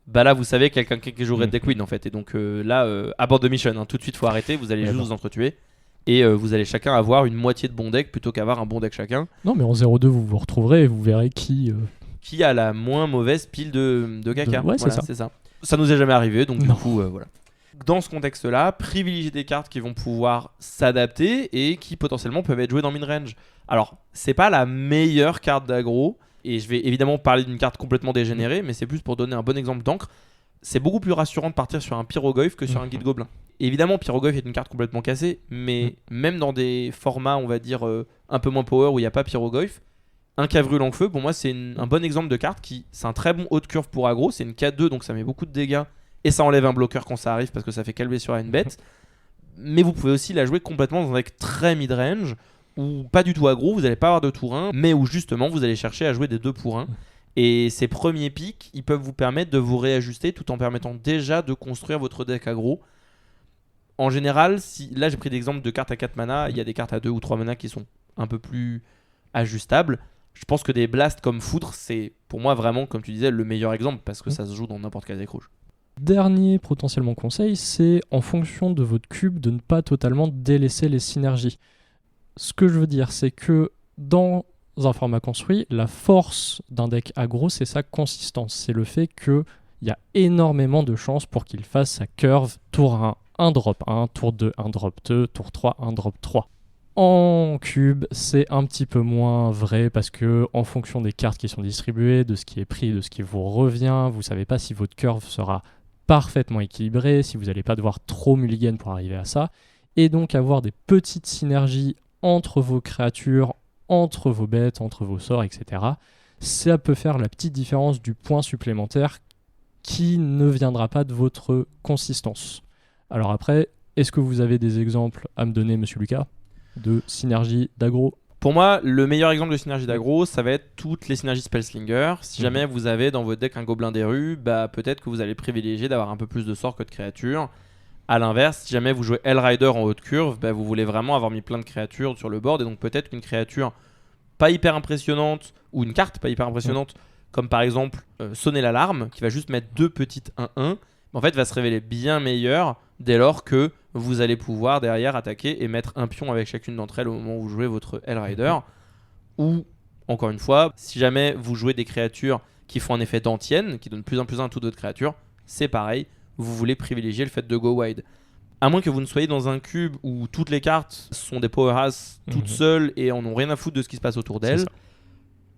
bah là vous savez quelqu'un qui joue Red Deck Queen en fait. Et donc là, abort de mission, hein, tout de suite faut arrêter, vous allez juste vous entretuer. Et vous allez chacun avoir une moitié de bon deck plutôt qu'avoir un bon deck chacun. Non mais en 0-2 vous vous retrouverez et vous verrez qui a la moins mauvaise pile de caca. Ouais, voilà, c'est ça. Ça nous est jamais arrivé, donc du coup voilà. Dans ce contexte-là, privilégiez des cartes qui vont pouvoir s'adapter et qui potentiellement peuvent être jouées dans mid-range. Alors, c'est pas la meilleure carte d'aggro, et je vais évidemment parler d'une carte complètement dégénérée, mais c'est plus pour donner un bon exemple d'encre. C'est beaucoup plus rassurant de partir sur un Pyroglyph que sur un guide gobelin. Évidemment, Pyroglyph est une carte complètement cassée, mais même dans des formats, on va dire, un peu moins power où il n'y a pas Pyroglyph, un Cavrul en feu, pour moi, c'est un bon exemple de carte qui, c'est un très bon haut de curve pour aggro, c'est une 4-2, donc ça met beaucoup de dégâts, et ça enlève un bloqueur quand ça arrive parce que ça fait calmer sur une bête. Mais vous pouvez aussi la jouer complètement dans un deck très mid-range, ou pas du tout aggro, vous n'allez pas avoir de tour 1, mais où justement vous allez chercher à jouer des 2 pour 1. Et ces premiers pics, ils peuvent vous permettre de vous réajuster tout en permettant déjà de construire votre deck aggro. En général, là j'ai pris l'exemple de cartes à 4 mana, il y a des cartes à 2 ou 3 mana qui sont un peu plus ajustables. Je pense que des blasts comme Foudre, c'est pour moi vraiment, comme tu disais, le meilleur exemple parce que ça se joue dans n'importe quel deck rouge. Dernier potentiellement conseil, c'est en fonction de votre cube de ne pas totalement délaisser les synergies. Ce que je veux dire, c'est que dans un format construit, la force d'un deck aggro, c'est sa consistance. C'est le fait qu'il y a énormément de chances pour qu'il fasse sa curve tour 1, 1 drop 1, tour 2, 1 drop 2, tour 3, 1 drop 3. En cube, c'est un petit peu moins vrai parce que en fonction des cartes qui sont distribuées, de ce qui est pris, de ce qui vous revient, vous savez pas si votre curve sera parfaitement équilibrée, si vous n'allez pas devoir trop mulligan pour arriver à ça. Et donc avoir des petites synergies entre vos créatures, entre vos bêtes, entre vos sorts, etc. Ça peut faire la petite différence du point supplémentaire qui ne viendra pas de votre consistance. Alors après, est-ce que vous avez des exemples à me donner, monsieur Lucas, de synergie d'aggro? Pour moi, le meilleur exemple de synergie d'aggro, ça va être toutes les synergies Spellslinger. Si jamais vous avez dans votre deck un gobelin des rues, bah peut-être que vous allez privilégier d'avoir un peu plus de sorts que de créatures. A l'inverse, si jamais vous jouez Hellrider en haute curve, bah vous voulez vraiment avoir mis plein de créatures sur le board, et donc peut-être qu'une créature pas hyper impressionnante, ou une carte pas hyper impressionnante, comme par exemple sonner l'alarme, qui va juste mettre 2 petites 1-1, en fait va se révéler bien meilleure dès lors que vous allez pouvoir derrière attaquer et mettre un pion avec chacune d'entre elles au moment où vous jouez votre Hellrider. Ou, encore une fois, si jamais vous jouez des créatures qui font un effet d'antienne, qui donnent plus 1/+1 à toute votre créature, c'est pareil, vous voulez privilégier le fait de go wide. À moins que vous ne soyez dans un cube où toutes les cartes sont des powerhouses toutes seules et en ont rien à foutre de ce qui se passe autour d'elles,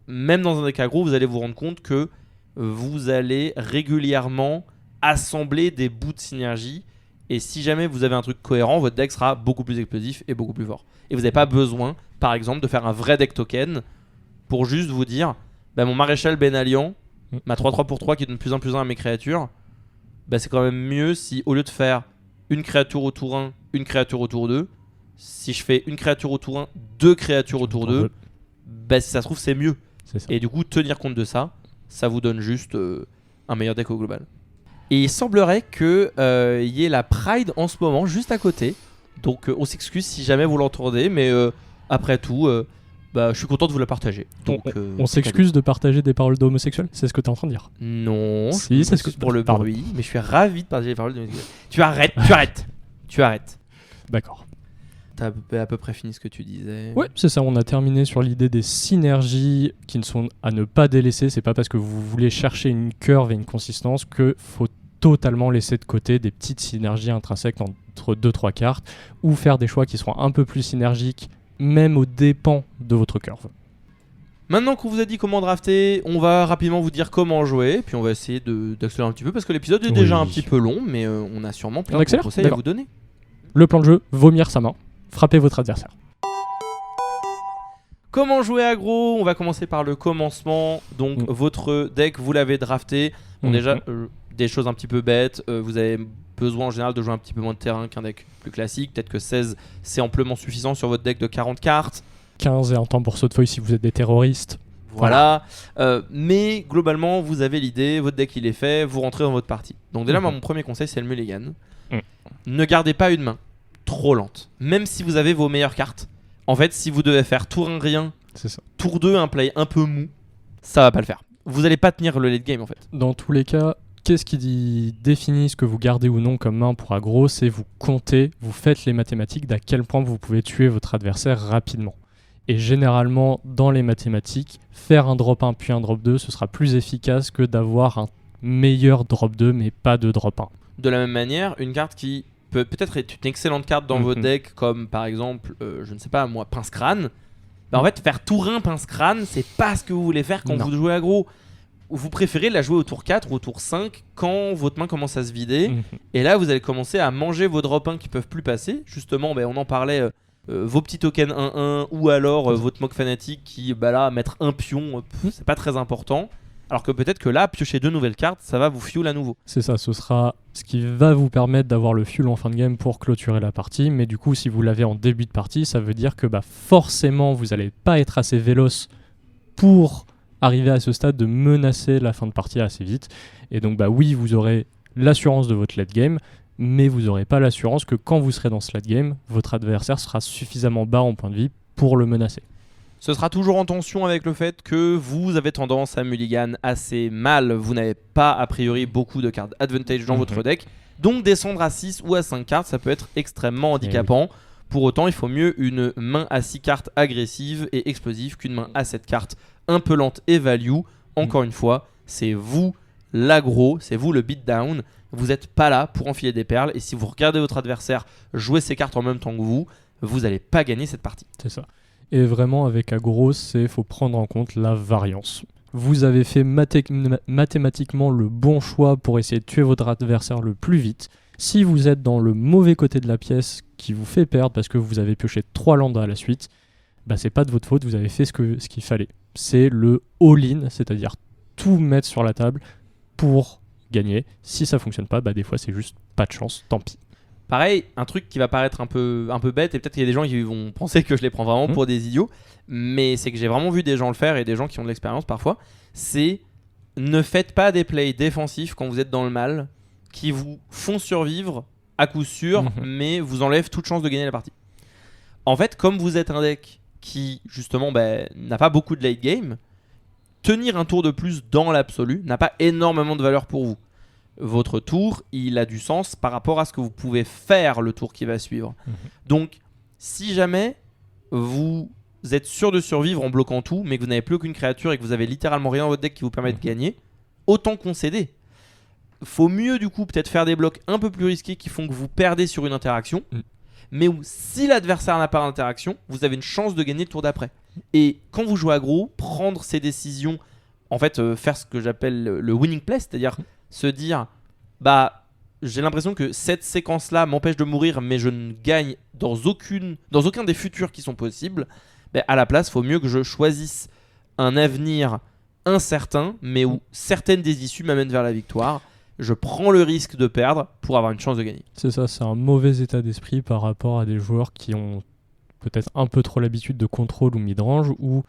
même dans un deck aggro, vous allez vous rendre compte que vous allez régulièrement assembler des bouts de synergie. Et si jamais vous avez un truc cohérent, votre deck sera beaucoup plus explosif et beaucoup plus fort. Et vous n'avez pas besoin, par exemple, de faire un vrai deck token pour juste vous dire bah, mon maréchal Benalian, ma 3-3 pour 3 qui donne plus 1/+1 à mes créatures, bah, c'est quand même mieux si au lieu de faire une créature au tour 1, une créature au tour 2, si je fais une créature au tour 1, 2 créatures au tour 2, bah, si ça se trouve, c'est mieux. Et du coup, tenir compte de ça, ça vous donne juste un meilleur deck au global. Et il semblerait qu'il y ait la Pride en ce moment, juste à côté. Donc on s'excuse si jamais vous l'entendez, mais après tout, Bah, je suis content de vous la partager. Donc, On s'excuse de partager des paroles d'homosexuels, c'est ce que tu es en train de dire. Non, Si, c'est ce que pour le pardon. bruit, mais je suis ravi de partager les paroles de Tu arrêtes. D'accord. T'as à peu près fini ce que tu disais. Ouais, c'est ça, on a terminé sur l'idée des synergies qui ne sont à ne pas délaisser. C'est pas parce que vous voulez chercher une curve et une consistance que faut totalement laisser de côté des petites synergies intrinsèques entre 2-3 cartes ou faire des choix qui seront un peu plus synergiques, même aux dépens de votre curve. Maintenant qu'on vous a dit comment drafter, on va rapidement vous dire comment jouer, puis on va essayer d'accélérer un petit peu parce que l'épisode est déjà un petit peu long, mais on a sûrement plein de conseils à vous donner. Le plan de jeu, vomir sa main, frapper votre adversaire. Comment jouer aggro? On va commencer par le commencement. Donc votre deck, vous l'avez drafté. Bon, déjà, des choses un petit peu bêtes. Vous avez besoin en général de jouer un petit peu moins de terrain qu'un deck plus classique. Peut-être que 16, c'est amplement suffisant sur votre deck de 40 cartes. 15 et un temps pour saut de feuille si vous êtes des terroristes. Voilà. Mais globalement, vous avez l'idée, votre deck il est fait, vous rentrez dans votre partie. Donc déjà, moi, mon premier conseil, c'est le mulligan. Ne gardez pas une main trop lente. Même si vous avez vos meilleures cartes. En fait, si vous devez faire tour 1 rien, c'est ça. Tour 2 un play un peu mou, ça va pas le faire. Vous allez pas tenir le late game en fait. Dans tous les cas, qu'est-ce qui définit ce que vous gardez ou non comme main pour aggro? C'est vous comptez, vous faites les mathématiques d'à quel point vous pouvez tuer votre adversaire rapidement. Et généralement, dans les mathématiques, faire un drop 1 puis un drop 2, ce sera plus efficace que d'avoir un meilleur drop 2 mais pas de drop 1. De la même manière, une carte qui peut peut-être être une excellente carte dans vos decks, comme par exemple, je ne sais pas moi, Pince Crâne. Bah en fait, faire tour 1 Pince Crâne, c'est pas ce que vous voulez faire quand vous jouez aggro. Vous préférez la jouer au tour 4 ou au tour 5 quand votre main commence à se vider. Et là, vous allez commencer à manger vos drop 1 qui peuvent plus passer. Justement, on en parlait, vos petits tokens 1-1 ou alors votre mock fanatique qui, là, mettre un pion, c'est pas très important. Alors que peut-être que là, piocher 2 nouvelles cartes, ça va vous fuel à nouveau. C'est ça, ce sera ce qui va vous permettre d'avoir le fuel en fin de game pour clôturer la partie. Mais du coup, si vous l'avez en début de partie, ça veut dire que forcément, vous n'allez pas être assez véloce pour arriver à ce stade de menacer la fin de partie assez vite. Et donc, oui, vous aurez l'assurance de votre late game, mais vous n'aurez pas l'assurance que quand vous serez dans ce late game, votre adversaire sera suffisamment bas en point de vie pour le menacer. Ce sera toujours en tension avec le fait que vous avez tendance à mulligan assez mal. Vous n'avez pas a priori beaucoup de cartes advantage dans votre deck. Donc descendre à 6 ou à 5 cartes, ça peut être extrêmement handicapant. Pour autant, il faut mieux une main à 6 cartes agressive et explosive qu'une main à 7 cartes un peu lente et value. Encore une fois, c'est vous l'aggro, c'est vous le beatdown. Vous n'êtes pas là pour enfiler des perles. Et si vous regardez votre adversaire jouer ses cartes en même temps que vous n'allez pas gagner cette partie. C'est ça. Et vraiment, avec aggro, il faut prendre en compte la variance. Vous avez fait mathématiquement le bon choix pour essayer de tuer votre adversaire le plus vite. Si vous êtes dans le mauvais côté de la pièce qui vous fait perdre parce que vous avez pioché 3 landas à la suite, c'est pas de votre faute, vous avez fait ce qu'il fallait. C'est le all-in, c'est-à-dire tout mettre sur la table pour gagner. Si ça fonctionne pas, des fois c'est juste pas de chance, tant pis. Pareil, un truc qui va paraître un peu bête, et peut-être qu'il y a des gens qui vont penser que je les prends vraiment pour des idiots, mais c'est que j'ai vraiment vu des gens le faire et des gens qui ont de l'expérience parfois, c'est ne faites pas des plays défensifs quand vous êtes dans le mal, qui vous font survivre à coup sûr, mais vous enlèvent toute chance de gagner la partie. En fait, comme vous êtes un deck qui justement n'a pas beaucoup de late game, tenir un tour de plus dans l'absolu n'a pas énormément de valeur pour vous. Votre tour, il a du sens par rapport à ce que vous pouvez faire le tour qui va suivre. Donc, si jamais vous êtes sûr de survivre en bloquant tout, mais que vous n'avez plus aucune créature et que vous avez littéralement rien dans votre deck qui vous permet de gagner, autant concéder. Faut mieux du coup peut-être faire des blocs un peu plus risqués qui font que vous perdez sur une interaction, mais où si l'adversaire n'a pas d'interaction, vous avez une chance de gagner le tour d'après. Et quand vous jouez aggro, prendre ces décisions, en fait faire ce que j'appelle le winning play, c'est-à-dire se dire j'ai l'impression que cette séquence là m'empêche de mourir mais je ne gagne dans aucun des futurs qui sont possibles, à la place faut mieux que je choisisse un avenir incertain mais où certaines des issues m'amènent vers la victoire. Je prends le risque de perdre pour avoir une chance de gagner. C'est ça, c'est un mauvais état d'esprit par rapport à des joueurs qui ont peut-être un peu trop l'habitude de contrôle ou midrange ou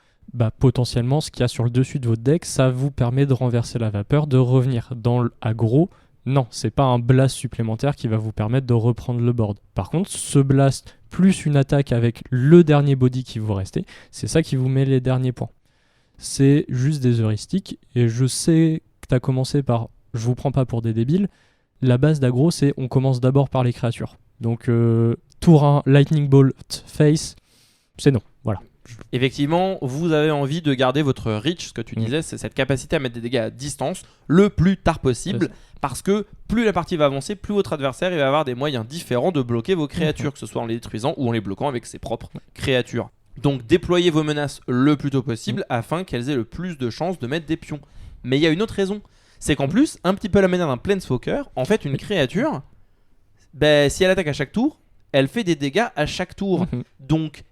potentiellement ce qu'il y a sur le dessus de votre deck, ça vous permet de renverser la vapeur, de revenir dans l'aggro Non, c'est pas un blast supplémentaire qui va vous permettre de reprendre le board. Par contre, ce blast plus une attaque avec le dernier body qui vous restait, c'est ça qui vous met les derniers points. C'est juste des heuristiques, et je sais que tu as commencé par « je vous prends pas pour des débiles », la base d'aggro c'est on commence d'abord par les créatures. Donc tour 1, Lightning Bolt face, c'est non, voilà. Effectivement, vous avez envie de garder votre reach, ce que tu disais, c'est cette capacité à mettre des dégâts à distance le plus tard possible, parce que plus la partie va avancer, plus votre adversaire il va avoir des moyens différents de bloquer vos créatures, que ce soit en les détruisant ou en les bloquant avec ses propres créatures. Donc déployez vos menaces le plus tôt possible afin qu'elles aient le plus de chances de mettre des pions. Mais il y a une autre raison, c'est qu'en plus, un petit peu à la manière d'un Planeswalker, en fait une créature, si elle attaque à chaque tour, elle fait des dégâts à chaque tour. Donc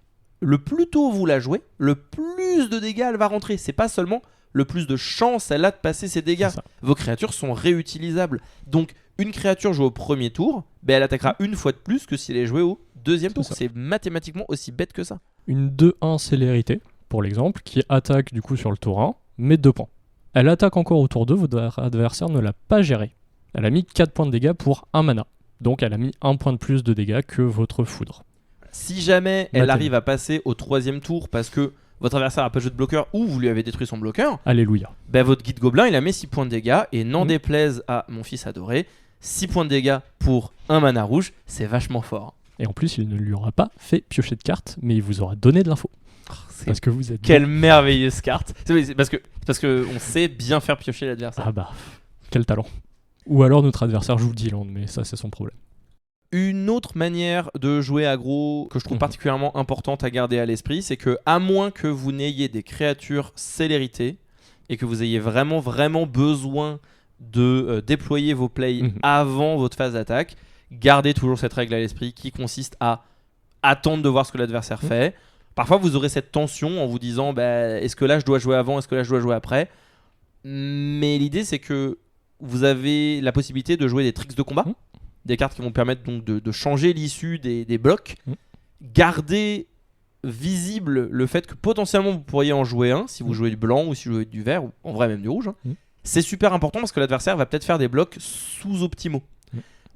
le plus tôt vous la jouez, le plus de dégâts elle va rentrer. C'est pas seulement le plus de chance elle a de passer ses dégâts. Vos créatures sont réutilisables. Donc une créature jouée au premier tour, elle attaquera une fois de plus que si elle est jouée au deuxième tour. C'est mathématiquement aussi bête que ça. Une 2-1 célérité, pour l'exemple, qui attaque du coup sur le tour 1, met 2 points. Elle attaque encore au tour 2, votre adversaire ne l'a pas gérée. Elle a mis 4 points de dégâts pour 1 mana. Donc elle a mis 1 point de plus de dégâts que votre foudre. Si jamais elle arrive à passer au troisième tour parce que votre adversaire a pas joué de bloqueur ou vous lui avez détruit son bloqueur, alléluia. Votre guide gobelin il a mis 6 points de dégâts et n'en déplaise à mon fils adoré, 6 points de dégâts pour 1 mana rouge, c'est vachement fort. Et en plus il ne lui aura pas fait piocher de cartes, mais il vous aura donné de l'info. Parce que vous êtes quelle merveilleuse carte. C'est parce que on sait bien faire piocher l'adversaire. Ah bah, quel talent. Ou alors notre adversaire joue Dylan, mais ça c'est son problème. Une autre manière de jouer aggro que je trouve particulièrement importante à garder à l'esprit, c'est que à moins que vous n'ayez des créatures célérité et que vous ayez vraiment besoin de déployer vos plays avant votre phase d'attaque, gardez toujours cette règle à l'esprit qui consiste à attendre de voir ce que l'adversaire fait. Parfois vous aurez cette tension en vous disant est-ce que là je dois jouer avant, est-ce que là je dois jouer après, mais l'idée c'est que vous avez la possibilité de jouer des tricks de combat, des cartes qui vont permettre donc de changer l'issue des blocs. Gardez visible le fait que potentiellement vous pourriez en jouer un si vous jouez du blanc ou si vous jouez du vert, ou en vrai même du rouge. C'est super important parce que l'adversaire va peut-être faire des blocs sous-optimaux.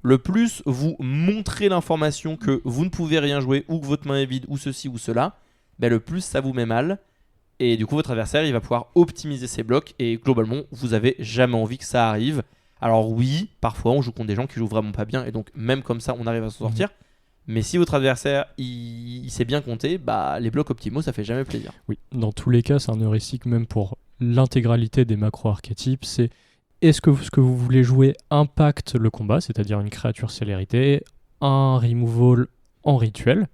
Le plus vous montrez l'information que vous ne pouvez rien jouer ou que votre main est vide ou ceci ou cela, le plus ça vous met mal. Et du coup votre adversaire il va pouvoir optimiser ses blocs et globalement vous avez jamais envie que ça arrive. Alors oui, parfois on joue contre des gens qui jouent vraiment pas bien et donc même comme ça on arrive à s'en sortir. Mais si votre adversaire il sait bien compter, les blocs optimaux ça fait jamais plaisir. Oui, dans tous les cas c'est un heuristique même pour l'intégralité des macro-archétypes, c'est est-ce que ce que vous voulez jouer impacte le combat, c'est-à-dire une créature célérité, un removal en rituel?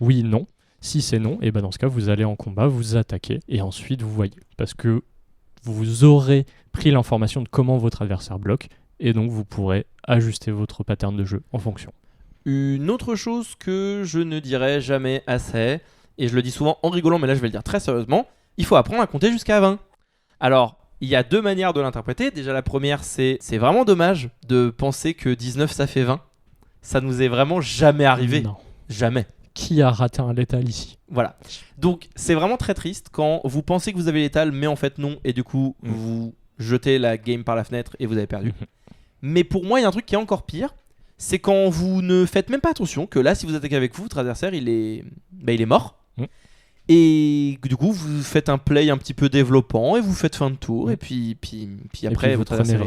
Oui, non. Si c'est non, et dans ce cas vous allez en combat, vous attaquez et ensuite vous voyez. Parce que vous aurez pris l'information de comment votre adversaire bloque et donc vous pourrez ajuster votre pattern de jeu en fonction. Une autre chose que je ne dirai jamais assez, et je le dis souvent en rigolant mais là je vais le dire très sérieusement, il faut apprendre à compter jusqu'à 20. Alors, il y a deux manières de l'interpréter. Déjà la première c'est vraiment dommage de penser que 19 ça fait 20. Ça nous est vraiment jamais arrivé. Non. Jamais. Qui a raté un létal ici? Voilà. Donc c'est vraiment très triste quand vous pensez que vous avez létal mais en fait non et du coup vous jetez la game par la fenêtre et vous avez perdu. Mais pour moi il y a un truc qui est encore pire, c'est quand vous ne faites même pas attention que là si vous attaquez avec vous, votre adversaire il est mort. Et du coup vous faites un play un petit peu développant et vous faites fin de tour et puis après votre adversaire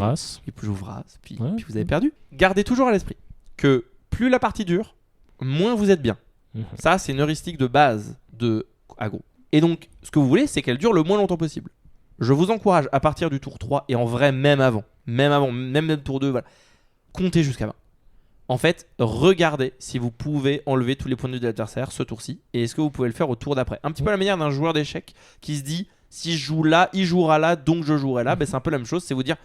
il joue Vras puis vous avez perdu. Gardez toujours à l'esprit que plus la partie dure, moins vous êtes bien. Ça c'est une heuristique de base de aggro. Et donc ce que vous voulez c'est qu'elle dure le moins longtemps possible. Je vous encourage à partir du tour 3 et en vrai même le tour 2, voilà, comptez jusqu'à 20. En fait, regardez si vous pouvez enlever tous les points de vue de l'adversaire ce tour-ci et est-ce que vous pouvez le faire au tour d'après. Un petit peu à la manière d'un joueur d'échecs qui se dit si je joue là, il jouera là, donc je jouerai là. C'est un peu la même chose, c'est vous dire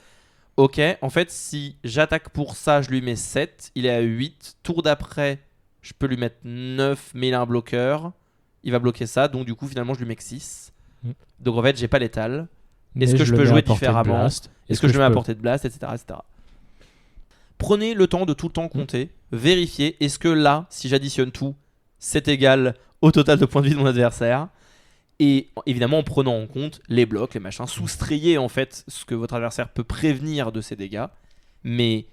ok, en fait si j'attaque pour ça, je lui mets 7, il est à 8, tour d'après je peux lui mettre 9 mais il a un bloqueur, il va bloquer ça, donc du coup finalement je lui mets que 6. Donc en fait j'ai pas létal. Est-ce que je peux jouer différemment? Est-ce que je mets à portée de blast, etc. Prenez le temps de tout le temps compter, vérifier, est-ce que là, si j'additionne tout, c'est égal au total de points de vie de mon adversaire. Et évidemment en prenant en compte les blocs, les machins, soustrayez en fait ce que votre adversaire peut prévenir de ses dégâts. Mais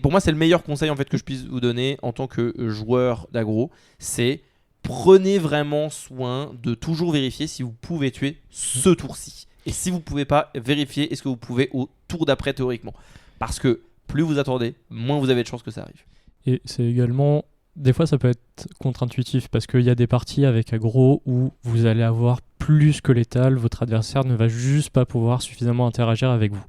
pour moi c'est le meilleur conseil en fait que je puisse vous donner en tant que joueur d'aggro, c'est prenez vraiment soin de toujours vérifier si vous pouvez tuer ce tour-ci. Et si vous pouvez pas, vérifier est-ce que vous pouvez au tour d'après théoriquement. Parce que plus vous attendez, moins vous avez de chances que ça arrive. Et c'est également, des fois ça peut être contre-intuitif parce qu'il y a des parties avec aggro où vous allez avoir plus que létal, votre adversaire ne va juste pas pouvoir suffisamment interagir avec vous.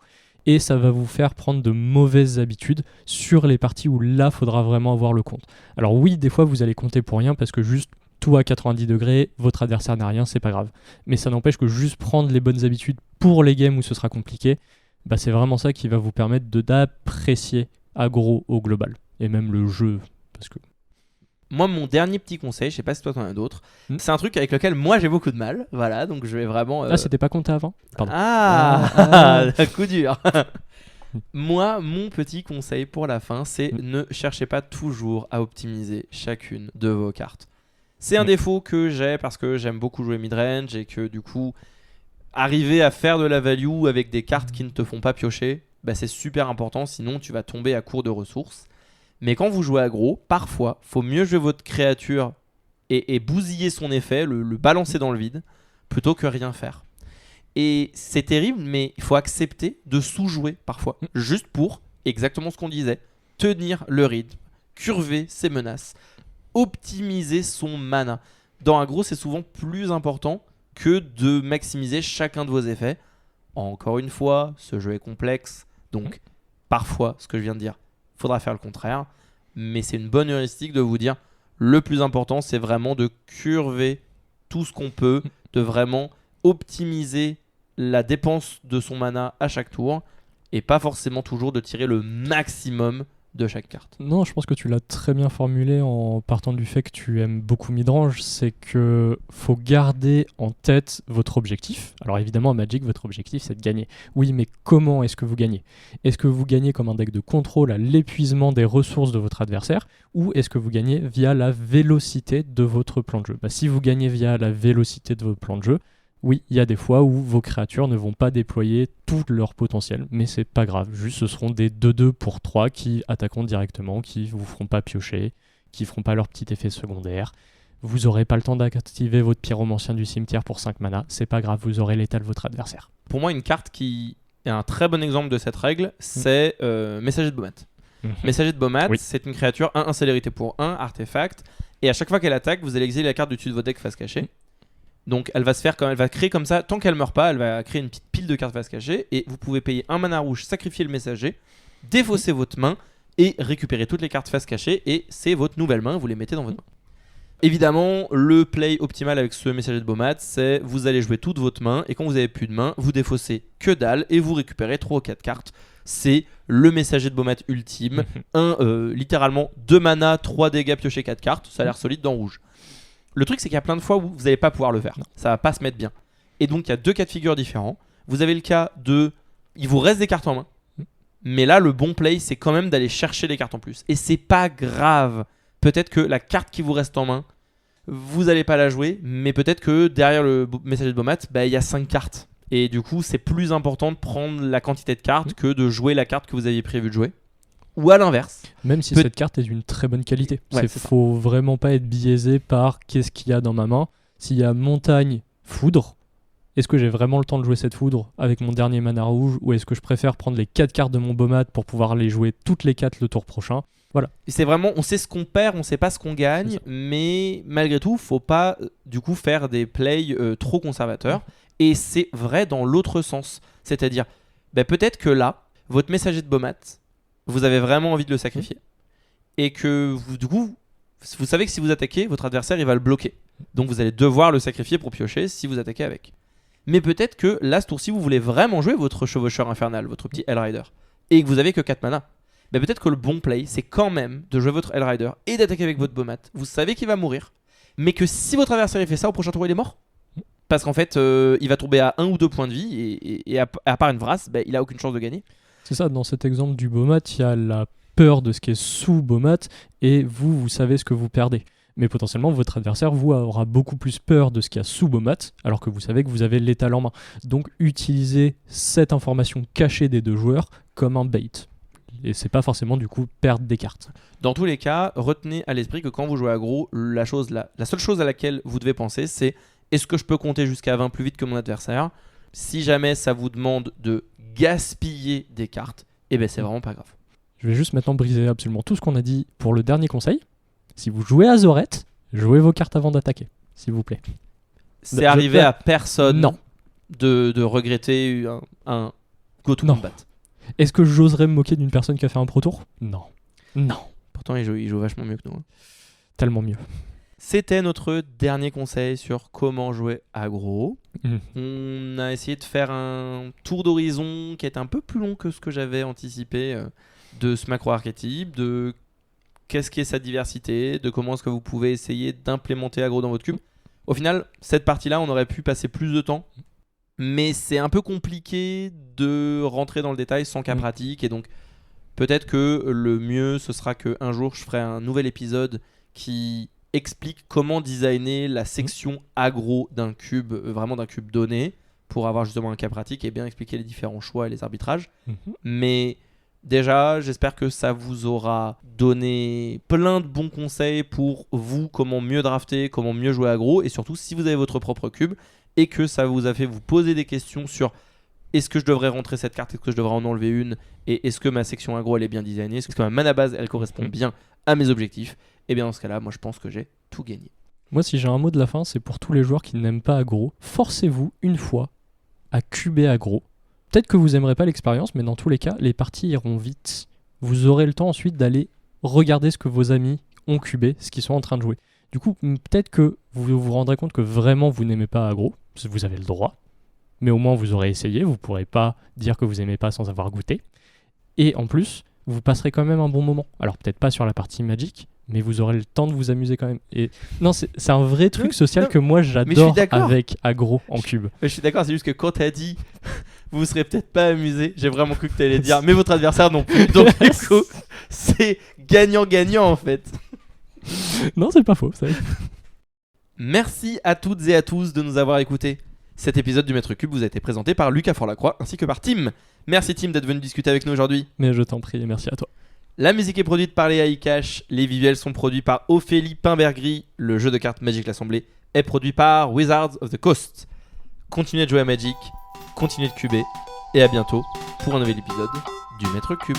Et ça va vous faire prendre de mauvaises habitudes sur les parties où là, faudra vraiment avoir le compte. Alors oui, des fois, vous allez compter pour rien parce que juste tout à 90 degrés, votre adversaire n'a rien, c'est pas grave. Mais ça n'empêche que juste prendre les bonnes habitudes pour les games où ce sera compliqué, bah c'est vraiment ça qui va vous permettre d'apprécier aggro au global. Et même le jeu, parce que... Moi, mon dernier petit conseil, je sais pas si toi t'en as d'autres, c'est un truc avec lequel moi j'ai beaucoup de mal. Voilà, donc je vais vraiment. Ah, c'était pas compté avant ? Pardon. Coup dur. Moi, mon petit conseil pour la fin, c'est ne cherchez pas toujours à optimiser chacune de vos cartes. C'est un défaut que j'ai parce que j'aime beaucoup jouer midrange et que du coup, arriver à faire de la value avec des cartes qui ne te font pas piocher, bah, c'est super important, sinon tu vas tomber à court de ressources. Mais quand vous jouez aggro, parfois, faut mieux jouer votre créature et bousiller son effet, le balancer dans le vide, plutôt que rien faire. Et c'est terrible, mais il faut accepter de sous-jouer parfois, juste pour, exactement ce qu'on disait, tenir le rythme, curver ses menaces, optimiser son mana. Dans aggro, c'est souvent plus important que de maximiser chacun de vos effets. Encore une fois, ce jeu est complexe, donc parfois, ce que je viens de dire, faudra faire le contraire, mais c'est une bonne heuristique de vous dire le plus important c'est vraiment de curver tout ce qu'on peut, de vraiment optimiser la dépense de son mana à chaque tour et pas forcément toujours de tirer le maximum de chaque carte. Non, je pense que tu l'as très bien formulé en partant du fait que tu aimes beaucoup midrange, c'est que faut garder en tête votre objectif. Alors évidemment, à Magic, votre objectif, c'est de gagner. Oui, mais comment est-ce que vous gagnez ? Est-ce que vous gagnez comme un deck de contrôle à l'épuisement des ressources de votre adversaire ou est-ce que vous gagnez via la vélocité de votre plan de jeu ? Si vous gagnez via la vélocité de votre plan de jeu, oui, il y a des fois où vos créatures ne vont pas déployer tout leur potentiel, mais c'est pas grave. Juste, ce seront des 2-2 pour 3 qui attaqueront directement, qui vous feront pas piocher, qui feront pas leur petit effet secondaire. Vous aurez pas le temps d'activer votre pyromancien du cimetière pour 5 mana, c'est pas grave, vous aurez l'état de votre adversaire. Pour moi, une carte qui est un très bon exemple de cette règle, c'est Messager de Bomat. Messager de Bomat, c'est une créature 1 célérité pour 1, artefact, et à chaque fois qu'elle attaque, vous allez exiler la carte du dessus de votre deck face cachée. Donc elle va créer comme ça, tant qu'elle meurt pas, elle va créer une petite pile de cartes face cachée et vous pouvez payer un mana rouge, sacrifier le messager, défausser votre main et récupérer toutes les cartes face cachée et c'est votre nouvelle main, vous les mettez dans votre main. Évidemment, le play optimal avec ce messager de Bomat, c'est vous allez jouer toute votre main et quand vous avez plus de main, vous défaussez que dalle et vous récupérez 3 ou 4 cartes. C'est le messager de Bomat ultime, littéralement 2 mana, 3 dégâts piochés 4 cartes, ça a l'air solide dans rouge. Le truc, c'est qu'il y a plein de fois où vous n'allez pas pouvoir le faire. Ça va pas se mettre bien. Et donc, il y a 2 cas de figure différents. Vous avez le cas de... Il vous reste des cartes en main. Mais là, le bon play, c'est quand même d'aller chercher les cartes en plus. Et c'est pas grave. Peut-être que la carte qui vous reste en main, vous n'allez pas la jouer. Mais peut-être que derrière le messager de Bomat, il y a 5 cartes. Et du coup, c'est plus important de prendre la quantité de cartes que de jouer la carte que vous aviez prévu de jouer. Ou à l'inverse. Même si cette carte est d'une très bonne qualité. Il faut vraiment pas être biaisé par qu'est-ce qu'il y a dans ma main. S'il y a montagne, foudre, est-ce que j'ai vraiment le temps de jouer cette foudre avec mon dernier mana rouge ou est-ce que je préfère prendre les 4 cartes de mon Bomat pour pouvoir les jouer toutes les 4 le tour prochain ? Voilà. Et c'est vraiment, on sait ce qu'on perd, on sait pas ce qu'on gagne, mais malgré tout, faut pas du coup faire des plays trop conservateurs. Et c'est vrai dans l'autre sens. C'est-à-dire, peut-être que là, votre messager de Bomat, vous avez vraiment envie de le sacrifier et que vous, du coup, vous savez que si vous attaquez, votre adversaire il va le bloquer. Donc vous allez devoir le sacrifier pour piocher si vous attaquez avec. Mais peut-être que là, ce tour-ci, vous voulez vraiment jouer votre chevaucheur infernal, votre petit Hellrider, et que vous avez que 4 mana. Peut-être que le bon play, c'est quand même de jouer votre Hellrider et d'attaquer avec votre Bomat. Vous savez qu'il va mourir, mais que si votre adversaire il fait ça, au prochain tour, il est mort. Parce qu'en fait, il va tomber à 1 ou 2 points de vie et à part une vrasse, il a aucune chance de gagner. C'est ça, dans cet exemple du Bomat, il y a la peur de ce qui est sous Bomat et vous savez ce que vous perdez. Mais potentiellement, votre adversaire, vous, aura beaucoup plus peur de ce qu'il y a sous Bomat, alors que vous savez que vous avez l'étal en main. Donc, utilisez cette information cachée des 2 joueurs comme un bait. Et c'est pas forcément du coup perdre des cartes. Dans tous les cas, retenez à l'esprit que quand vous jouez aggro, la seule chose à laquelle vous devez penser, c'est est-ce que je peux compter jusqu'à 20 plus vite que mon adversaire ? Si jamais ça vous demande de gaspiller des cartes, eh ben c'est vraiment pas grave. Je vais juste maintenant briser absolument tout ce qu'on a dit pour le dernier conseil. Si vous jouez à Zorette, jouez vos cartes avant d'attaquer, s'il vous plaît. C'est arrivé à personne Non. de regretter un go to Non. combat. Est-ce que j'oserais me moquer d'une personne qui a fait un pro tour ? Non. Non. Pourtant, il joue vachement mieux que nous. Tellement mieux. C'était notre dernier conseil sur comment jouer aggro. Mmh. On a essayé de faire un tour d'horizon qui est un peu plus long que ce que j'avais anticipé de ce macro-archétype, de qu'est-ce qui est sa diversité, de comment est-ce que vous pouvez essayer d'implémenter aggro dans votre cube. Au final, cette partie-là, on aurait pu passer plus de temps, mais c'est un peu compliqué de rentrer dans le détail sans cas pratique, et donc peut-être que le mieux, ce sera qu'un jour, je ferai un nouvel épisode qui explique comment designer la section aggro d'un cube, vraiment d'un cube donné, pour avoir justement un cas pratique et bien expliquer les différents choix et les arbitrages. Mais déjà, j'espère que ça vous aura donné plein de bons conseils pour vous, comment mieux drafter, comment mieux jouer aggro, et surtout si vous avez votre propre cube et que ça vous a fait vous poser des questions sur est-ce que je devrais rentrer cette carte, est-ce que je devrais en enlever une, et est-ce que ma section aggro elle est bien designée, est-ce que ma mana base elle correspond bien à mes objectifs. Et bien dans ce cas-là, moi je pense que j'ai tout gagné. Moi, si j'ai un mot de la fin, c'est pour tous les joueurs qui n'aiment pas aggro. Forcez-vous une fois à cuber aggro. Peut-être que vous n'aimerez pas l'expérience, mais dans tous les cas, les parties iront vite. Vous aurez le temps ensuite d'aller regarder ce que vos amis ont cubé, ce qu'ils sont en train de jouer. Du coup, peut-être que vous vous rendrez compte que vraiment vous n'aimez pas aggro. Vous avez le droit. Mais au moins vous aurez essayé. Vous ne pourrez pas dire que vous n'aimez pas sans avoir goûté. Et en plus, vous passerez quand même un bon moment. Alors peut-être pas sur la partie Magic, mais vous aurez le temps de vous amuser quand même. Et non, c'est un vrai truc social que moi j'adore avec aggro en cube. Je suis d'accord, c'est juste que quand t'as dit vous serez peut-être pas amusé, j'ai vraiment cru que t'allais dire mais votre adversaire non plus. Donc du coup, c'est gagnant-gagnant en fait. Non, c'est pas faux. Ça. Merci à toutes et à tous de nous avoir écoutés. Cet épisode du Maître Cube vous a été présenté par Lucas Forlacroix ainsi que par Tim. Merci Tim d'être venu discuter avec nous aujourd'hui. Mais je t'en prie, merci à toi. La musique est produite par Léa Ikash, les visuels sont produits par Ophélie Pimbergris, le jeu de cartes Magic l'Assemblée est produit par Wizards of the Coast. Continuez de jouer à Magic, continuez de cuber, et à bientôt pour un nouvel épisode du Maître Cube.